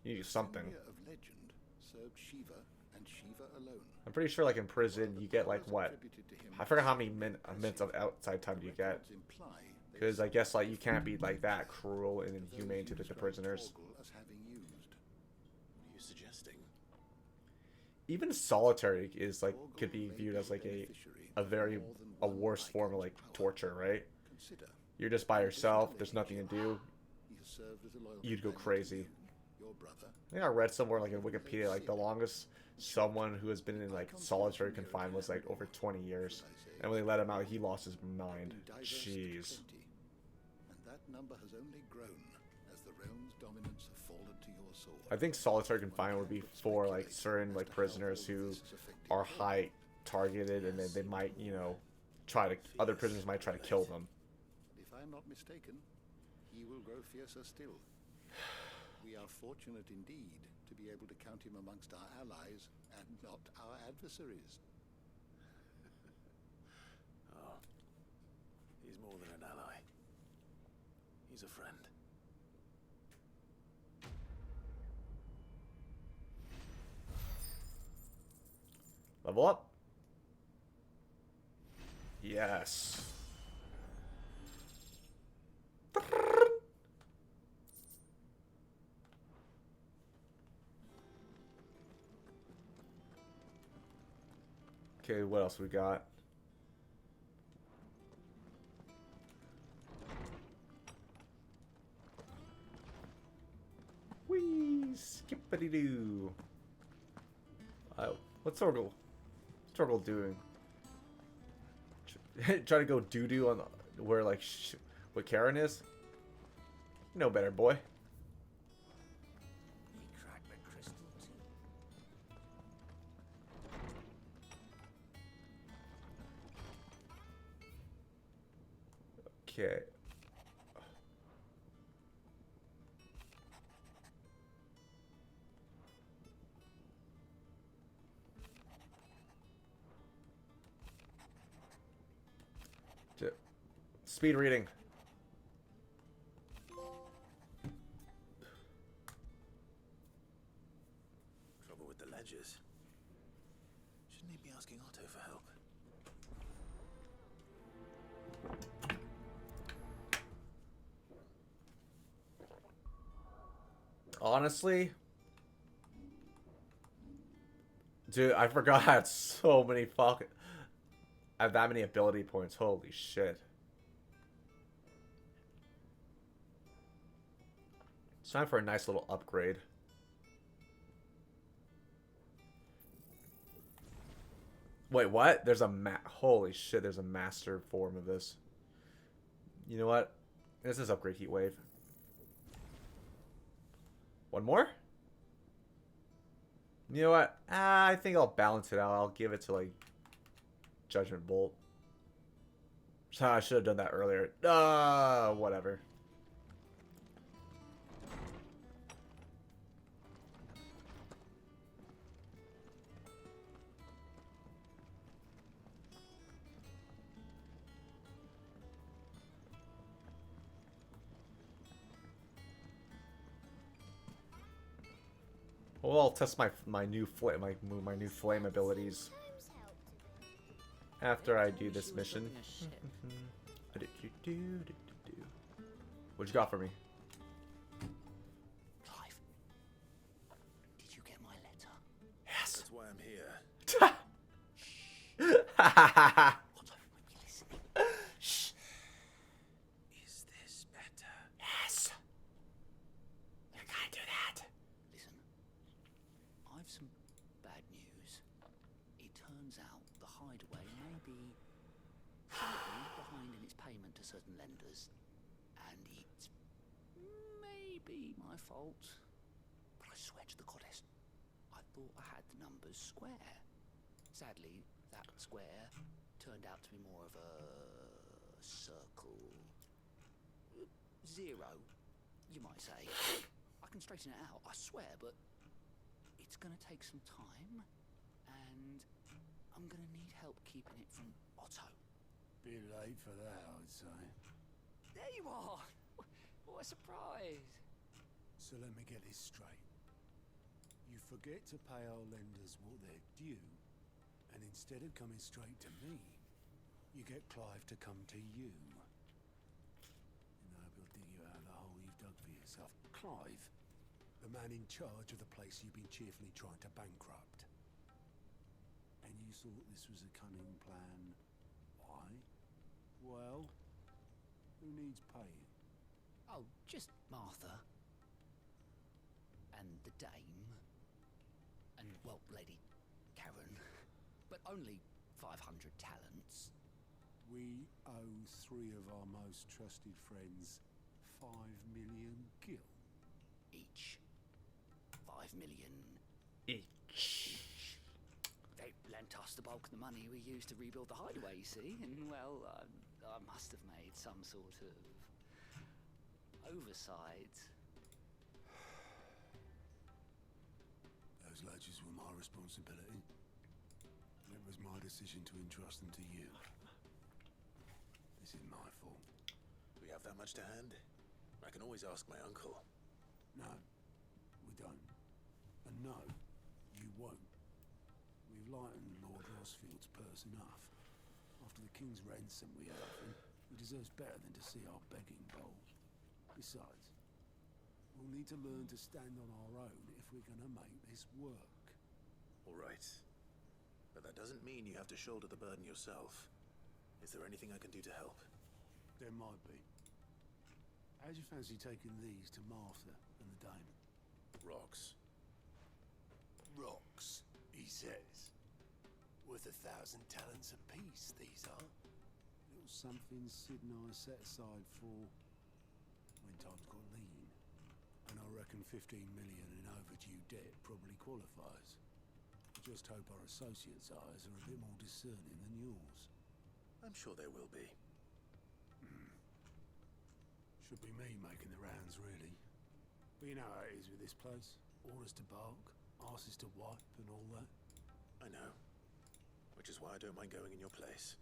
You need something. of legend served Shiva and Shiva alone. I'm pretty sure, like in prison, you get like what? I forgot how many minutes of outside time do you get. Because I guess like you can't be like that cruel and inhumane to the prisoners. As having used. What are you suggesting? Even solitary is like could be viewed as like a worse form of like torture, right? You're just by yourself. There's nothing to do. You'd go crazy. I think I read somewhere like in Wikipedia like the longest someone who has been in like solitary confinement was like over 20 years, and when they let him out, he lost his mind. Jeez. And that number has only grown as the realm's dominance have fallen to your sword. I think solitary confinement would be for like certain like prisoners who are high targeted, and then they might, you know, other prisoners might try to kill them. If I'm not mistaken, he will grow fiercer still. We are fortunate indeed to be able to count him amongst our allies and not our adversaries. Oh, he's more than an ally. He's a friend. Level up. Yes. Okay, what else we got? Whee! Skippity-doo. What's Torgal? What's Torgal doing? Try to go doo-doo on where, like, what Karen is? You know better, boy. Okay. Speed reading. Trouble with the ledgers. Shouldn't he be asking Otto for help? Honestly, dude, I forgot I had so many fucking. I have that many ability points. Holy shit. It's time for a nice little upgrade. Wait, what? There's a holy shit, there's a master form of this. You know what? This is upgrade heat wave. One more? You know what? I think I'll balance it out. I'll give it to like Judgment Bolt. I should have done that earlier. Whatever. Well, I'll test my new flame abilities after I do this mission. What you got for me? Clive, did you get my letter? Yes. That's why I'm here. Shh. Is this better? Yes. You can't do that. Listen, I've some bad news. It turns out the hideaway may be slightly behind in its payment to certain lenders, and it's maybe my fault. But I swear to the goddess, I thought I had the numbers square. Sadly, that square turned out to be more of a circle. 0, you might say. I can straighten it out, I swear, but it's gonna take some time, and I'm gonna need help keeping it from Otto. Bit late for that, I'd say. There you are! What a surprise! So let me get this straight. You forget to pay our lenders what they're due, and instead of coming straight to me, you get Clive to come to you. And I will dig you out of the hole you've dug for yourself. Clive, the man in charge of the place you've been cheerfully trying to bankrupt. And you thought this was a cunning plan. Why? Well, who needs paying? Oh, just Martha. And the dame. And, well, Lady Karen. But only 500 talents. We owe 3 of our most trusted friends 5 million gil. Each. 5 million. Each. They lent us the bulk of the money we used to rebuild the hideaway, you see, and, well, I must have made some sort of oversight. Those ledgers were my responsibility. It was my decision to entrust them to you. This is my fault. We have that much to hand? I can always ask my uncle. No, we don't. And no, you won't. We've lightened Lord Rosfield's purse enough. After the king's ransom we owe him, he deserves better than to see our begging bowl. Besides, we'll need to learn to stand on our own if we're gonna make this work. All right. But that doesn't mean you have to shoulder the burden yourself. Is there anything I can do to help? There might be. How'd you fancy taking these to Martha and the dame? Rocks. Rocks, he says. Worth 1,000 talents apiece, these are. Little something Sid and I set aside for when times got lean. And I reckon 15 million in overdue debt probably qualifies. I just hope our associates' eyes are a bit more discerning than yours. I'm sure they will be. Should be me making the rounds, really. But you know how it is with this place. Orders to bark, asses to wipe, and all that. I know. Which is why I don't mind going in your place.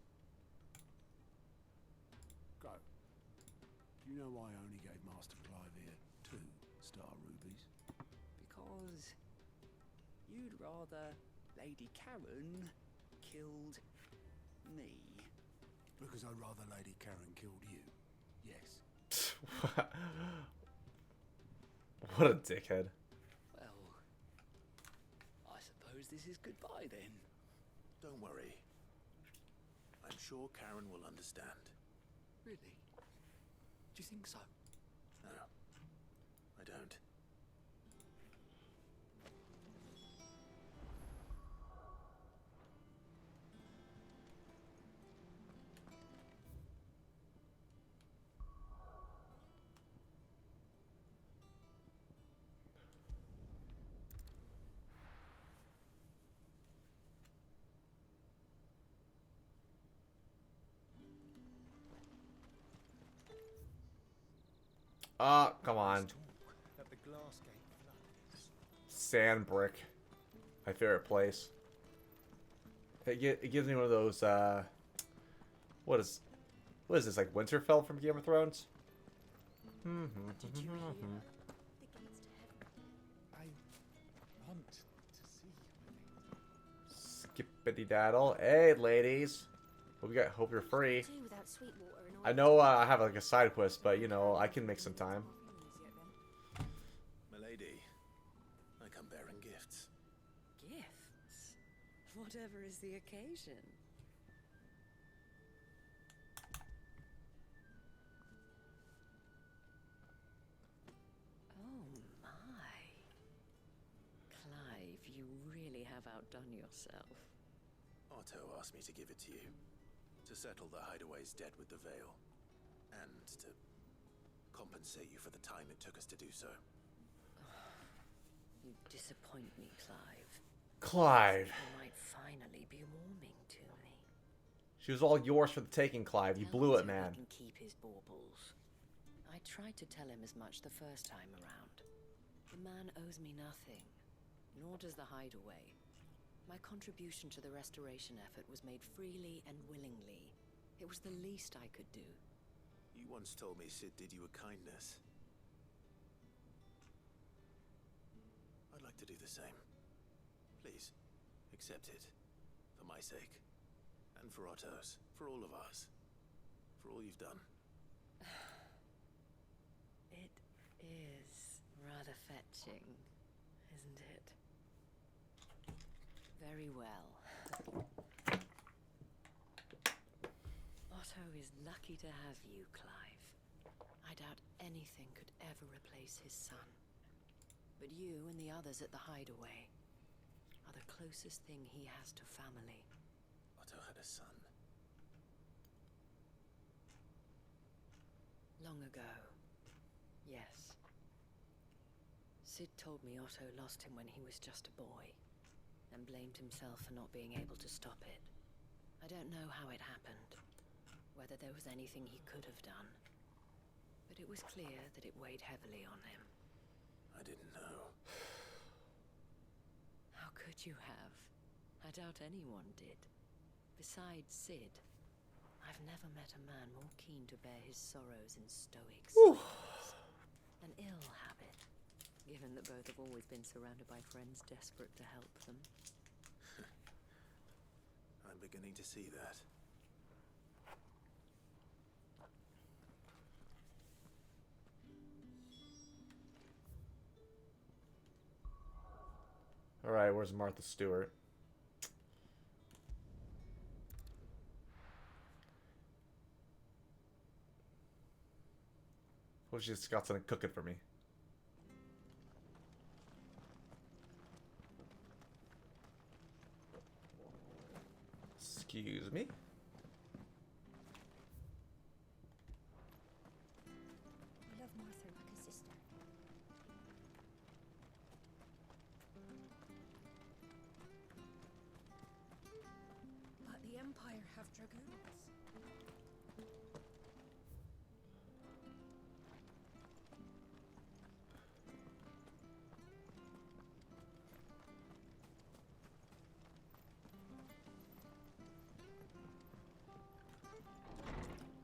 Go. Do you know why I only gave Master Clive here 2 star rubies? Because you'd rather Lady Karen killed me. Because I'd rather Lady Karen killed you. Yes. What a dickhead. Well, I suppose this is goodbye then. Don't worry. I'm sure Karen will understand. Really? Do you think so? No, I don't. Come on. Sand brick. My favorite place. It gives me one of those, what is this, like Winterfell from Game of Thrones? Did you hear? I want to see you. Skippity daddle. Hey, ladies. Hope you're free. Do without sweet water and all. I know I have like a side quest, but you know I can make some time. Milady, I come bearing gifts. Gifts? Whatever is the occasion. Oh my. Clive, you really have outdone yourself. Otto asked me to give it to you. To settle the hideaway's debt with the Veil. And to compensate you for the time it took us to do so. You disappoint me, Clive. Clive. You might finally be warming to me. She was all yours for the taking, Clive. You blew it, man. He can keep his baubles. I tried to tell him as much the first time around. The man owes me nothing, nor does the hideaway. My contribution to the restoration effort was made freely and willingly. It was the least I could do. You once told me Sid did you a kindness. I'd like to do the same. Please, accept it. For my sake. And for Otto's. For all of us. For all you've done. It is rather fetching, isn't it? Very well. Otto is lucky to have you, Clive. I doubt anything could ever replace his son. But you and the others at the hideaway are the closest thing he has to family. Otto had a son. Long ago, yes. Sid told me Otto lost him when he was just a boy, and blamed himself for not being able to stop it. I don't know how it happened, whether there was anything he could have done, but it was clear that it weighed heavily on him. I didn't know. How could you have? I doubt anyone did. Besides Sid, I've never met a man more keen to bear his sorrows in stoic silence. An ill habit, given that both have always been surrounded by friends desperate to help them. I'm beginning to see that. Alright, where's Martha Stewart? Well, she's got something cooking for me. Excuse me? I love Martha like a sister. But the Empire have dragoons.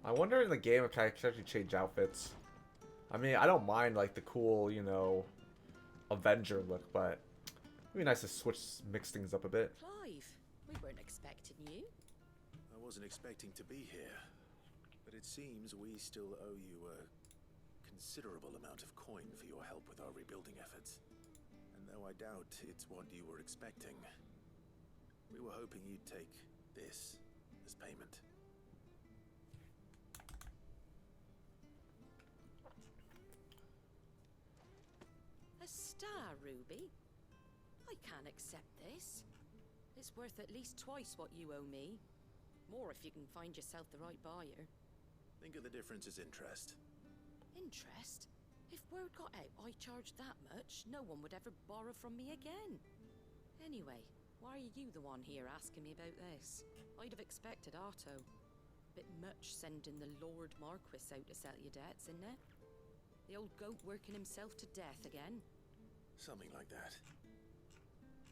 I wonder in the game if I can actually change outfits. I mean, I don't mind like the cool, you know, Avenger look, but it'd be nice to mix things up a bit. Clive, we weren't expecting you. I wasn't expecting to be here, but it seems we still owe you a considerable amount of coin for your help with our rebuilding efforts. And though I doubt it's what you were expecting, we were hoping you'd take this as payment. A star, Ruby? I can't accept this. It's worth at least twice what you owe me. More if you can find yourself the right buyer. Think of the difference as interest. Interest? If word got out I charged that much, no one would ever borrow from me again. Anyway, why are you the one here asking me about this? I'd have expected Otto. Bit much sending the Lord Marquis out to settle your debts, isn't it? The old goat working himself to death again? Something like that.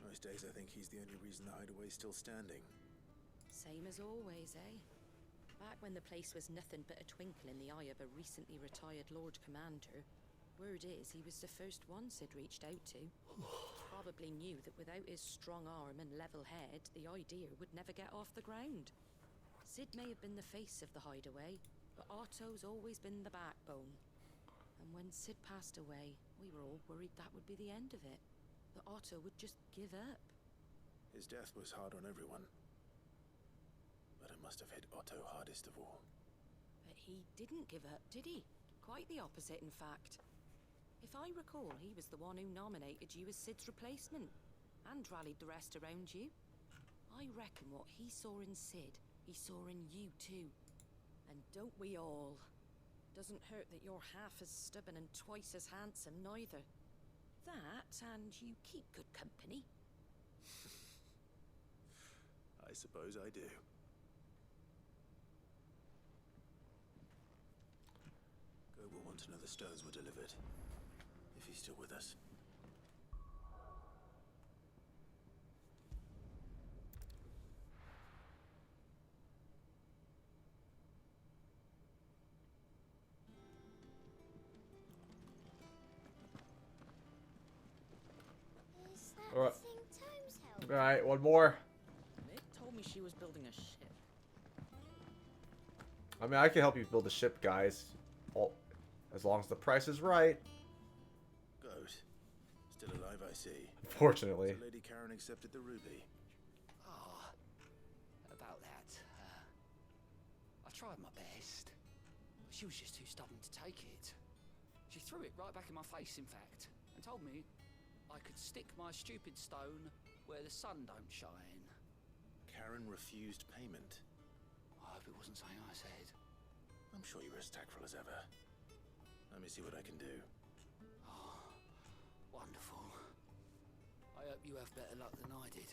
Most days I think he's the only reason the hideaway's still standing. Same as always, eh? Back when the place was nothing but a twinkle in the eye of a recently retired Lord Commander, word is he was the first one Sid reached out to. Probably knew that without his strong arm and level head, the idea would never get off the ground. Sid may have been the face of the hideaway, but Otto's always been the backbone. And when Sid passed away, we were all worried that would be the end of it. That Otto would just give up. His death was hard on everyone. But it must have hit Otto hardest of all. But he didn't give up, did he? Quite the opposite, in fact. If I recall, he was the one who nominated you as Sid's replacement. And rallied the rest around you. I reckon what he saw in Sid, he saw in you too. And don't we all? Doesn't hurt that you're half as stubborn and twice as handsome, neither. That, and you keep good company. I suppose I do. want to know the stones were delivered. If he's still with us. Is that All right. the thing Tomes held? All right, one more. Nick told me she was building a ship. I mean, I can help you build a ship, guys. As long as the price is right. Goat. Still alive, I see. Unfortunately. So Lady Karen accepted the ruby. Ah, about that. I tried my best, but she was just too stubborn to take it. She threw it right back in my face, in fact, and told me I could stick my stupid stone where the sun don't shine. Karen refused payment. I hope it wasn't something I said. I'm sure you were as tactful as ever. Let me see what I can do. Oh, wonderful. I hope you have better luck than I did.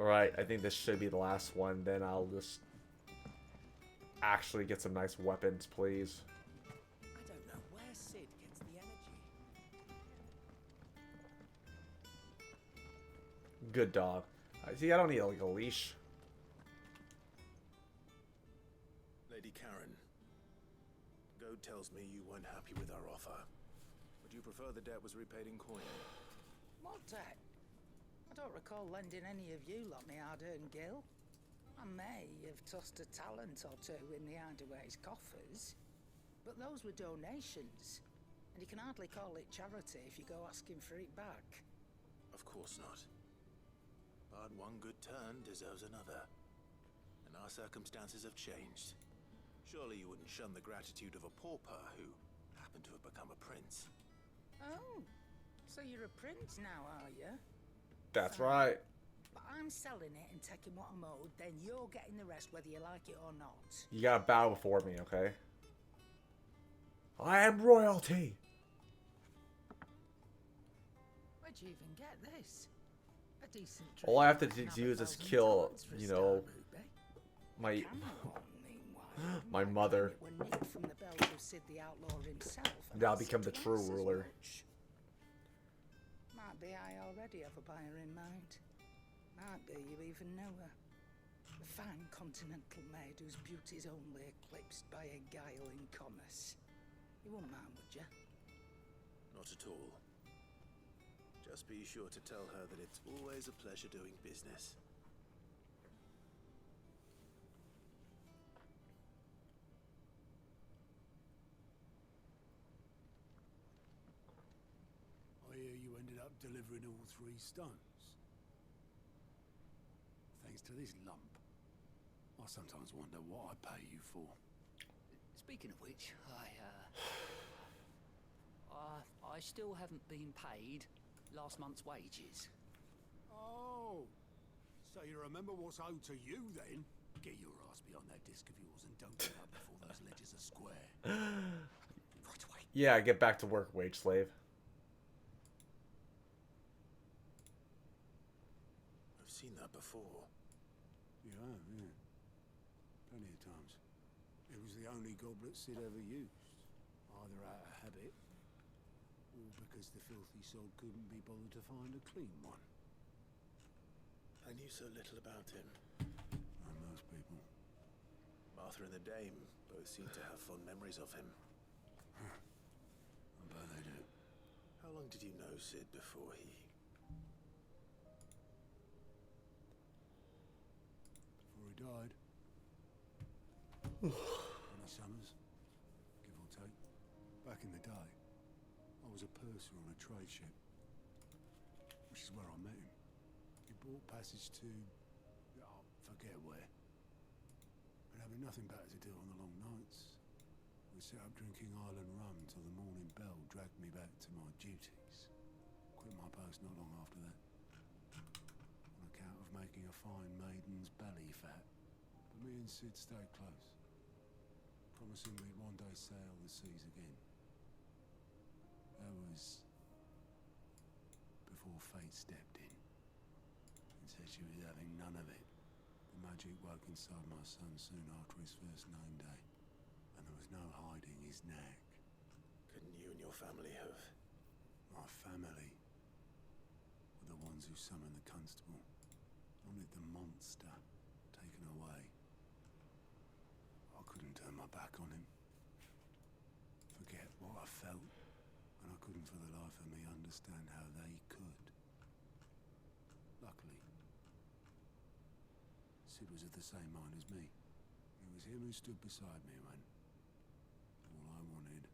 Alright, I think this should be the last one. Then I'll just actually get some nice weapons, please. I don't know where Sid gets the energy. Good dog. See, I don't need like a leash. Lady Karen, Goad tells me you weren't happy with our offer. Would you prefer the debt was repaid in coin? What debt? I don't recall lending any of you lot me hard-earned gil. I may have tossed a talent or two in the Hideaway's coffers, but those were donations, and you can hardly call it charity if you go asking for it back. Of course not. But one good turn deserves another. And our circumstances have changed. Surely you wouldn't shun the gratitude of a pauper who happened to have become a prince. Oh, so you're a prince now, are you? That's right. But I'm selling it and taking what I'm owed, then you're getting the rest whether you like it or not. You gotta bow before me, okay? I am royalty! Where'd you even get this? A decent All I have to drink do is just and kill, talents for a you star know, ruby. my Meanwhile, my mother. were nicked from the belt of Sid the Outlaw himself. and Now I'll become the sit true twice as ruler. much. Might be I already have a buyer in mind. Might be you even know her. A fine continental maid whose beauty's only eclipsed by a guile in commerce. You wouldn't mind, would you? Not at all. Just be sure to tell her that it's always a pleasure doing business. I hear you ended up delivering all 3 stones. Thanks to this lump. I sometimes wonder what I pay you for. Speaking of which, I still haven't been paid last month's wages. Oh, so you remember what's owed to you then? Get your ass behind that disc of yours and don't get up before those ledgers are square. Right away. Yeah, get back to work, wage slave. I've seen that before. Yeah. Plenty of times. It was the only goblet Sid ever used. Either out of habit, or because the filthy soul couldn't be bothered to find a clean one. I knew so little about him. And most people. Martha and the Dame both seem to have fond memories of him. I bet they do. How long did you know Sid before he... Before he died. 20 summers, give or take. Back in the day, I was a purser on a trade ship, which is where I met him. He bought passage to, I forget where. And having nothing better to do on the long nights, we set up drinking island rum till the morning bell dragged me back to my duties. Quit my post not long after that, on account of making a fine maiden's belly fat. But me and Sid stayed close, promising we'd one day sail the seas again. That was before fate stepped in and said she was having none of it. The magic woke inside my son soon after his first name day, and there was no hiding his knack. Couldn't you and your family have... My family were the ones who summoned the constable, wanted the monster taken away. I couldn't turn my back on him, forget what I felt, and I couldn't for the life of me understand how they could. Luckily, Sid was of the same mind as me. It was him who stood beside me when all I wanted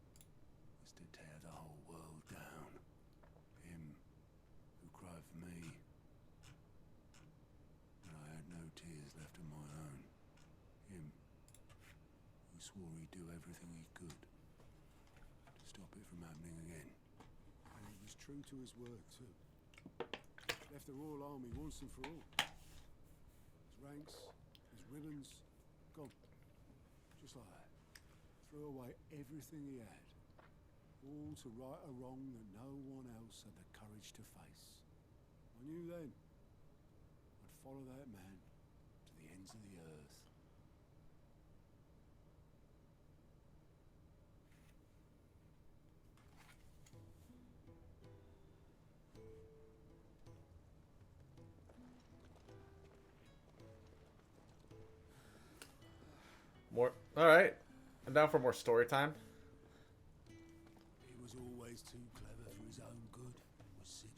was to tear the whole world down. Him who cried for me when I had no tears left of my own. Him who swore he'd do everything he could to stop it from happening again. And he was true to his word too. Left the Royal Army once and for all. His ranks, his ribbons, gone. Just like that. Threw away everything he had. All to right a wrong that no one else had the courage to face. I knew then I'd follow that man to the ends of the earth. More. All right. I'm down for more story time. He was always too clever for his own good, was Sid.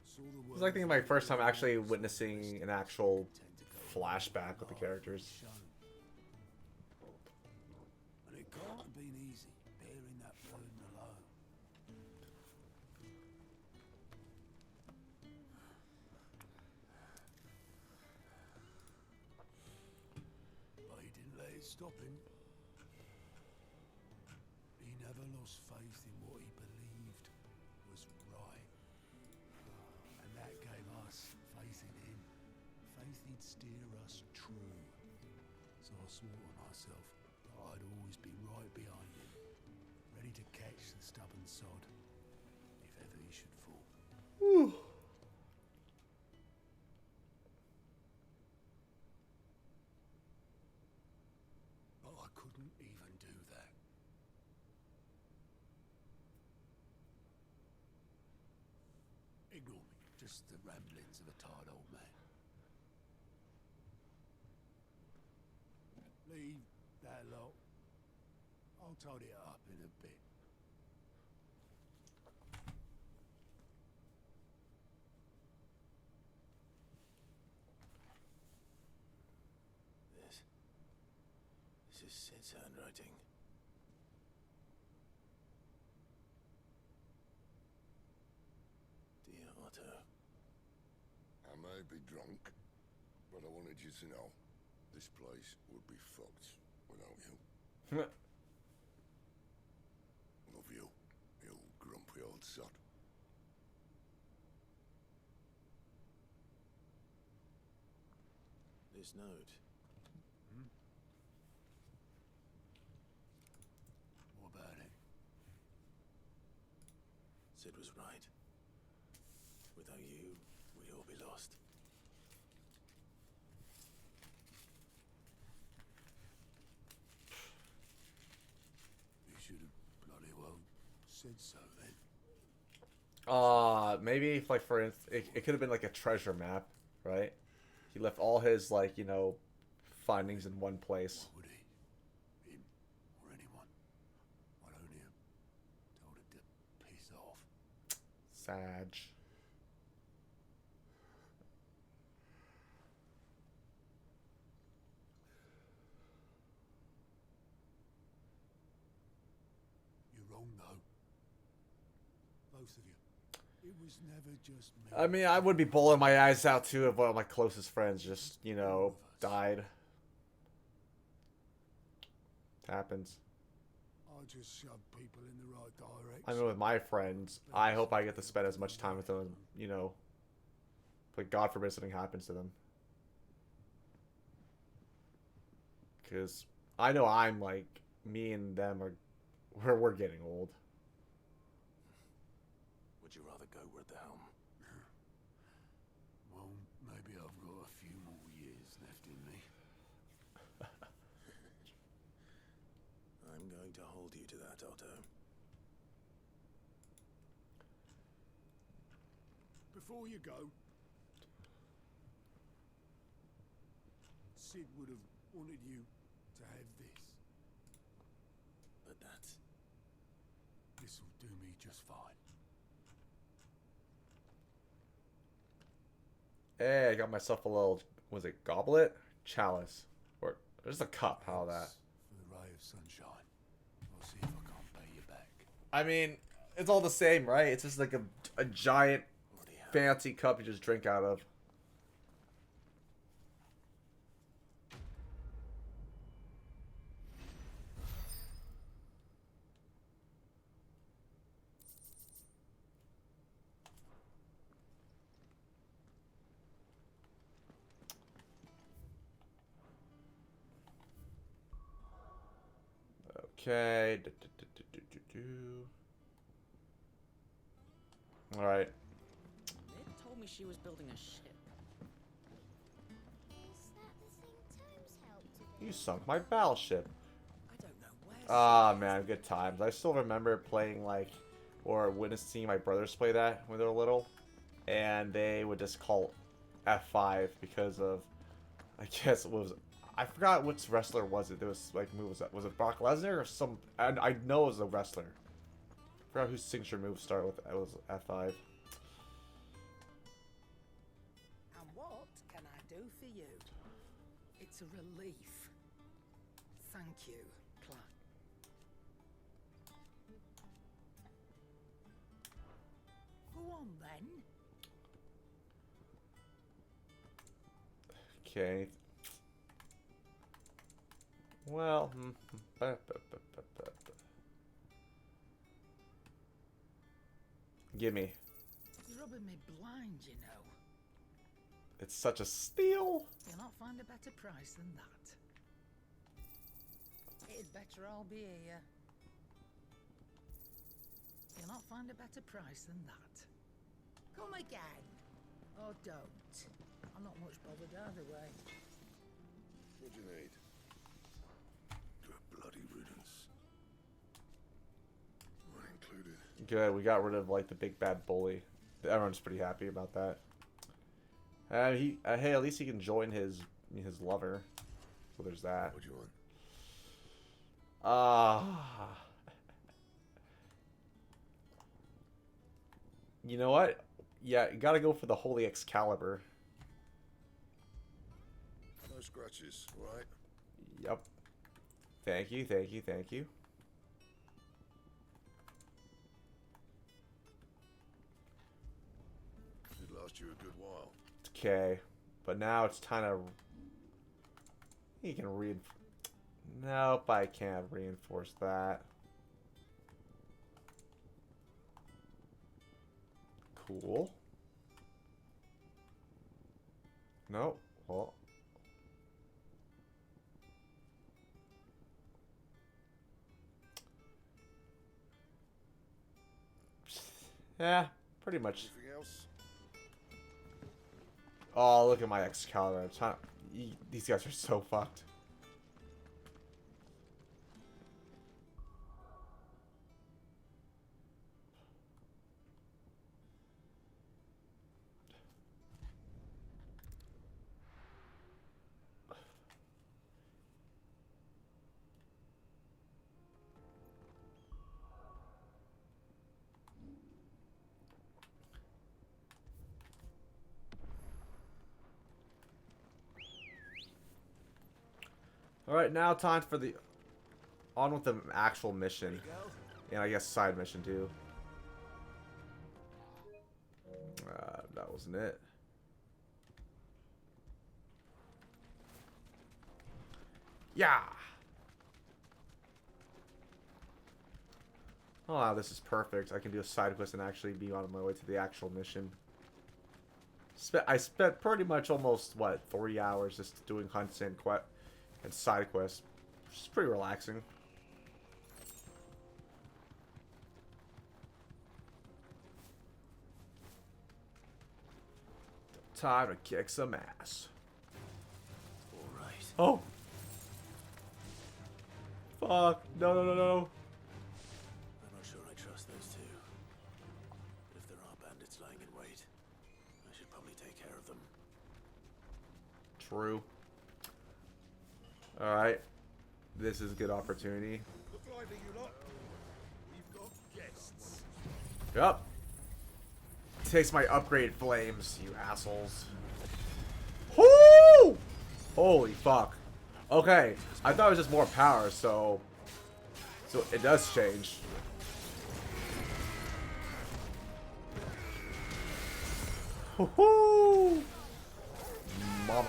Saw the It's like, I think my first time actually witnessing an actual flashback with the characters. And it can't have been easy bearing that burden alone. But he didn't let it stop him. He never lost faith in what he believed was right. And that gave us faith in him. Faith he'd steer us true. So I swore to myself that I'd always be right behind him, ready to catch the stubborn sod, if ever he should fall. But I couldn't even do that. Ignore me, just the ramblings of a tired old man. Leave that lot. I'll tidy it up in a bit. This is Sid's handwriting. Dear Otto. I may be drunk, but I wanted you to know this place would be fucked without you. Love you, you grumpy old sod. This note. What about it? Sid was right. Without you, we'd all be lost. You should have bloody well said so then. Maybe if, like, for instance, it could have been like a treasure map, right? He left all his, like, you know, findings in one place. Why would he? Him or anyone? I'd only have told him to piss off. Sag. You're wrong though. Both of you. It was never just me. I mean, I would be bawling my eyes out too if one of my closest friends just, you know, died. It happens. I just shove people in the right direction. I mean, with my friends, I hope I get to spend as much time with them, you know. But God forbid something happens to them. Because I know I'm like, me and them are, we're getting old. Would you rather go where at the helm? going to hold you to that, Otto. Before you go, Sid would have wanted you to have this. But that's... This'll do me just fine. Hey, I got myself a little, was it goblet? Chalice. Or, there's a cup, how that? For the ray of sunshine. I'll see if I can't pay you back. I mean, it's all the same, right? It's just like a giant, fancy cup you just drink out of. Okay. All right. Mid told me she was building a ship. Is that the thing Tomes helped with? You sunk my battleship. I don't know where. Ah, man, good times. I still remember playing, like, or witnessing my brothers play that when they were little. And they would just call F5 because of, I guess it was, I forgot which wrestler was it. There was, like, move was it Brock Lesnar or some, and I know it was a wrestler. I forgot whose signature move started with, it was F5. And what can I do for you? It's a relief. Thank you, Clark. Go on then. Okay. Well, gimme. You're rubbing me blind, you know. It's such a steal. You'll not find a better price than that. It'd better all be here. You'll not find a better price than that. Come again. Or don't. I'm not much bothered either way. What do you need? Good bloody riddance. Not included. Good, we got rid of, like, the big bad bully. Everyone's pretty happy about that. Hey, at least he can join his lover. So there's that. What do you want? You know what? Yeah, you gotta go for the Holy Excalibur. No scratches, right? Yep. Thank you, thank you, thank you. Should last you a good while. Okay, but now it's time to. You can Nope, I can't reinforce that. Cool. Nope. Well. Yeah, pretty much. Anything else? Oh, look at my Excalibur. These guys are so fucked. Alright, now time for the... On with the actual mission. And I guess side mission too. That wasn't it. Yeah! Oh wow, this is perfect. I can do a side quest and actually be on my way to the actual mission. I spent pretty much almost, what, 3 hours just doing hunts and side quests. Which is pretty relaxing. Time to kick some ass. All right. Oh! Fuck. No, no, no, no. I'm not sure I trust those two. But if there are bandits lying in wait, I should probably take care of them. True. Alright. This is a good opportunity. Look lively, you lot. We've got guests. Yup. Takes my upgrade flames, you assholes. Whoo! Holy fuck. Okay, I thought it was just more power, so it does change. Woohoo! Mama.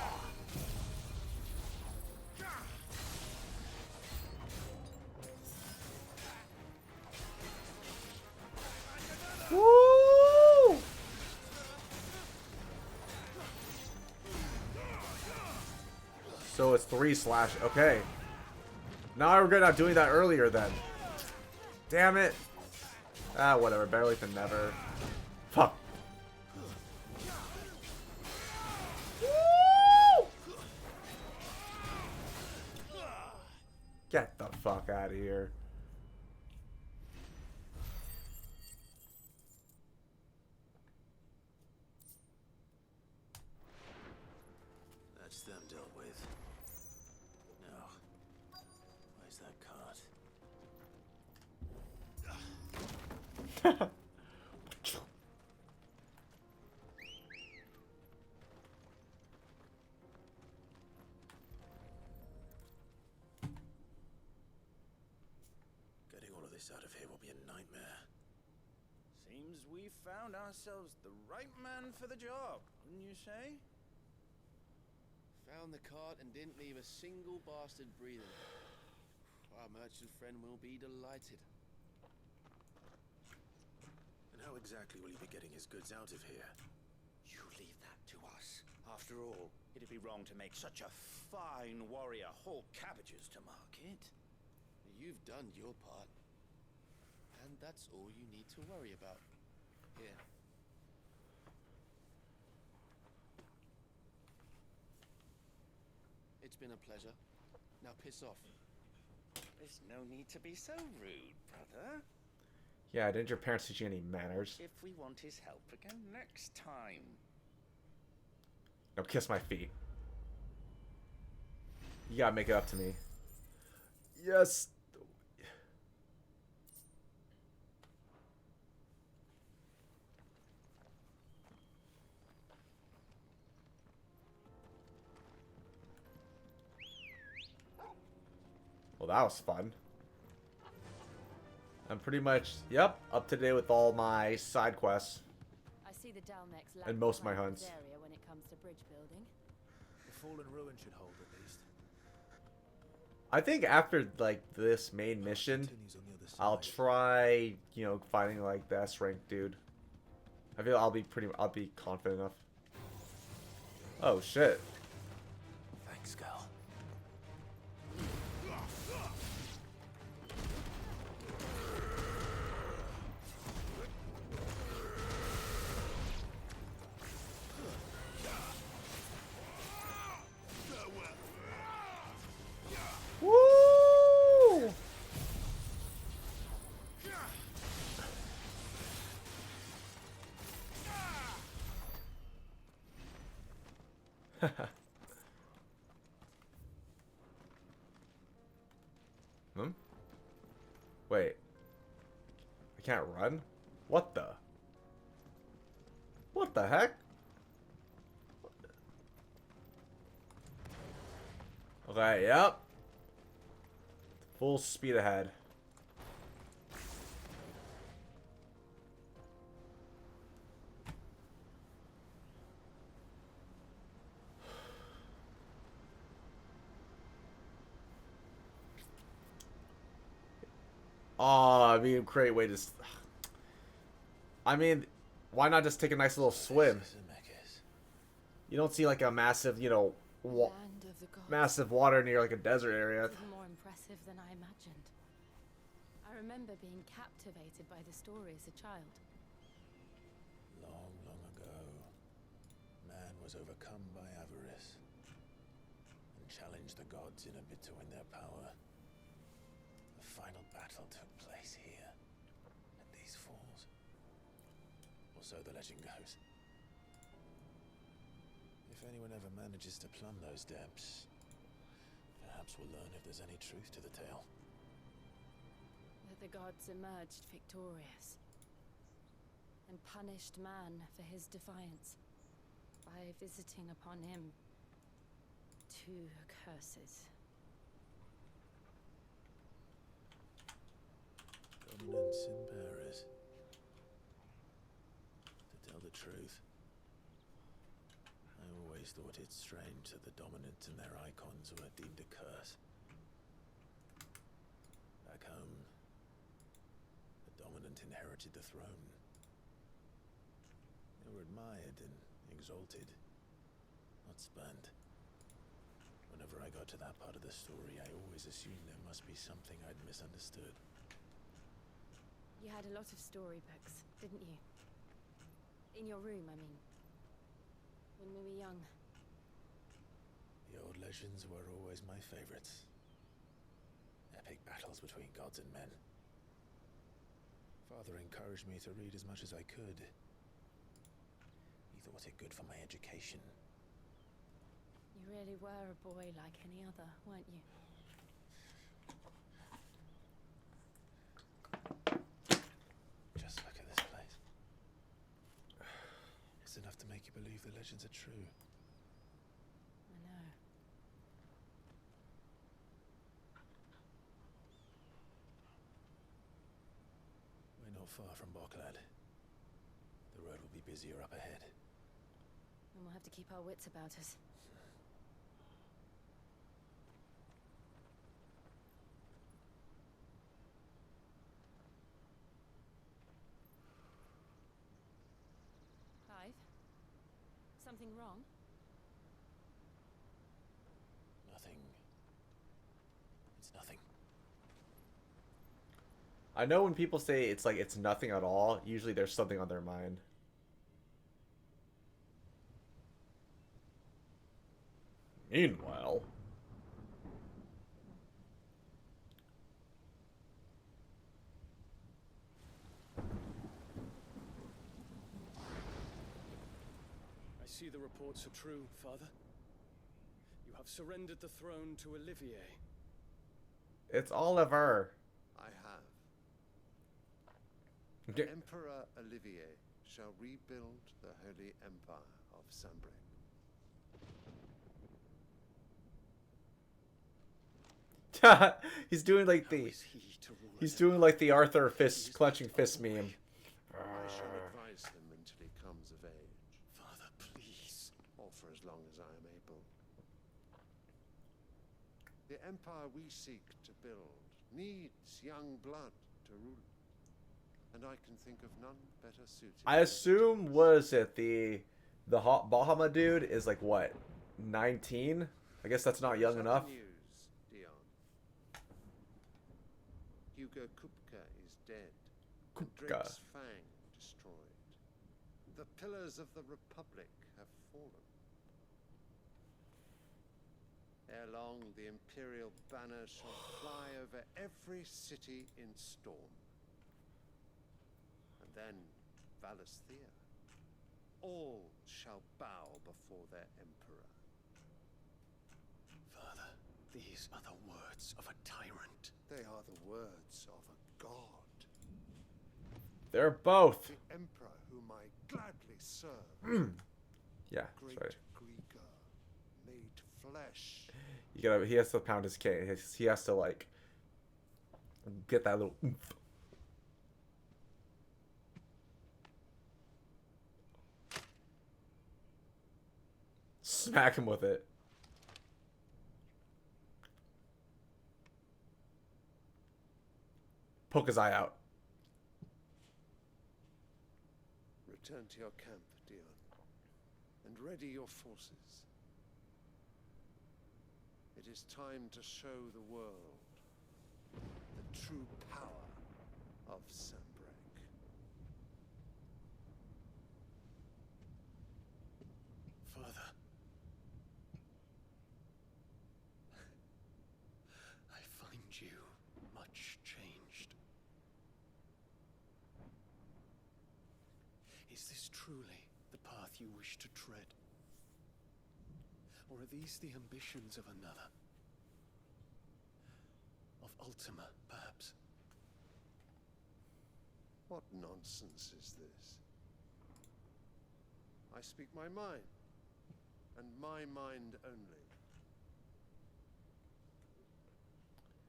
Woo! So it's 3 slash. Okay. Now I regret not doing that earlier then. Damn it. Ah, whatever. Better late than never. Fuck. Woo! Get the fuck out of here. That's them dealt with. Now, where's that cart? Getting all of this out of here will be a nightmare. Seems we found ourselves the right man for the job, wouldn't you say? Found the cart and didn't leave a single bastard breathing. Our merchant friend will be delighted. And how exactly will he be getting his goods out of here? You leave that to us. After all, it'd be wrong to make such a fine warrior haul cabbages to market. You've done your part. And that's all you need to worry about. Here. It's been a pleasure. Now piss off. There's no need to be so rude, brother. Yeah, didn't your parents teach you any manners? If we want his help again next time. Now kiss my feet. You gotta make it up to me. Yes. Well, that was fun. I'm pretty much, yep, up to date with all my side quests. I see the Dalmex And most of my hunts. area when it comes to bridge building. The fallen ruin should hold at least. I think after, like, this main mission, I'll try, you know, finding, like, the S rank dude. I feel I'll be confident enough. Oh, shit. Thanks, girl. Woo! Wait. I can't run? What the? What the heck? Okay, yep. Full speed ahead. Oh, I mean, great way to... I mean, why not just take a nice little swim? You don't see like a massive, you know, massive water near like a desert area. Even more impressive than I imagined. I remember being captivated by the story as a child. Long, long ago, man was overcome by avarice and challenged the gods in a bid to win their power. final battle took place here, at these falls. Or so the legend goes. If anyone ever manages to plumb those depths, perhaps we'll learn if there's any truth to the tale. That the gods emerged victorious and punished man for his defiance by visiting upon him 2 curses. Dominance and bearers. To tell the truth, I always thought it strange that the dominant and their icons were deemed a curse. Back home, the dominant inherited the throne. They were admired and exalted, not spurned. Whenever I got to that part of the story, I always assumed there must be something I'd misunderstood. You had a lot of storybooks, didn't you? In your room, I mean. When we were young. The old legends were always my favorites. Epic battles between gods and men. Father encouraged me to read as much as I could. He thought it good for my education. You really were a boy like any other, weren't you? Just look at this place. It's enough to make you believe the legends are true. I know. We're not far from Boklad. The road will be busier up ahead. And we'll have to keep our wits about us. Clive? Something wrong? Nothing. It's nothing. I know when people say it's like it's nothing at all, usually there's something on their mind. Meanwhile... I see the reports are true, Father. You have surrendered the throne to Olivier. It's Oliver. I have. Okay. Emperor Olivier shall rebuild the Holy Empire of Sanbreque. He's doing like the... He's doing like the Arthur fist clenching fist meme. I shall advise him until he comes of age. Father, please. Or for as long as I am able. The empire we seek to build needs young blood to rule. And I can think of none better suited. I assume, was it the Bahama dude is like what, 19? I guess that's not young enough. News, Dion. Hugo Kupka is dead. And Kupka. Drake's Fang destroyed. The pillars of the Republic have fallen. Ere long, the Imperial banner shall fly over every city in Storm. And then Valisthea. All shall bow before their emperor. Father, these are the words of a tyrant. They are the words of a god. They're both. The emperor whom I gladly serve. Yeah, Great sorry. Grieger, made flesh. You gotta. He has to pound his cane. He has to like get that little oomph. Smack him with it. Poke his eye out. Return to your camp, Dion, and ready your forces. It is time to show the world the true power of Sanbreque. Father. I find you much truly the path you wish to tread? Or are these the ambitions of another? Of Ultima, perhaps? What nonsense is this? I speak my mind, and my mind only.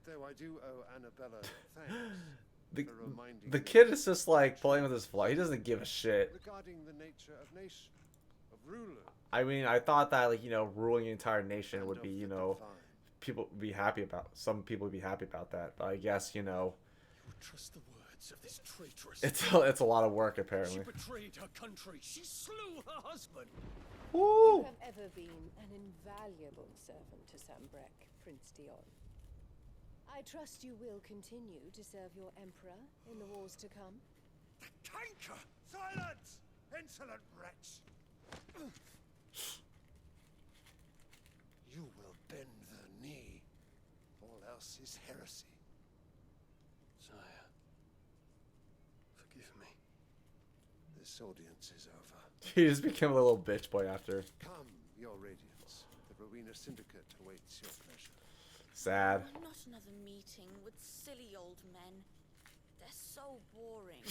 Though I do owe Annabella thanks for reminding The me kid is just like playing with his fly. He doesn't give a shit. regarding the nature of nation, of ruler. I mean, I thought that, like, you know, ruling an entire nation would be, you know, people would be happy about. Some people would be happy about that. But I guess, you know, You would trust the words of this traitress. it's a lot of work apparently. She betrayed her country. She slew her husband. Woo! You have ever been an invaluable servant to Sambrek, Prince Dion. I trust you will continue to serve your emperor in the wars to come. Canker! Silence! Insolent wretch! You will bend the knee. All else is heresy. Sire, forgive me. This audience is over. He just became a little bitch boy after. Come, your radiance. The Rowena Syndicate awaits your pleasure. Sad. Not another meeting with silly old men. They're so boring.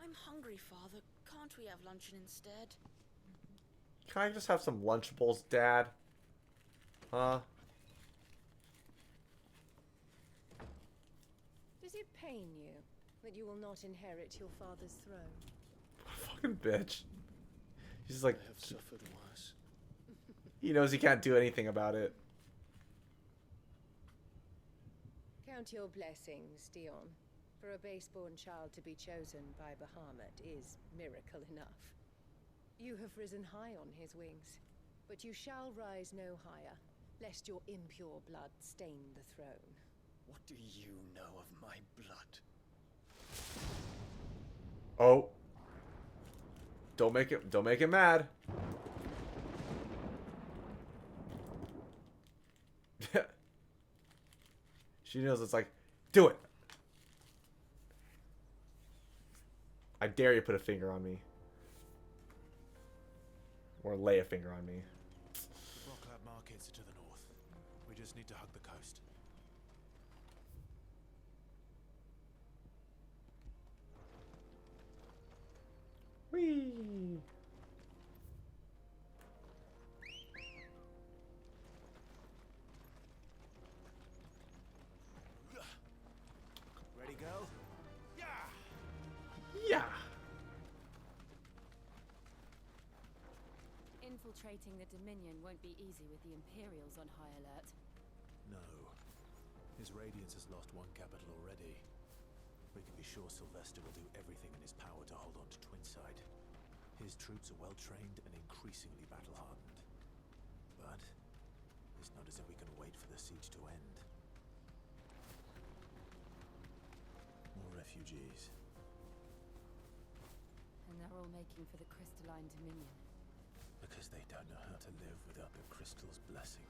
I'm hungry, Father. Can't we have luncheon instead? Can I just have some Lunchables, Dad? Huh? Does it pain you that you will not inherit your father's throne? Fucking bitch. He's like, I have suffered worse. he knows he can't do anything about it. Count your blessings, Dion. For a base-born child to be chosen by Bahamut is miracle enough. You have risen high on his wings, but you shall rise no higher, lest your impure blood stain the throne. What do you know of my blood? Oh. Don't make it mad. She knows it's like, do it. I dare you put a finger on me. Or lay a finger on me. The Brocklab markets are to the north. We just need to hug the coast. Whee! Ready, go? Yeah. Infiltrating the Dominion won't be easy with the Imperials on high alert. No. His Radiance has lost one capital already. We can be sure Sylvester will do everything in his power to hold on to Twinside. His troops are well trained and increasingly battle-hardened. But it's not as if we can wait for the siege to end. More refugees. And they're all making for the Crystalline Dominion. Because they don't know how to live without the crystal's blessing.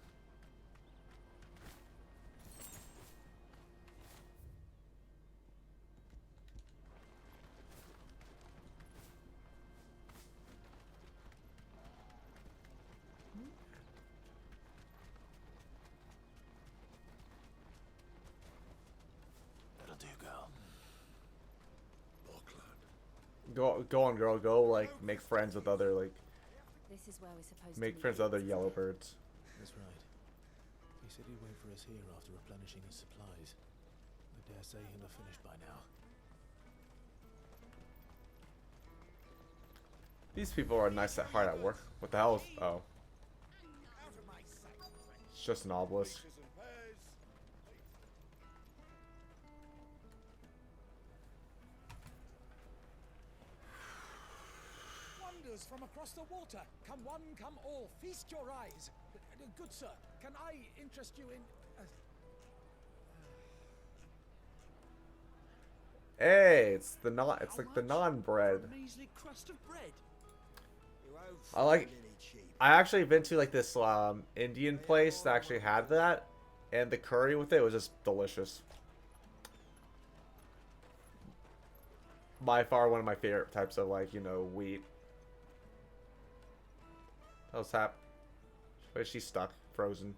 That'll do, girl. Go on, girl. Go, like, make friends with other, like, This is where we're supposed make to friends with other yellowbirds. That's right. He said he'd wait for us here after replenishing his supplies. I dare say he'll have finished by now. These people are nice at hard at work. What the hell is... Oh. It's just an obelisk. Wonders from across the water. Come one, come all. Feast your eyes. Good sir, can I interest you in... Hey, it's the non... It's like the non-bread. Measly crust of bread. I like... I actually been to, like, this Indian place that actually had that. And the curry with it was just delicious. by far one of my favorite types of, like, you know, wheat. How's Hap? Where is she stuck? Frozen.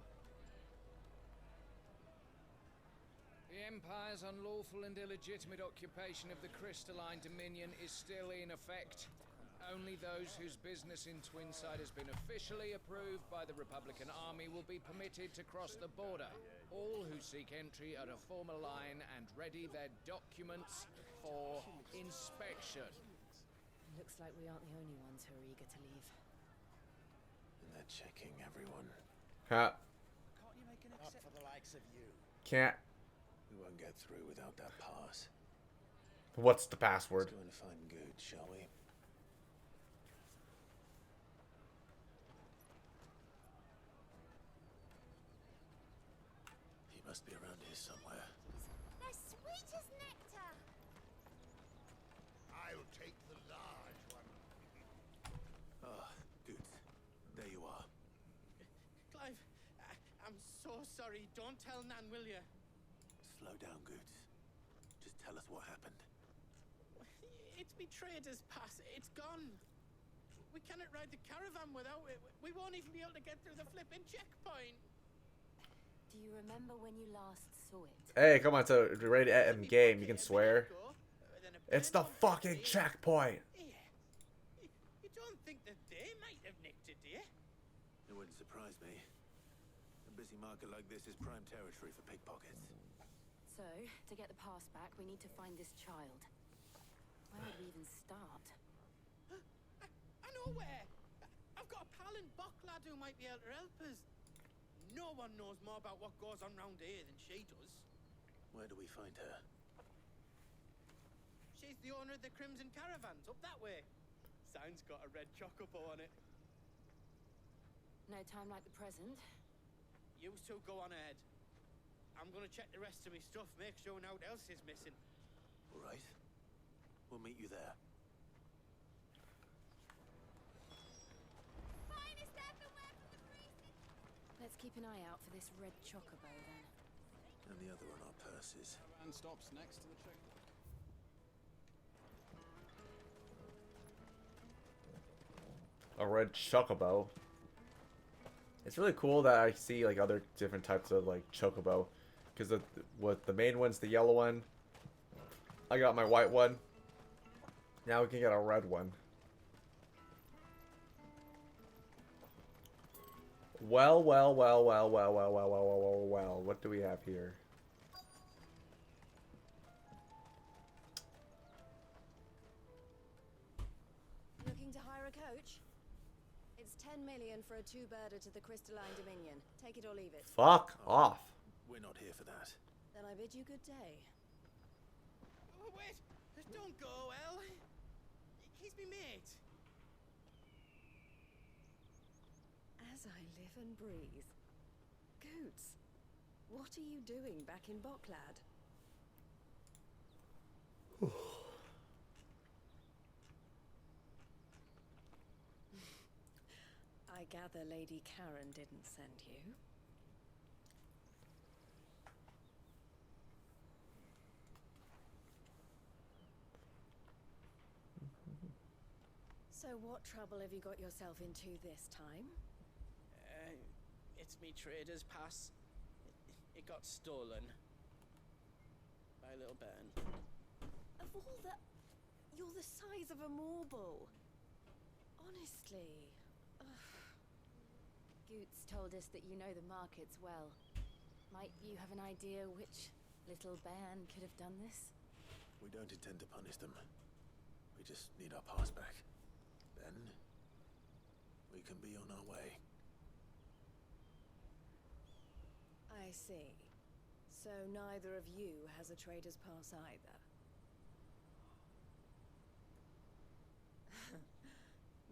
The Empire's unlawful and illegitimate occupation of the crystalline dominion is still in effect. Only those whose business in Twinside has been officially approved by the Republican Army will be permitted to cross the border. All who seek entry are to form a line and ready their documents for inspection. Looks like we aren't the only ones who are eager to leave. And they're checking everyone. Huh. Can't you make an exception? Not for the likes of you. Can't. We won't get through without that pass. What's the password? Let's go and find Good, shall we? He must be around here somewhere. They're sweet as nectar. I'll take the large one. Ah, Good. There you are. Clive, I'm so sorry. Don't tell Nan, will you? Slow down, Good. Just tell us what happened. It's betrayed us, Pass. It's gone. We cannot ride the caravan without it. We won't even be able to get through the flipping checkpoint. Do you remember when you last saw it? Hey, come on, so we're ready to end game. You can swear. It's the fucking checkpoint. You don't think that they might have nicked it, do you? It wouldn't surprise me. A busy market like this is prime territory for pickpockets. So, to get the pass back, we need to find this child. Where would we even start? I know where. I've got a pal in Bocklad who might be able to help us. No one knows more about what goes on round here than she does. Where do we find her? She's the owner of the Crimson Caravans, up that way. Sign's got a red chocobo on it. No time like the present. You two go on ahead. I'm gonna check the rest of my stuff, make sure no one else is missing. All right. We'll meet you there. Let's keep an eye out for this red chocobo then. And the other on our purses. Caravan stops next to the checkpoint. A red chocobo. It's really cool that I see like other different types of like chocobo, because what the main one's the yellow one. I got my white one. Now we can get a red one. Well. What do we have here? Looking to hire a coach? It's 10 million for a two-birder to the Crystalline Dominion. Take it or leave it. Fuck off. We're not here for that. Then I bid you good day. Oh, wait! Don't go, El. He's me mate. As I live and breathe. Goots, what are you doing back in Bocklad? I gather Lady Karen didn't send you. So what trouble have you got yourself into this time? It's me trader's pass. It got stolen. By a little bairn. Of all the... You're the size of a marble. Honestly. Goots told us that you know the markets well. Might you have an idea which little bairn could have done this? We don't intend to punish them. We just need our pass back. Then we can be on our way. I see. So neither of you has a trader's pass either.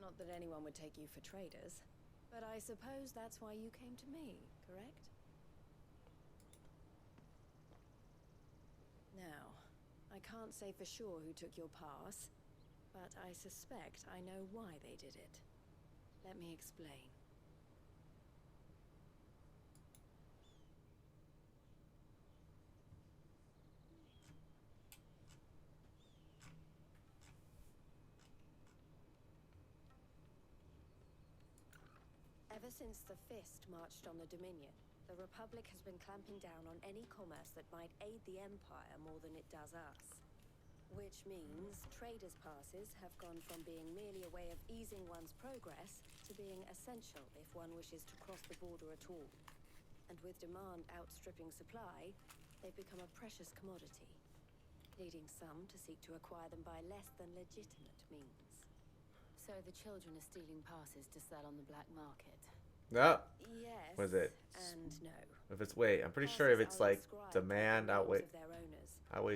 Not that anyone would take you for traders, but I suppose that's why you came to me, correct? Now, I can't say for sure who took your pass, but I suspect I know why they did it. Let me explain. Ever since the Fist marched on the Dominion, the Republic has been clamping down on any commerce that might aid the Empire more than it does us. Which means traders' passes have gone from being merely a way of easing one's progress to being essential if one wishes to cross the border at all. And with demand outstripping supply, they've become a precious commodity, leading some to seek to acquire them by less than legitimate means. So the children are stealing passes to sell on the black market? No. Yes. Was it? And no. If it's wait, I'm pretty sure if it's like demand outweighs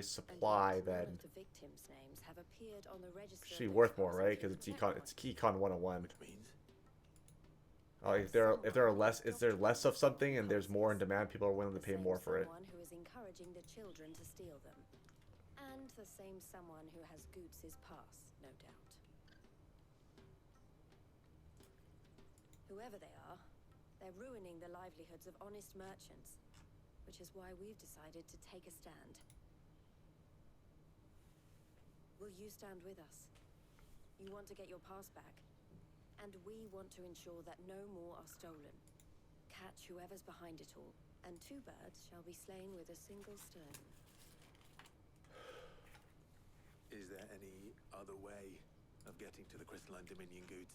supply, then should be worth more, right? Because it's econ 101. Which means Oh, if there are less, is there less of something and there's more in demand, people are willing to pay more for it. Someone who is encouraging the children to steal them, and the same someone who has Goots's pass, no doubt. Whoever they are, they're ruining the livelihoods of honest merchants, which is why we've decided to take a stand. Will you stand with us? You want to get your pass back, and we want to ensure that no more are stolen. Catch whoever's behind it all, and 2 birds shall be slain with a single stone. is there any other way of getting to the Crystalline Dominion goods?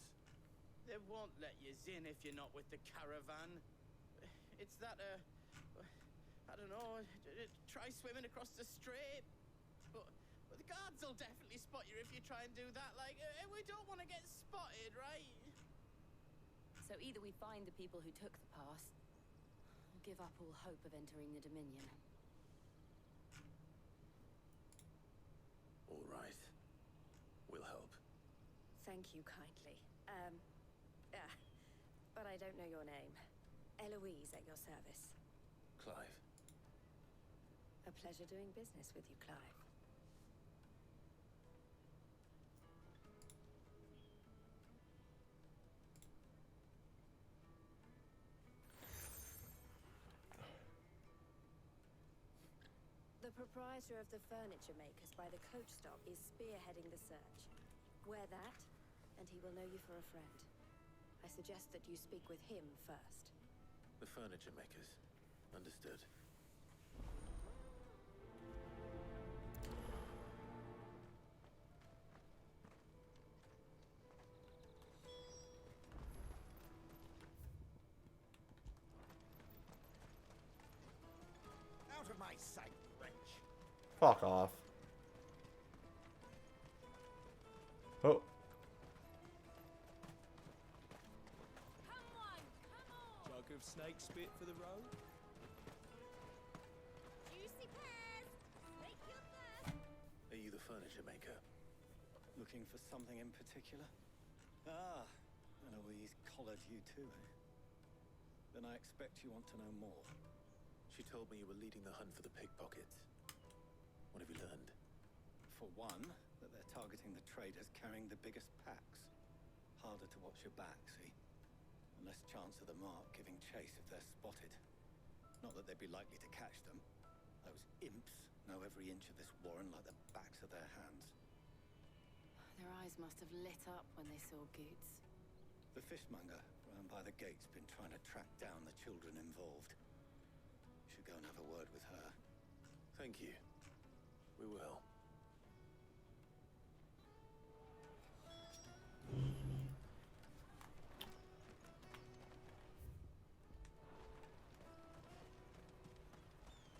They won't let you in if you're not with the caravan. It's that, I don't know, try swimming across the strait. But the guards will definitely spot you if you try and do that. Like, we don't want to get spotted, right? So either we find the people who took the pass, or give up all hope of entering the Dominion. All right. We'll help. Thank you kindly. But I don't know your name. Eloise at your service. Clive. A pleasure doing business with you, Clive. The proprietor of the furniture makers by the coach stop is spearheading the search. Wear that, and he will know you for a friend. I suggest that you speak with him first. The furniture makers. Understood. Out of my sight, wretch. Fuck off. Oh. Jug of snake spit for the road? Juicy pears! Make your thirst! Are you the furniture maker? Looking for something in particular? Ah, Eloise collared you too, eh? Then I expect you want to know more. She told me you were leading the hunt for the pickpockets. What have you learned? For one, that they're targeting the traders carrying the biggest packs. Harder to watch your back, see? And less chance of the mark giving chase if they're spotted. Not that they'd be likely to catch them. Those imps know every inch of this warren like the backs of their hands. Their eyes must have lit up when they saw Goots. The fishmonger round by the gate's been trying to track down the children involved. Should go and have a word with her. Thank you. We will.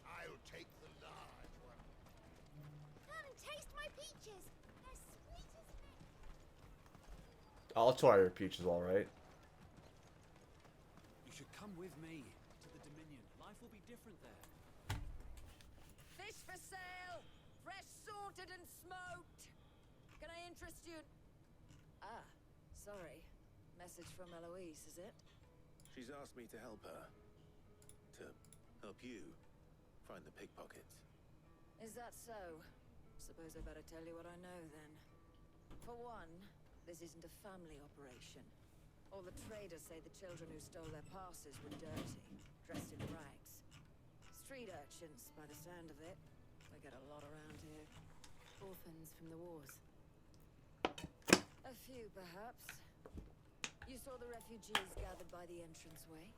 I'll take the large one. Come and taste my peaches. They're sweet as milk. I'll try your peaches, all right. You should come with me to the Dominion. Life will be different there. Fish for sale! Fresh sorted and smoked! Can I interest you? Ah, sorry. Message from Eloise, is it? She's asked me to help her. To help you find the pickpockets. Is that so? Suppose I better tell you what I know then. For one, this isn't a family operation. All the traders say the children who stole their passes were dirty, dressed in rags. Street urchins, by the sound of it. We get a lot around here. Orphans from the wars. A few, perhaps. You saw the refugees gathered by the entranceway?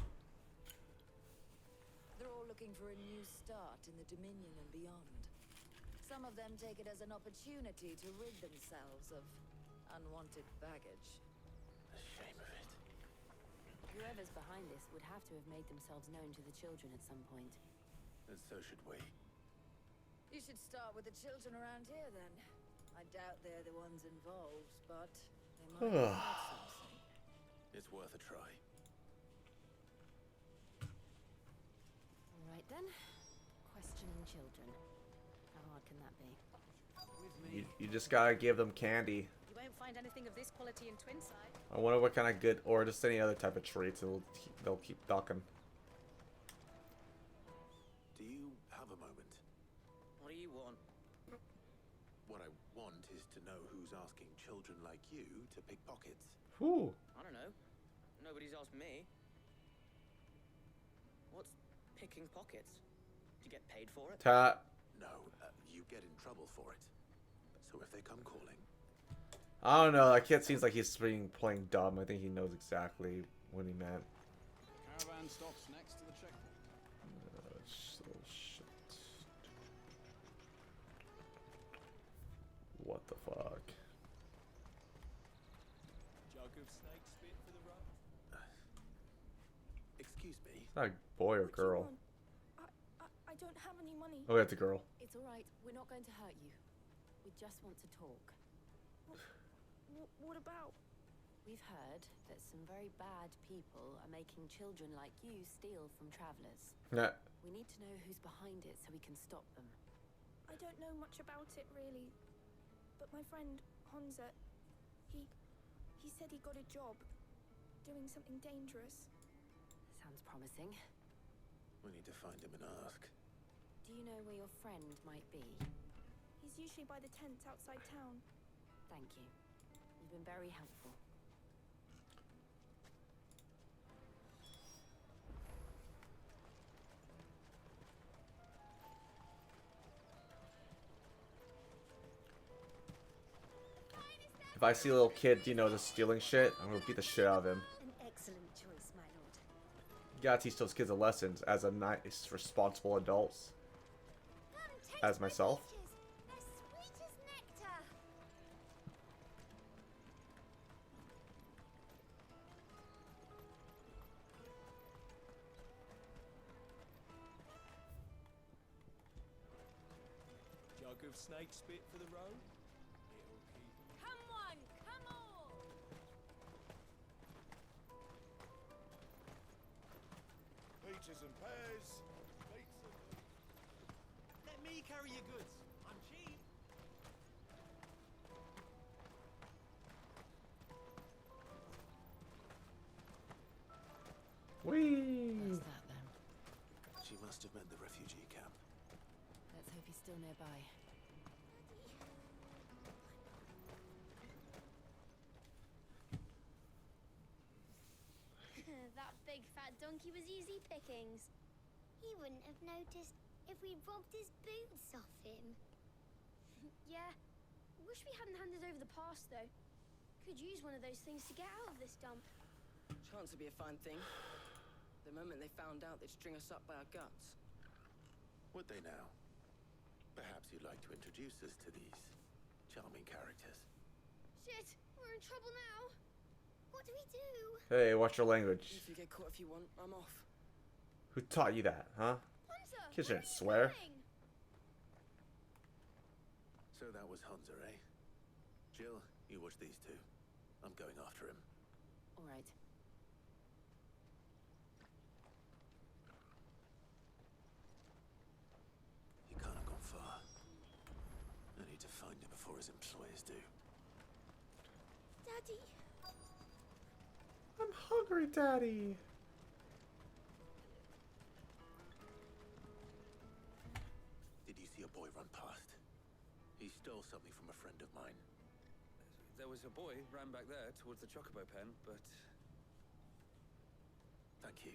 They're all looking for a new start in the Dominion and beyond. Some of them take it as an opportunity to rid themselves of unwanted baggage. A shame of it. Whoever's behind this would have to have made themselves known to the children at some point. And so should we. You should start with the children around here, then. I doubt they're the ones involved, but they might have heard something. It's worth a try. All right then. Questioning children. How hard can that be? You just gotta give them candy. You won't find anything of this quality in Twinside. I wonder what kind of good, or just any other type of treats they'll keep ducking. Do you have a moment? What do you want? What I want is to know who's asking children like you to pick pockets. Whew. I don't know. Nobody's asked me. What's picking pockets? Do you get paid for it? No, you get in trouble for it. So if they come calling... I don't know, that kid seems like he's playing dumb. I think he knows exactly what he meant. Caravan stops next to the checkpoint. Shit. What the fuck? Jug of snake spit for the road. Excuse me. It's not a boy or girl. I don't have any money. Oh, that's a girl. It's all right. We're not going to hurt you. We just want to talk. What about? We've heard that some very bad people are making children like you steal from travelers. Yeah. We need to know who's behind it so we can stop them. I don't know much about it, really. But my friend, Honza, he said he got a job doing something dangerous. Sounds promising. We need to find him and ask. Do you know where your friend might be? He's usually by the tents outside town. Thank you. You've been very helpful. If I see a little kid, you know, just stealing shit, I'm gonna beat the shit out of him. An excellent choice, my lord. You gotta teach those kids a lesson as a nice, responsible adults. As myself. Jug of snake spit for the road. It'll keep 'em. Come on, come on! Peaches and pears. Pizza. Let me carry your goods. I'm cheap. Whee! Where's that then? She must have meant the refugee camp. Let's hope he's still nearby. That big fat donkey was easy pickings. He wouldn't have noticed if we'd robbed his boots off him. Yeah. Wish we hadn't handed over the pass, though. Could use one of those things to get out of this dump. Chance to be a fine thing. The moment they found out, they'd string us up by our guts. Would they now? Perhaps you'd like to introduce us to these charming characters. Shit, we're in trouble now. What do we do? Hey, watch your language. If you get caught if you want, I'm off. Who taught you that, huh? Kids shouldn't swear. So that was Hunter, eh? Jill, you watch these two. I'm going after him. All right. He can't have gone far. I need to find him before his employers do. Daddy. I'm hungry, Daddy. Did you see a boy run past? He stole something from a friend of mine. There was a boy ran back there towards the chocobo pen, but... Thank you.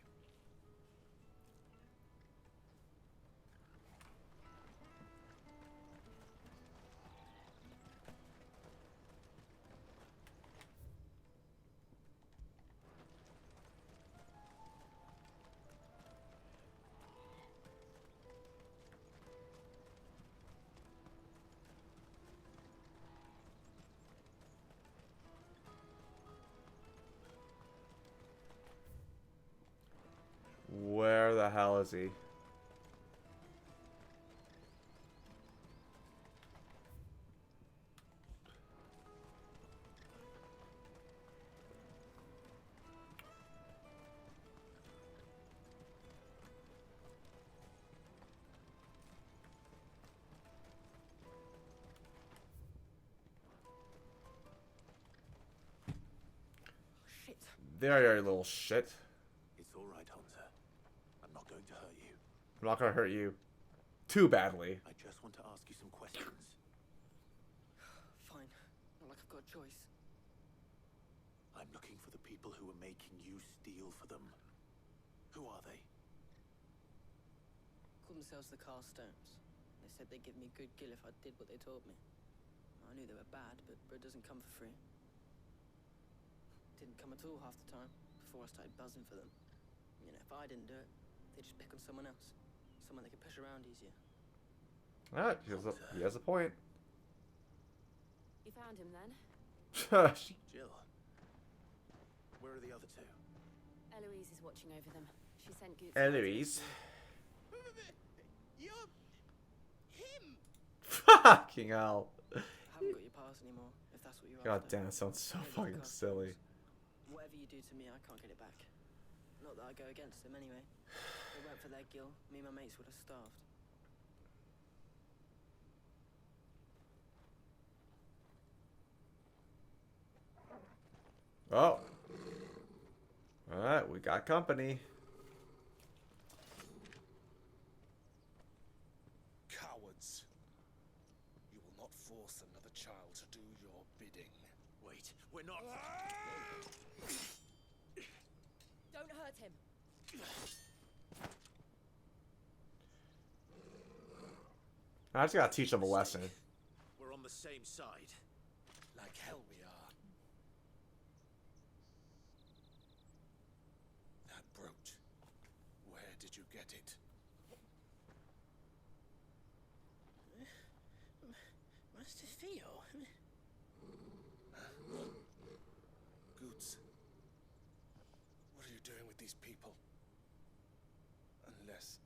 Where the hell is he? Shit. There you are, you little shit. It's all right, Hunter. I'm not going to hurt you. I'm not gonna hurt you too badly. I just want to ask you some questions. Fine. Not like I've got a choice. I'm looking for the people who are making you steal for them. Who are they? Call themselves the Carstones. They said they'd give me good gill if I did what they taught me. I knew they were bad, but bread doesn't come for free. Didn't come at all half the time, before I started buzzing for them. You know, if I didn't do it, they'd just pick on someone else. Someone they could push around easier. Ah, he has a point. You found him then? Jill. Where are the other two? Eloise is watching over them. She sent Goose. Eloise. You're him! Fucking hell. I haven't got your pass anymore, if that's what you're God after. damn, it sounds so Maybe the fucking Carstones. silly. Whatever you do to me, I can't get it back. Not that I go against them anyway. If it weren't for their gill, me and my mates would have starved. Oh. Alright, we got company. Cowards. You will not force another child to do your bidding. Wait, we're not... Don't hurt him. I just gotta teach them a lesson. We're on the same side. Like hell we are. That brooch. Where did you get it? Master Theo? Goots. What are you doing with these people? Unless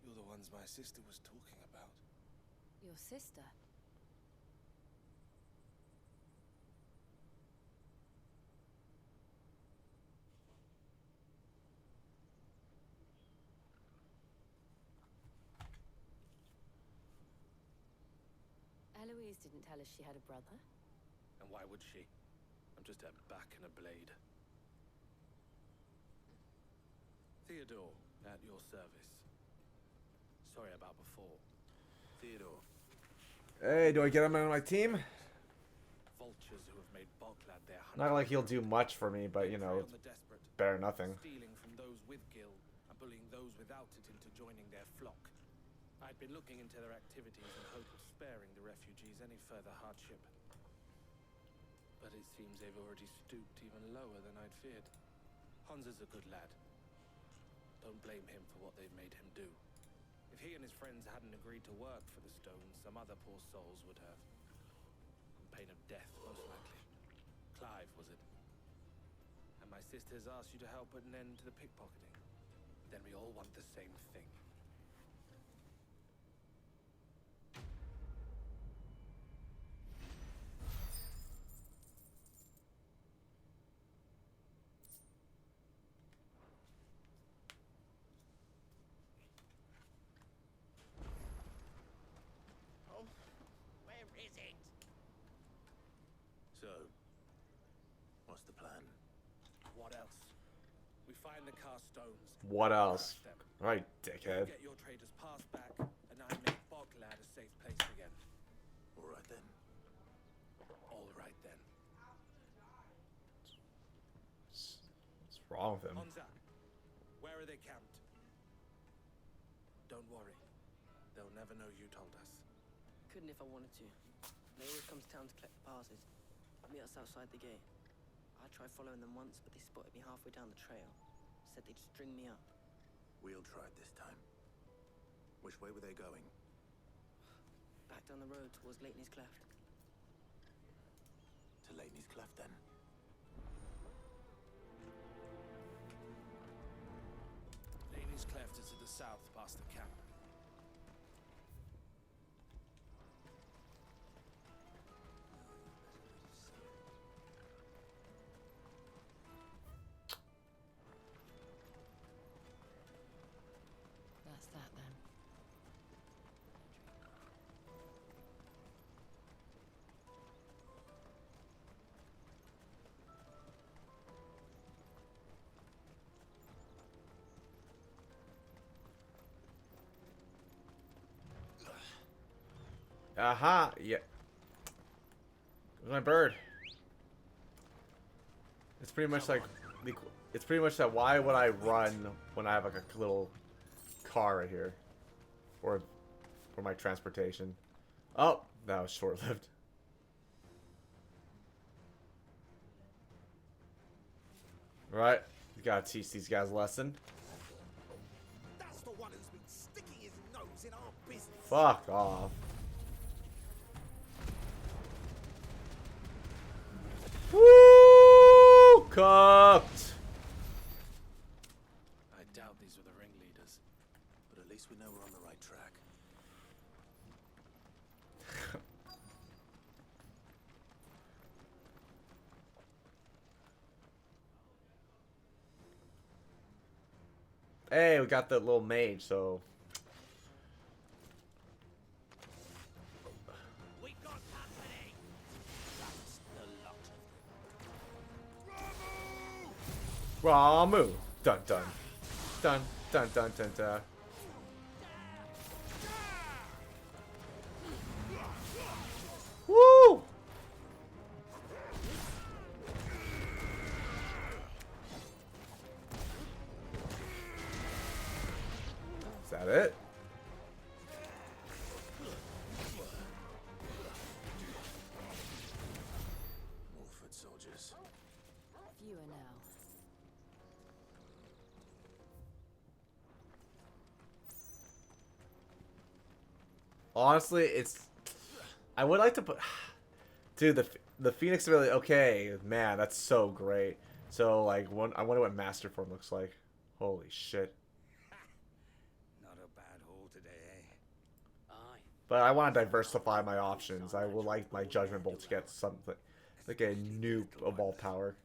you're the ones my sister was talking about. Your sister? Eloise didn't tell us she had a brother. And why would she? I'm just a back and a blade. Theodore, at your service. Sorry about before. Theodore. Hey, do I get him on my team? Vultures who have made Boklad their hunter. Not like he'll do much for me, but you know, On the desperate, better nothing. stealing from those with gil and bullying those without it into joining their flock. I'd been looking into their activities in hope of sparing the refugees any further hardship. But it seems they've already stooped even lower than I'd feared. Hans is a good lad. Don't blame him for what they've made him do. If he and his friends hadn't agreed to work for the stones, some other poor souls would have. On pain of death, most likely. Clive, was it? And my sisters asked you to help put an end to the pickpocketing. Then we all want the same thing. Oh, where is it? So, what's the plan? What else? We find the Carstones. What else? Crush them. Right, dickhead. Get your traders passed back, and I make Boklad a safe place again. All right then. All right then. What's wrong with him? Honza, where are they camped? Don't worry. They'll never know you told us. Couldn't if I wanted to. They always come to town to collect the passes. Meet us outside the gate. I tried following them once, but they spotted me halfway down the trail. Said they'd string me up. We'll try it this time. Which way were they going? Back down the road towards Leighton's Cleft. To Leighton's Cleft, then. south past the camp. That's that then. Aha! Yeah. Where's my bird? It's pretty much like it's pretty much that. Why would I run when I have like a little car right here, or for my transportation? Oh, that was short-lived. Right, you gotta teach these guys a lesson. That's the one who's been sticking his nose in our business. Fuck off. Woo! Cooked. I doubt these were the ringleaders, but at least we know we're on the right track. Hey, we got that little mage, so. We've got company. That's the lot of Ramu! Dun dun. Dun dun dun dun dun. Woo! Is that it? More foot soldiers. Fewer now. Honestly, it's. I would like to put. Dude, the Phoenix ability. Okay, man, that's so great. So like, I wonder what Master Form looks like. Holy shit. Not a bad haul today, eh? Aye. But I want to diversify my options. I would like my Judgment Bolt to get something like a nuke of all power.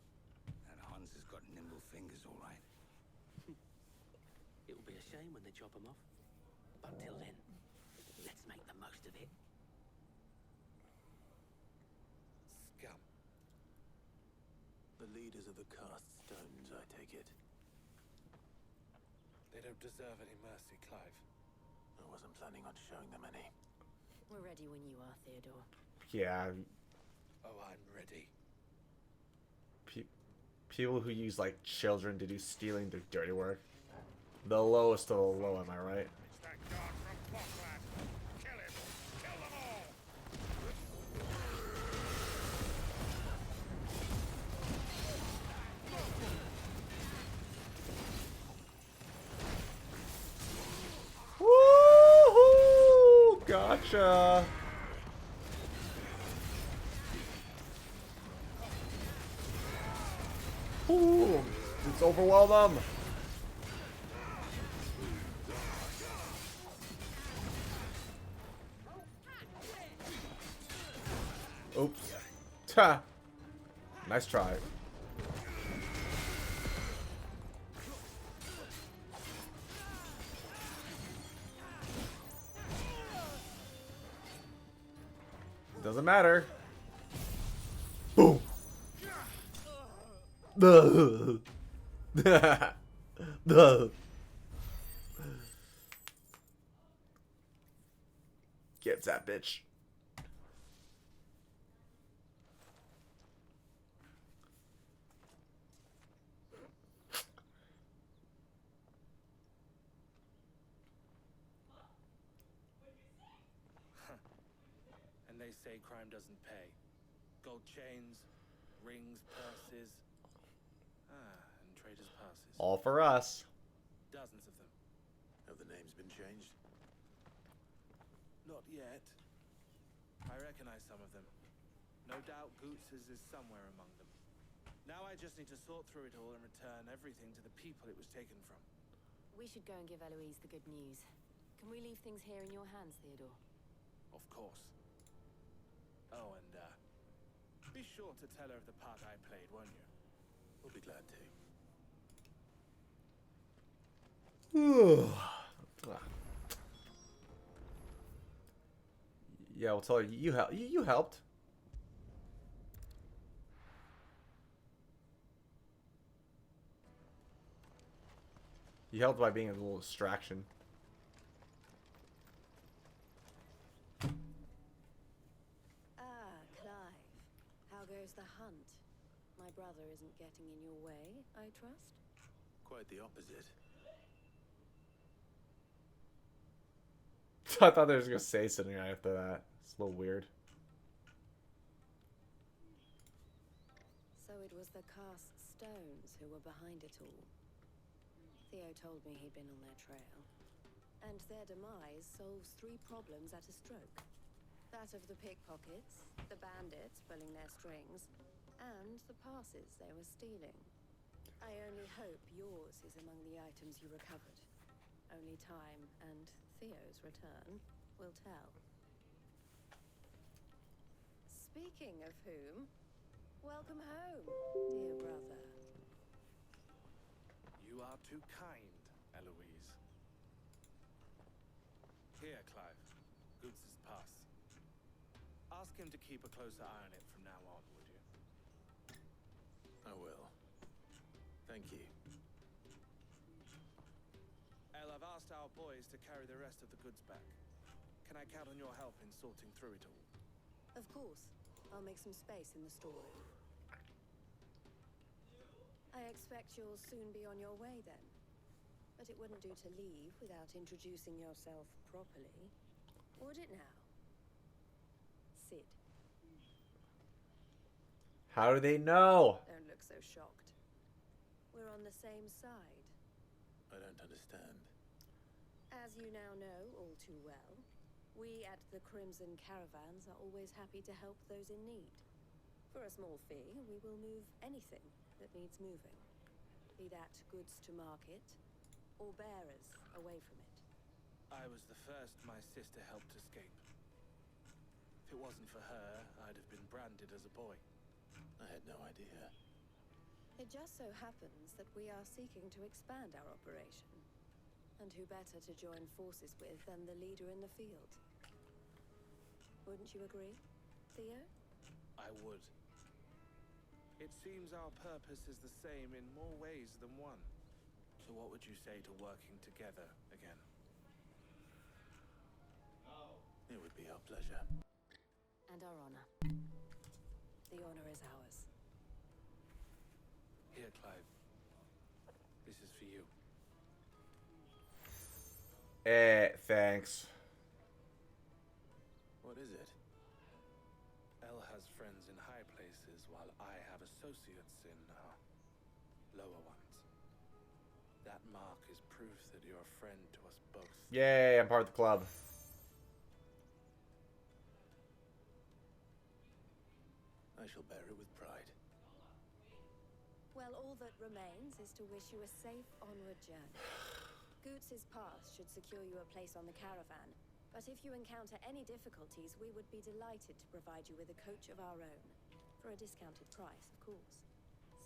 That Hans has got nimble fingers, all right. It'll be a shame when they chop them off. But till then, let's make the most of it. Scum. The leaders of the cast stones, I take it. they don't deserve any mercy, Clive. I wasn't planning on showing them any. We're ready when you are, Theodore. Yeah. Oh, I'm ready. People who use like children to do stealing, do dirty work. The lowest of the low, am I right? It's that guard from Falkland. Kill him. Kill them all. Woohoo! Gotcha. Ooh, let's overwhelm them. Oops. Ta. Nice try. Doesn't matter. Boom. Gets that bitch. And they say crime doesn't pay. Gold chains, rings, purses. And traders' passes. All for us. Dozens of them. Have the names been changed? Not yet. I recognize some of them. No doubt Goots's is somewhere among them. Now I just need to sort through it all and return everything to the people it was taken from. We should go and give Eloise the good news. Can we leave things here in your hands, Theodore? Of course. Oh, and, be sure to tell her of the part I played, won't you? We'll be glad to. Yeah, we'll tell her you helped. You helped by being a little distraction. Ah, Clive. How goes the hunt? My brother isn't getting in your way, I trust? Quite the opposite. I thought they were just gonna say something right after that. It's a little weird. So it was the cast stones who were behind it all. Theo told me he'd been on their trail. And their demise solves 3 problems at a stroke. That of the pickpockets, the bandits pulling their strings, and the passes they were stealing. I only hope yours is among the items you recovered. Only time and Theo's return will tell. Speaking of whom, welcome home, dear brother. You are too kind, Eloise. Here, Clive. Goots' pass. Ask him to keep a closer eye on it from now on, would you? I will. Thank you. Elle, I've asked our boys to carry the rest of the goods back. Can I count on your help in sorting through it all? Of course. I'll make some space in the storeroom. I expect you'll soon be on your way then. But it wouldn't do to leave without introducing yourself properly. Would it now? Sid. How do they know? Don't look so shocked. We're on the same side. I don't understand. As you now know all too well, we at the Crimson Caravans are always happy to help those in need. For a small fee, we will move anything that needs moving. Be that goods to market, or bearers away from it. I was the first my sister helped escape. If it wasn't for her, I'd have been branded as a boy. I had no idea. It just so happens that we are seeking to expand our operation. And who better to join forces with than the leader in the field? Wouldn't you agree, Theo? I would. It seems our purpose is the same in more ways than one. So what would you say to working together again? It would be our pleasure. And our honor. The honor is ours. Here, Clive. This is for you. Thanks. What is it? Elle has friends in high places, while I have associates in, lower ones. That mark is proof that you're a friend to us both. Yay, I'm part of the club. I shall bear it with pride. Well, all that remains is to wish you a safe onward journey. Goots' pass should secure you a place on the caravan, but if you encounter any difficulties, we would be delighted to provide you with a coach of our own. For a discounted price, of course.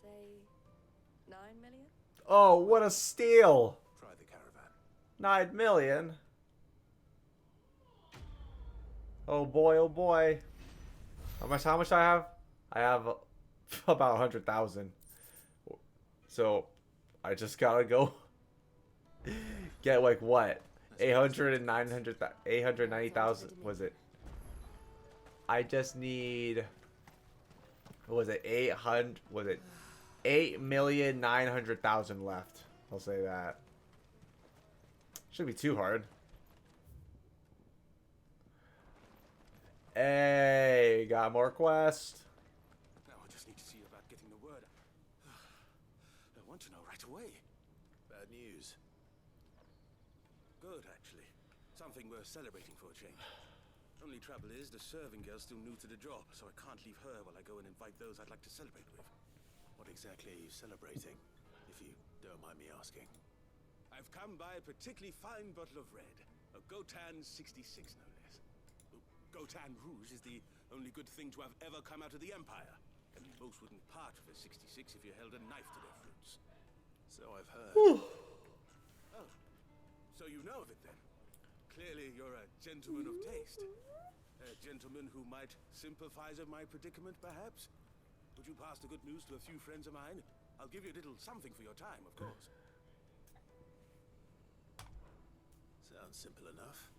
Say, 9 million? Oh, what a steal! Try the caravan. 9 million? Oh boy, oh boy. How much I have? I have about 100,000. So, I just gotta go get like what? 890,000 was it? I just need, what was it? 8,900,000 left. I'll say that. Shouldn't be too hard. Hey, got more quests. Now I just need to see about getting the word. I want to know right away. Bad news. Good, actually. Something worth celebrating for a change. Only trouble is, the serving girl's still new to the job, so I can't leave her while I go and invite those I'd like to celebrate with. What exactly are you celebrating, if you don't mind me asking? I've come by a particularly fine bottle of red. A Gotan 66, no less. Gotan Rouge is the only good thing to have ever come out of the Empire. And most wouldn't part with a 66 if you held a knife to their throats. So I've heard. Oh, so you know of it then? Clearly you're a gentleman of taste. A gentleman who might sympathize with my predicament, perhaps? Would you pass the good news to a few friends of mine? I'll give you a little something for your time, of course. Sounds simple enough.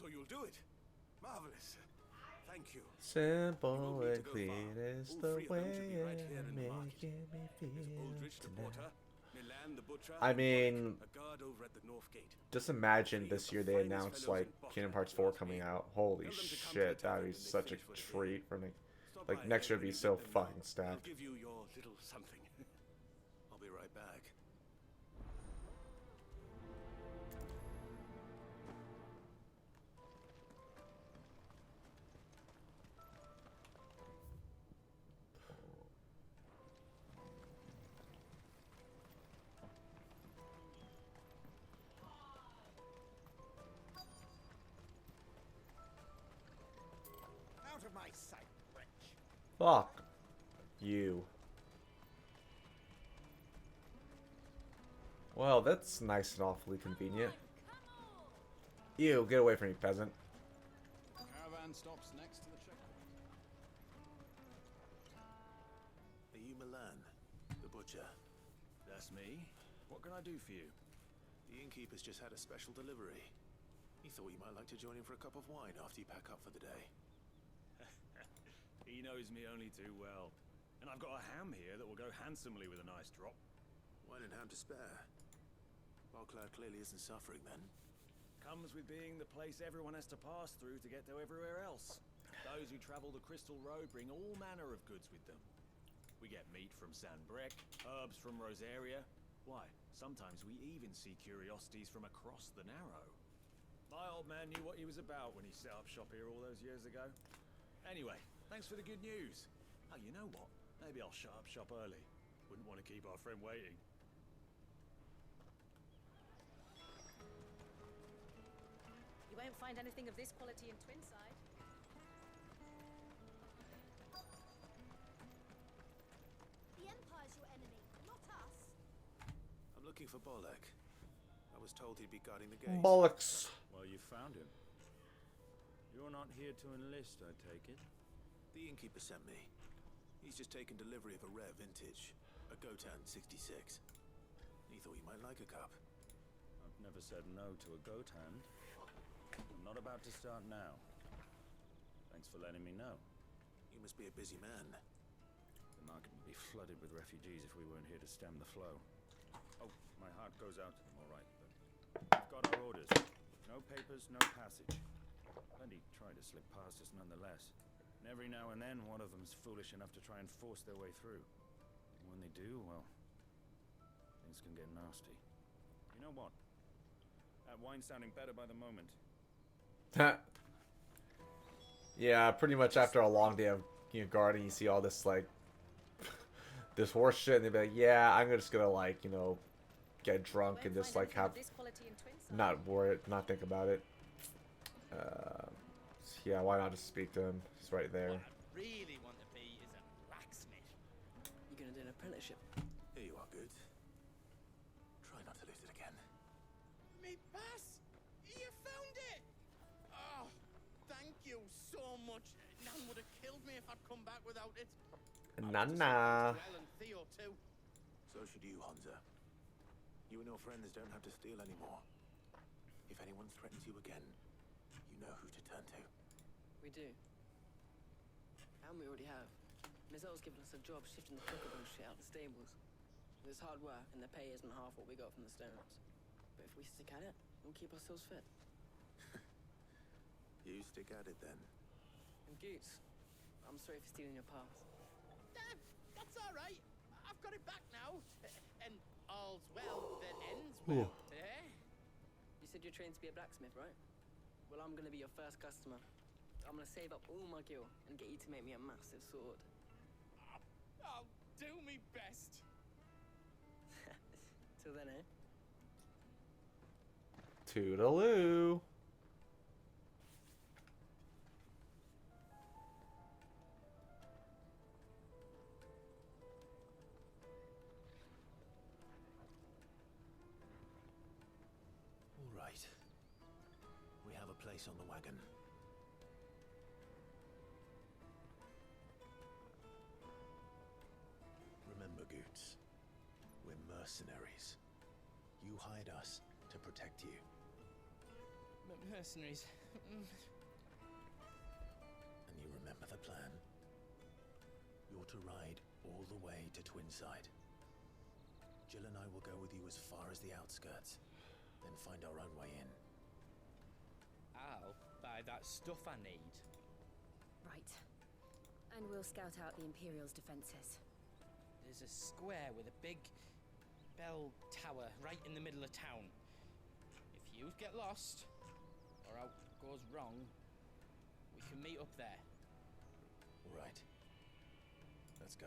So you'll do it? Marvelous. Thank you. Simple and clean is the way Right here you're in the making market. me There's feel Aldrich the tonight. porter, Milan the butcher, I mean, a guard over at the north gate. just imagine this year they announced like Kingdom Hearts 4 coming out. Holy shit, that'd be such a treat for me. Like next year would be so fucking I'll stacked. give you your little something. I'll be right back. Out of my sight, wretch. Fuck you. Well, that's nice and awfully convenient. Ew, get away from me, peasant. Caravan stops next to the checkpoint. Are you Milan, the butcher? That's me. What can I do for you? The innkeeper's just had a special delivery. He thought you might like to join him for a cup of wine after you pack up for the day. He knows me only too well. And I've got a ham here that will go handsomely with a nice drop. Wine and ham to spare. Barcloud clearly isn't suffering then. Comes with being the place everyone has to pass through to get to everywhere else. Those who travel the Crystal Road bring all manner of goods with them. We get meat from Sanbrec, herbs from Rosaria. Why, sometimes we even see curiosities from across the Narrow. My old man knew what he was about when he set up shop here all those years ago. Anyway, thanks for the good news. Oh, you know what? Maybe I'll shut up shop early. Wouldn't want to keep our friend waiting. You won't find anything of this quality in Twinside. The Empire's your enemy, not us. I'm looking for Bolek. I was told he'd be guarding the gate. Bollocks. Well, you found him. You're not here to enlist, I take it? The innkeeper sent me. He's just taken delivery of a rare vintage, a Gotan 66. He thought you might like a cup. I've never said no to a goat hand. I'm not about to start now. Thanks for letting me know. You must be a busy man. The market would be flooded with refugees if we weren't here to stem the flow. Oh, my heart goes out to them, all right, but we've got our orders. No papers, no passage. Plenty try to slip past us nonetheless. And every now and then, one of them's foolish enough to try and force their way through. And when they do, well, things can get nasty. You know what? That wine's sounding better by the moment. Yeah, pretty much after a long day of guarding, you see all this like this horse shit, and they be like, "Yeah, I'm just gonna like get drunk and just like have not worry, not think about it." Yeah, why not just speak to him? He's right there. What I really want to be is a blacksmith. You're gonna do an apprenticeship? Here you are, good. Try not to lose it again. Me pass! You found it! Oh, thank you so much. Nan would have killed me if I'd come back without it. Nah. Well, and Theo too. So should you, Honza. You and your friends don't have to steal anymore. If anyone threatens you again, you know who to turn to. We do. And we already have. Mizelle's given us a job shifting the Chocobo shit out the stables. There's hard work, and the pay isn't half what we got from the stones. But if we stick at it, we'll keep ourselves fit. You stick at it then. And Goose, I'm sorry for stealing your pass. That's all right. I've got it back now. And all's well that ends well. Eh? You said you're trained to be a blacksmith, right? Well, I'm gonna be your first customer. I'm gonna save up all my gil and get you to make me a massive sword. I'll do me best. Till then, eh? Toodaloo. All right. We have a place on the wagon. Remember, Goots, we're mercenaries. You hired us to protect you. Mercenaries. And you remember the plan? You're to ride all the way to Twinside. Jill and I will go with you as far as the outskirts, then find our own way in. I'll buy that stuff I need. Right. And we'll scout out the Imperial's defenses. There's a square with a big bell tower right in the middle of town. If you get lost, or out goes wrong, we can meet up there. All right. Let's go.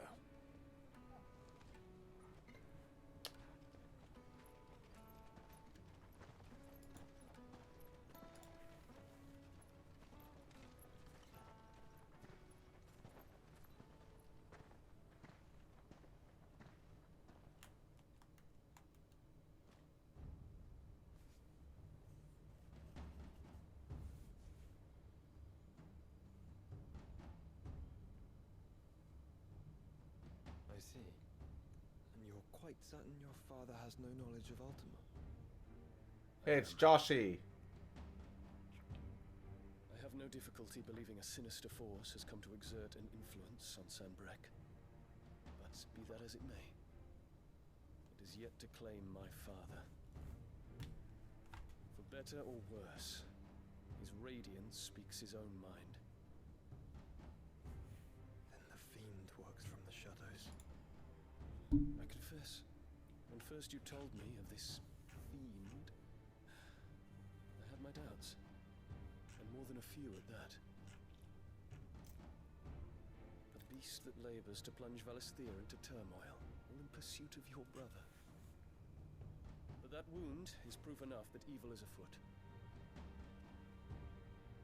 I see. And you're quite certain your father has no knowledge of Ultima? Hey, it's Joshy. I have no difficulty believing a sinister force has come to exert an influence on Sanbreque. But be that as it may, it is yet to claim my father. For better or worse, his radiance speaks his own mind. Then the fiend works from the shadows. I confess, when first you told me of this fiend, I had my doubts, and more than a few at that. A beast that labors to plunge Valisthea into turmoil, all in pursuit of your brother. But that wound is proof enough that evil is afoot.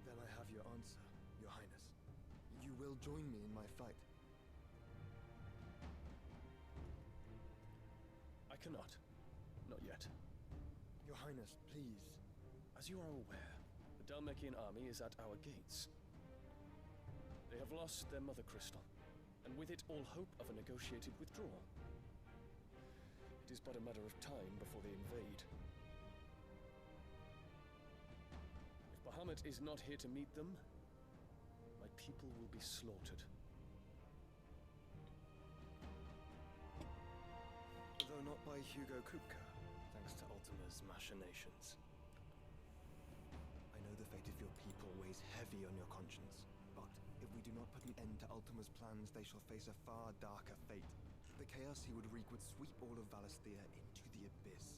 Then I have your answer, Your Highness. You will join me in my fight. I cannot. Not yet. Your Highness, please. As you are aware, the Dhalmekian army is at our gates. They have lost their mother crystal, and with it all hope of a negotiated withdrawal. It is but a matter of time before they invade. If Bahamut is not here to meet them, my people will be slaughtered. Though not by Hugo Kupka, thanks to Ultima's machinations. I know the fate of your people weighs heavy on your conscience, but if we do not put an end to Ultima's plans, they shall face a far darker fate. The chaos he would wreak would sweep all of Valisthea into the abyss.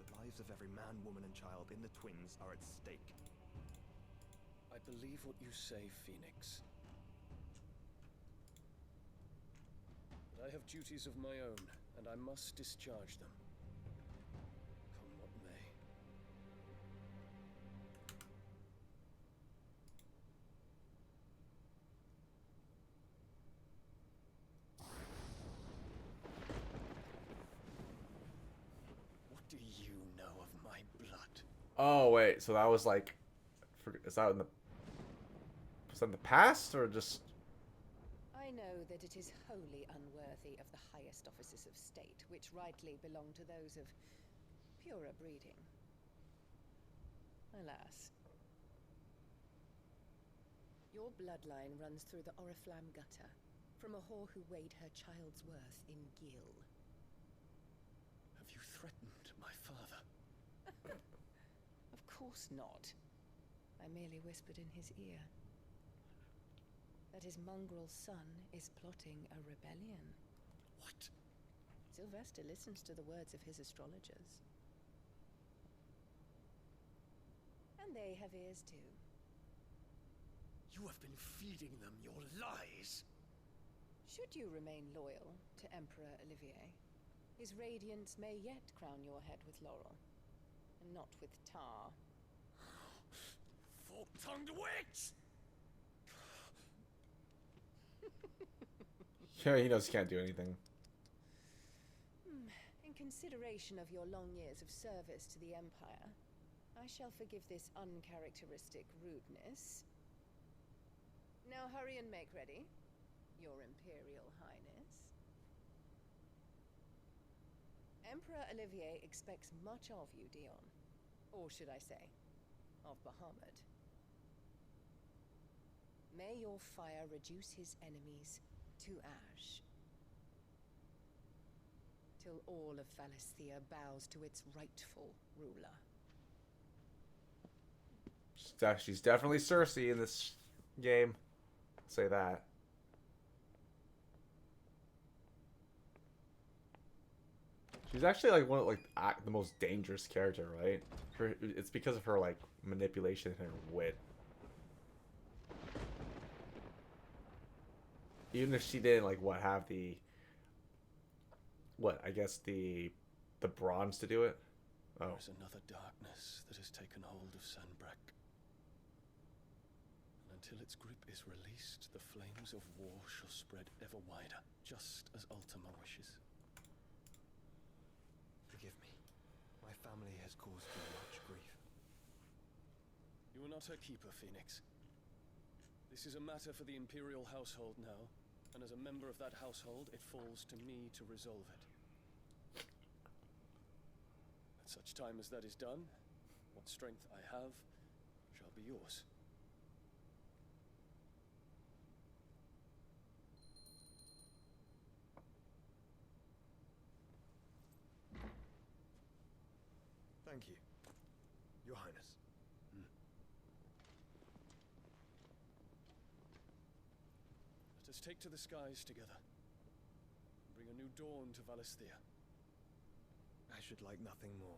The lives of every man, woman, and child in the Twins are at stake. I believe what you say, Phoenix. But I have duties of my own, and I must discharge them. Come what may. What do you know of my blood? Oh wait, so that was like, is that in the? Was that in the past or just? I know that it is wholly unworthy of the highest offices of state, which rightly belong to those of purer breeding. Alas. Your bloodline runs through the Oriflamme gutter, from a whore who weighed her child's worth in gil. Have you threatened my father? Of course not. I merely whispered in his ear that his mongrel son is plotting a rebellion. What? Sylvester listens to the words of his astrologers. And they have ears too. You have been feeding them your lies! Should you remain loyal to Emperor Olivier, his radiance may yet crown your head with laurel. and not with tar. Fork-tongued witch! Yeah, he knows he can't do anything. In consideration of your long years of service to the Empire, I shall forgive this uncharacteristic rudeness. Now hurry and make ready, Your Imperial Highness. Emperor Olivier expects much of you, Dion. Or should I say, of Bahamut. May your fire reduce his enemies to ash, till all of Valisthea bows to its rightful ruler. She's definitely Cersei in this game. I'll say that. She's actually like one of the most dangerous character, right? It's because of her like manipulation and her wit. Even if she didn't have the I guess the bronze to do it. Oh. There is another darkness that has taken hold of Sanbreque. And until its grip is released, the flames of war shall spread ever wider, just as Ultima wishes. Forgive me. My family has caused me much grief. You are not her keeper, Phoenix. This is a matter for the Imperial household now, and as a member of that household, it falls to me to resolve it. At such time as that is done, what strength I have shall be yours. Thank you, Your Highness. Let us take to the skies together, and bring a new dawn to Valisthea. I should like nothing more.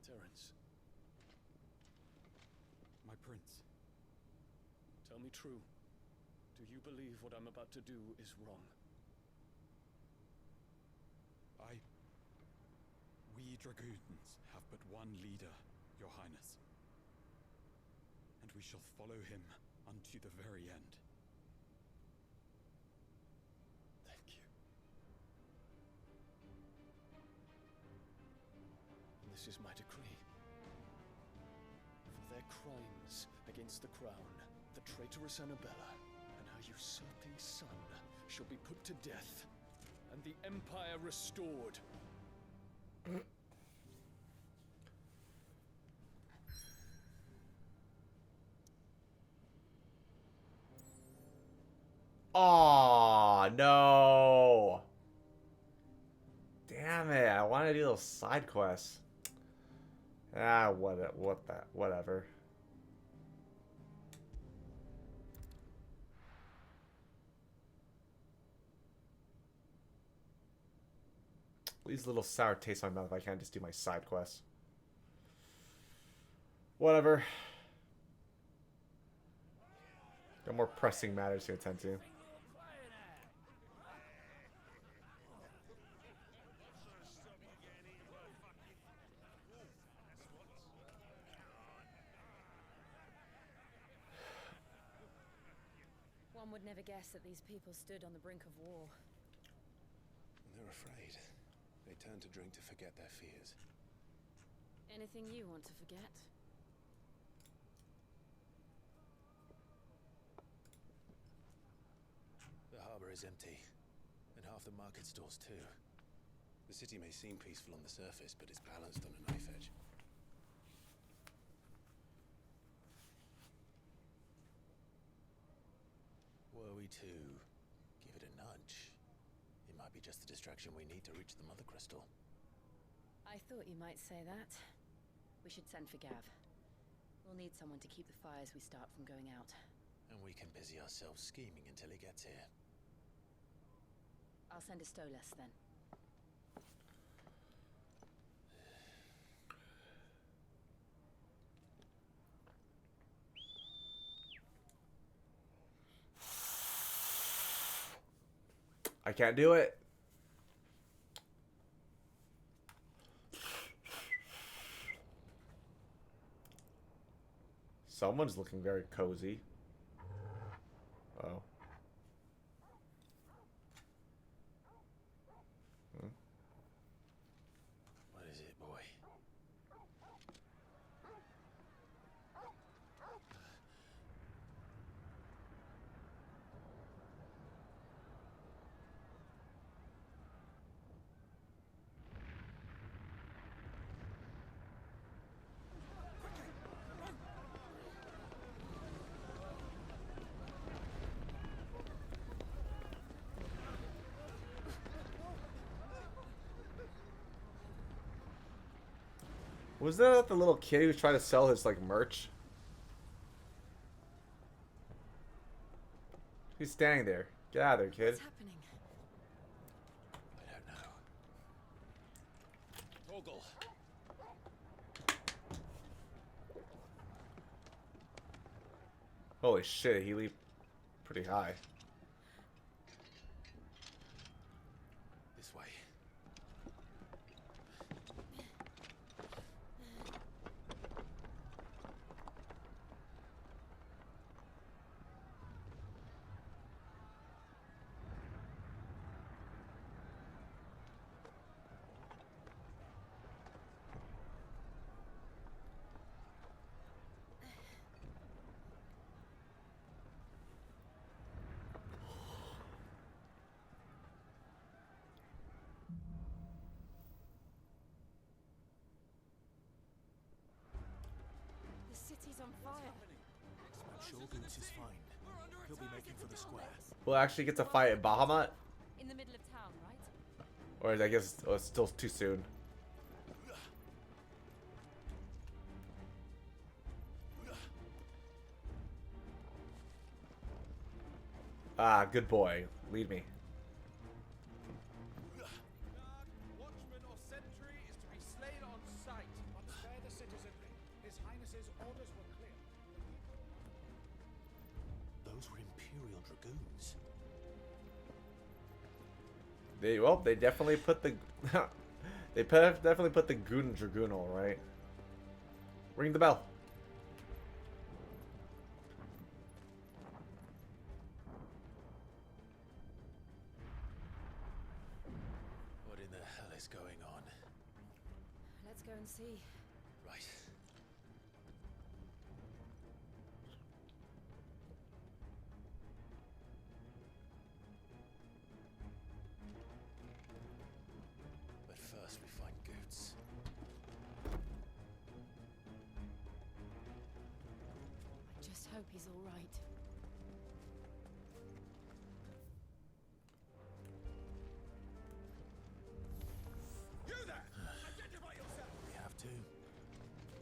Terence. My prince. Tell me true. Do you believe what I'm about to do is wrong? We dragoons have but one leader, Your Highness. And we shall follow him unto the very end. Thank you. And this is my decree. For their crimes against the crown, the traitorous Annabella and her usurping son shall be put to death, and the Empire restored. Aw, no. Damn it. I want to do those side quests. Ah, whatever. Leaves a little sour taste in my mouth if I can't just do my side quests. Whatever. Got more pressing matters to attend to. One would never guess that these people stood on the brink of war. They're afraid. They turn to drink to forget their fears. Anything you want to forget? The harbor is empty, and half the market stalls too. The city may seem peaceful on the surface, but it's balanced on a knife edge. Were we to give it a nudge, it might be just the distraction we need to reach the Mother Crystal. I thought you might say that. We should send for Gav. We'll need someone to keep the fires we start from going out. And we can busy ourselves scheming until he gets here. I'll send a Stolas then. I can't do it. Someone's looking very cozy. Oh. What is it, boy? Was that the little kid who was trying to sell his like merch? He's standing there. Get out of there, kid. What's happening? I don't know. Torgal. Holy shit, he leaped pretty high. This way. The city's on fire. I'm sure Goots is fine. He'll be making for the square. We'll actually get to fight at Bahamut? In the middle of town, right? Or I guess it's still too soon. Ah, good boy. Lead me. Watchman or sentry is to be slain on sight. But spare the citizenry. His Highness's orders were clear. Those were Imperial Dragoons. They definitely put the definitely put the Goon Dragoonal, right? Ring the bell. What in the hell is going on? Let's go and see. Right. But first we find Goots. I just hope he's all right. You there! Identify yourself! We have to.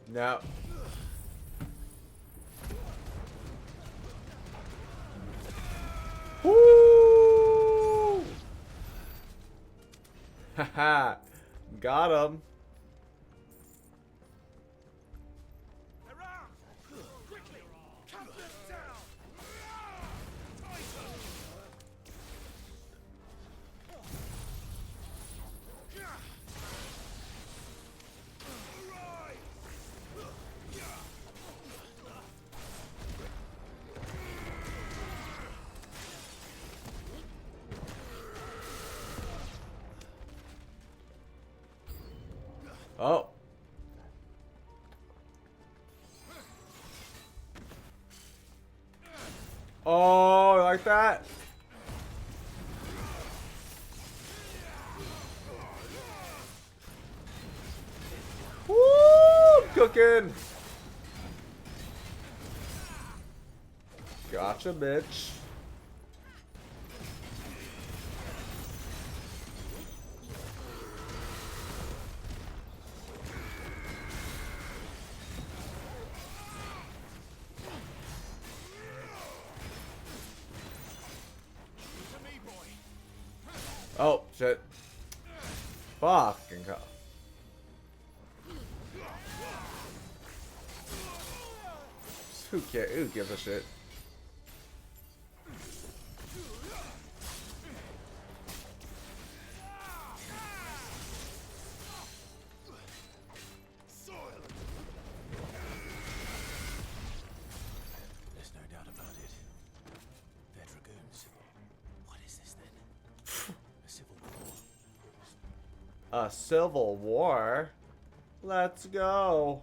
No. Woo! Haha. Got him. Quickly! Cut them down! Oh. Oh, like that? Woo! Cooking. Gotcha, bitch. Oh, shit. Fucking hell. Who cares? Who gives a shit? A civil war? Let's go.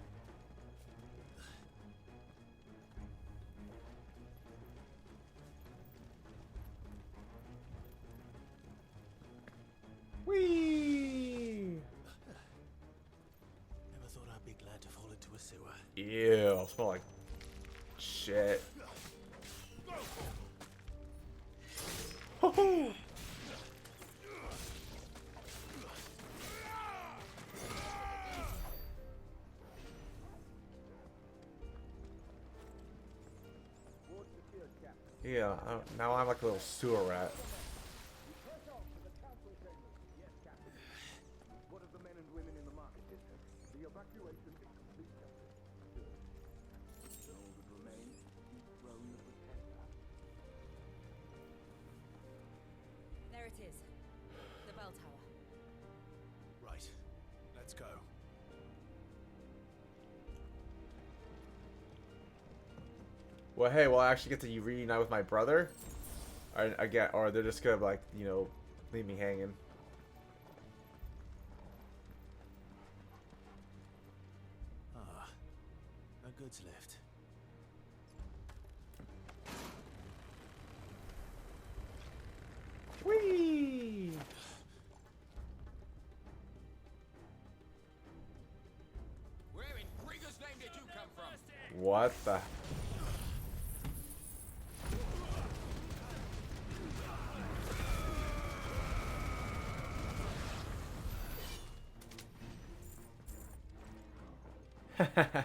Whee! Never thought I'd be glad to fall into a sewer. Ew, I smell like shit. Ho-ho! Yeah, now I'm like a little sewer rat. What of the men and women in the market district? The evacuation is complete. Good. All that remains is throne the protector. There it is. The bell tower. Right. Let's go. Well, hey, will I actually get to reunite with my brother? Or they're just gonna, like, you know, leave me hanging. Ah, a goods lift. Whee! Where in Grieger's name did you come from? What the? And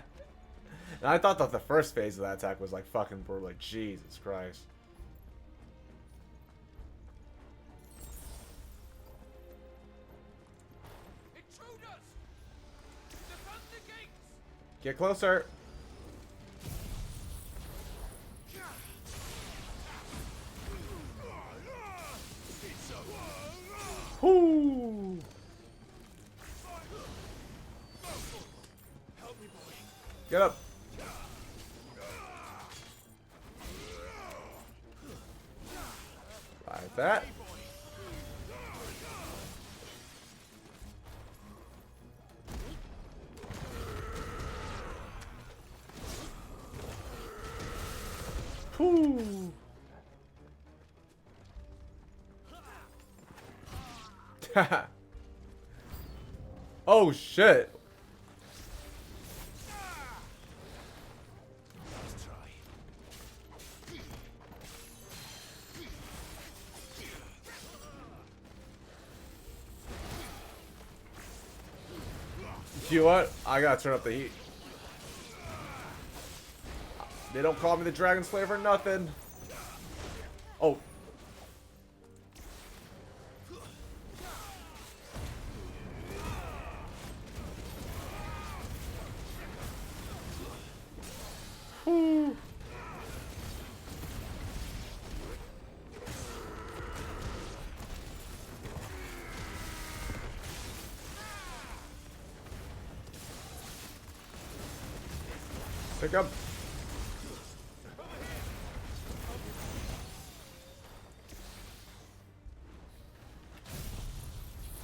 I thought that the first phase of that attack was like fucking brutal. Like, Jesus Christ. Intruders! Defend the gates! Get closer. Whoo! Get up. Like that. Whoo! Oh shit. Let's try. You know what? I gotta turn up the heat. They don't call me the Dragon Slayer for nothing. Oh. Whew. Pick up.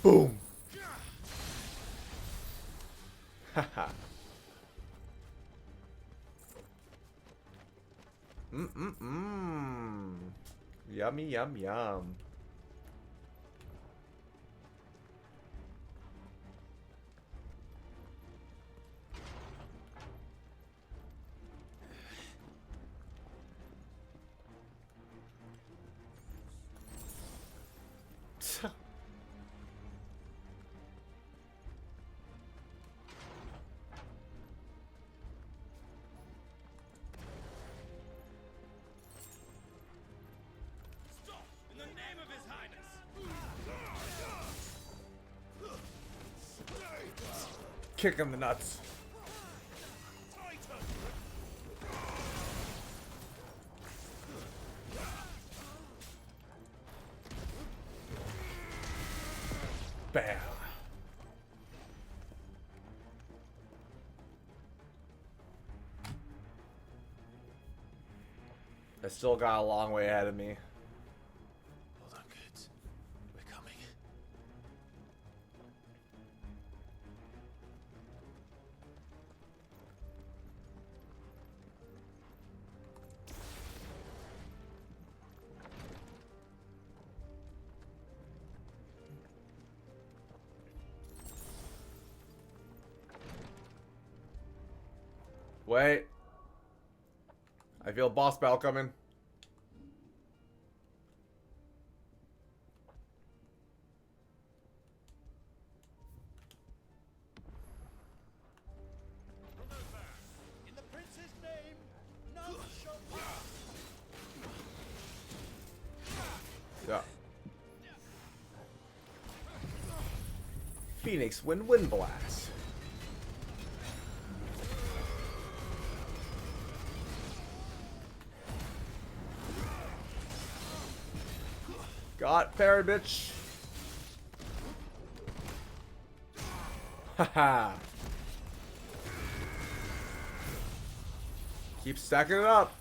Boom. Haha. Yummy, yum, yum. In the name of His Highness! Kick him in the nuts. Bam. I still got a long way ahead of me. Hold on, kids. We're coming. Wait. I feel boss battle coming. In the prince's name, none shall pass. Yeah. Phoenix Wind Blast. Got parry, bitch. Haha. Keep stacking it up.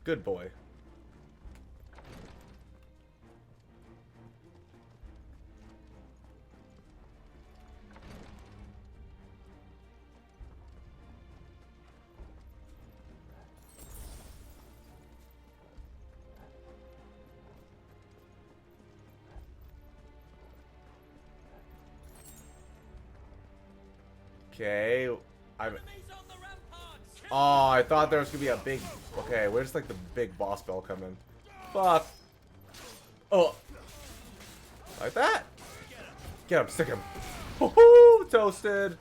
Good boy. Okay, Oh, I thought there was gonna be a big. Okay, where's like the big boss bell come in? Fuck. Oh, like that. Get him, stick him. Woohoo! Toasted.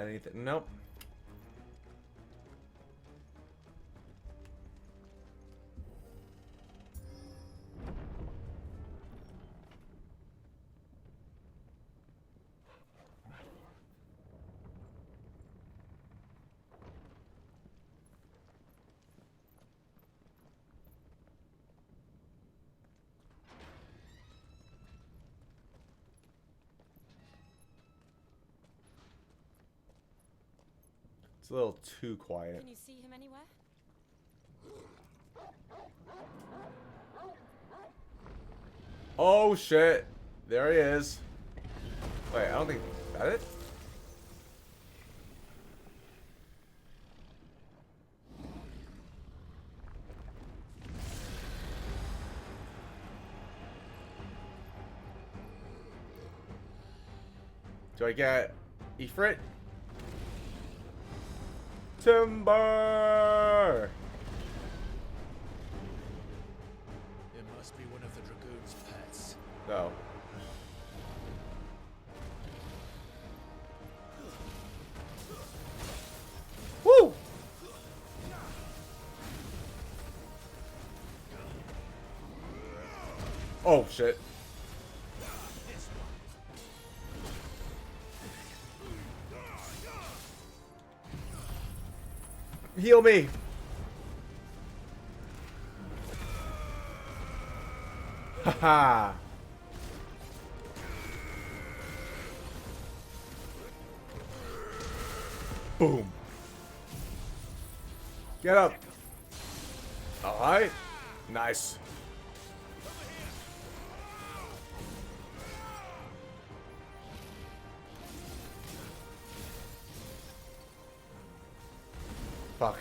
Anything? Nope. It's a little too quiet. Can you see him anywhere? Oh shit. There he is. Wait, I don't think that it? Do I get Ifrit? Timber! It must be one of the Dragoon's pets. No. Woo! Oh shit. Heal me. Haha. Boom. Get up. All right. Nice. Fuck.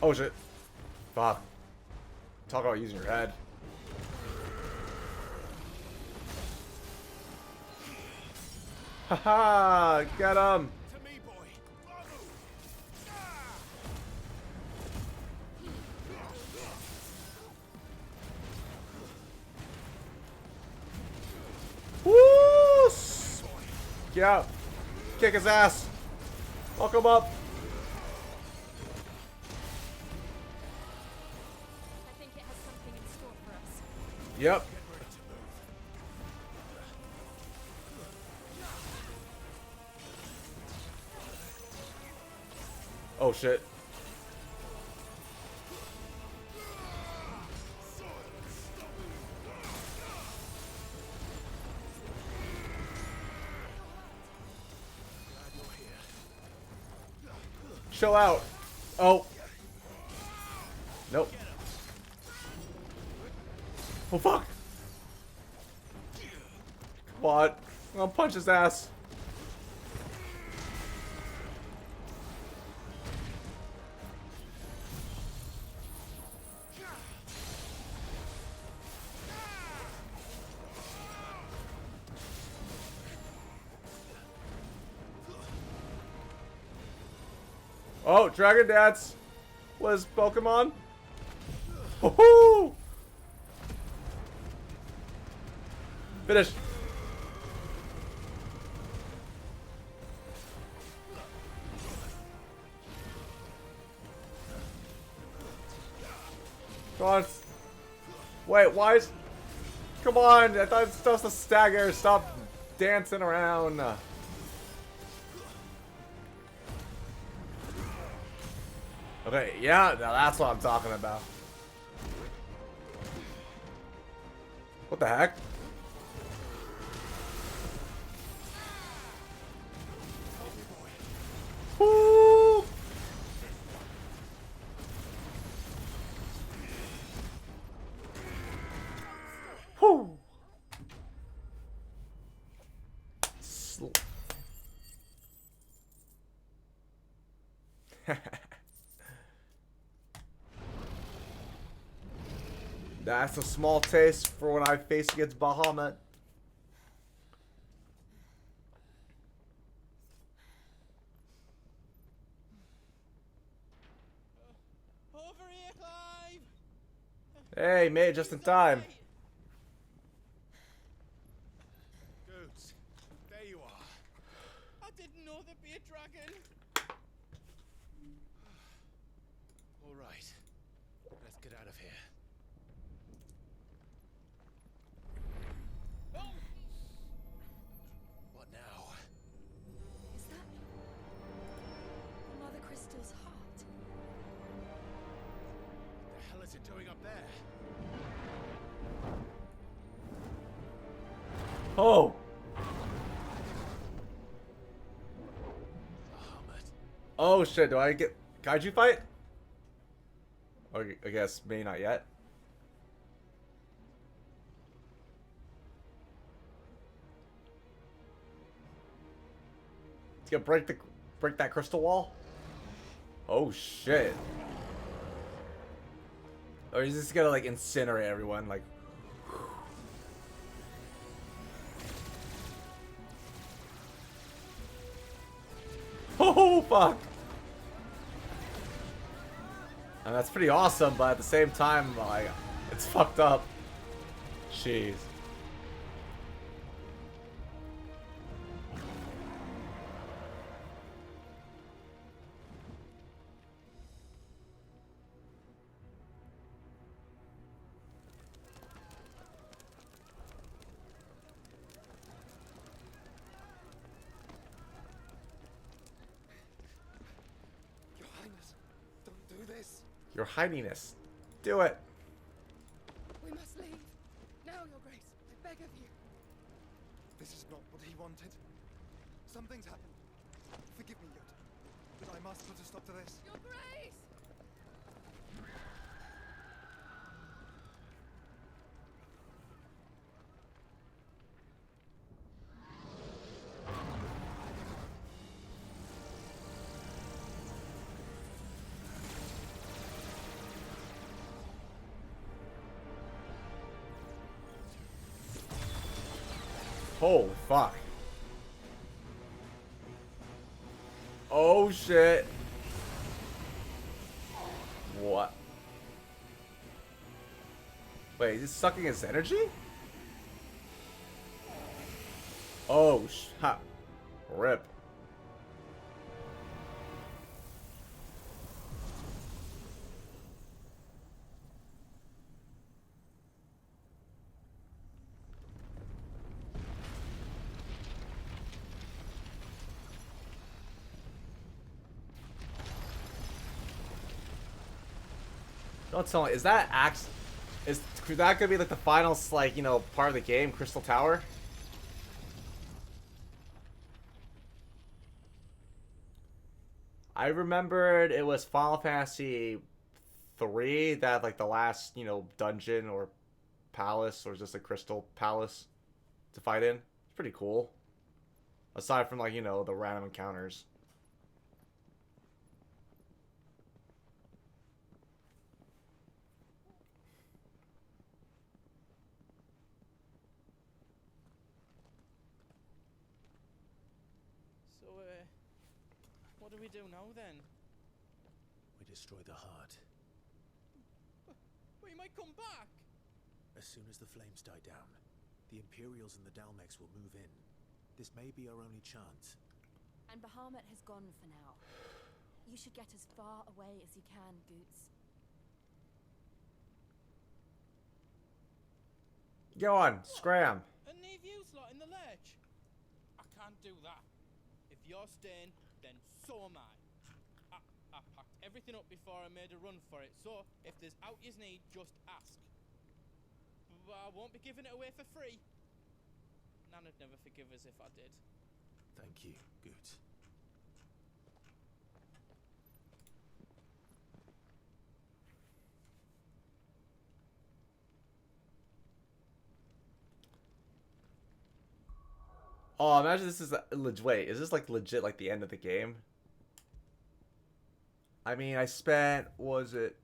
Oh shit. Fuck. Talk about using your head. Haha! Get him! Woo! Get out. Kick his ass. Fuck him up. I think it has something in store for us. Yep. Oh shit. Chill out. Oh. Nope. Oh fuck. Come on. I'll punch his ass. Oh, Dragon Dance was Pokemon. Woohoo! Finish. Come on. Wait, why is... Come on, I thought it's just a stagger. Stop dancing around. Okay, yeah, now that's what I'm talking about. What the heck? Woo! Woo! That's a small taste for when I face against Bahamut. Over here, Clive! Hey, made it just in time. Goats, there you are. I didn't know there'd be a dragon. All right, let's get out of here. What now? Is that Mother Crystal's heart? The hell is it doing up there? Oh. Oh shit, do I get kaiju fight? Or I guess maybe not yet. It's gonna break that crystal wall? Oh shit. Or is this gonna like incinerate everyone? Like oh fuck. And that's pretty awesome, but at the same time, like, it's fucked up. Jeez. Your Highness, don't do this. Your Highness, do it. We must leave. Now, Your Grace, I beg of you. This is not what he wanted. Something's happened. Forgive me, Yoda, but I must put a stop to this. Your Grace! Holy fuck. Oh shit. What? Wait, is this sucking his energy? Oh, ha. Rip. Don't tell me. Is that is that gonna be like the final, like, you know, part of the game, Crystal Tower? I remembered it was Final Fantasy 3 that like the last, you know, dungeon or palace or just a crystal palace to fight in. It's pretty cool. Aside from, like, you know, the random encounters. So, what do we do now then? We destroy the heart. We might come back! As soon as the flames die down, the Imperials and the Dalmex will move in. This may be our only chance. And Bahamut has gone for now. You should get as far away as you can, Goots. Go on, scram. And leave you slot in the lurch? I can't do that. If you're staying, then so am I. I packed everything up before I made a run for it, so if there's out yous need, just ask. But I won't be giving it away for free. Nana'd never forgive us if I did. Thank you, Goots. Oh, imagine this is legit. Wait, is this like legit like the end of the game? I mean, I spent, was it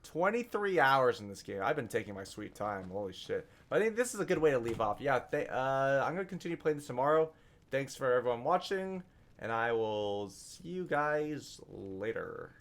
23 hours in this game. I've been taking my sweet time. Holy shit. But I think this is a good way to leave off. Yeah, I'm going to continue playing this tomorrow. Thanks for everyone watching, and I will see you guys later.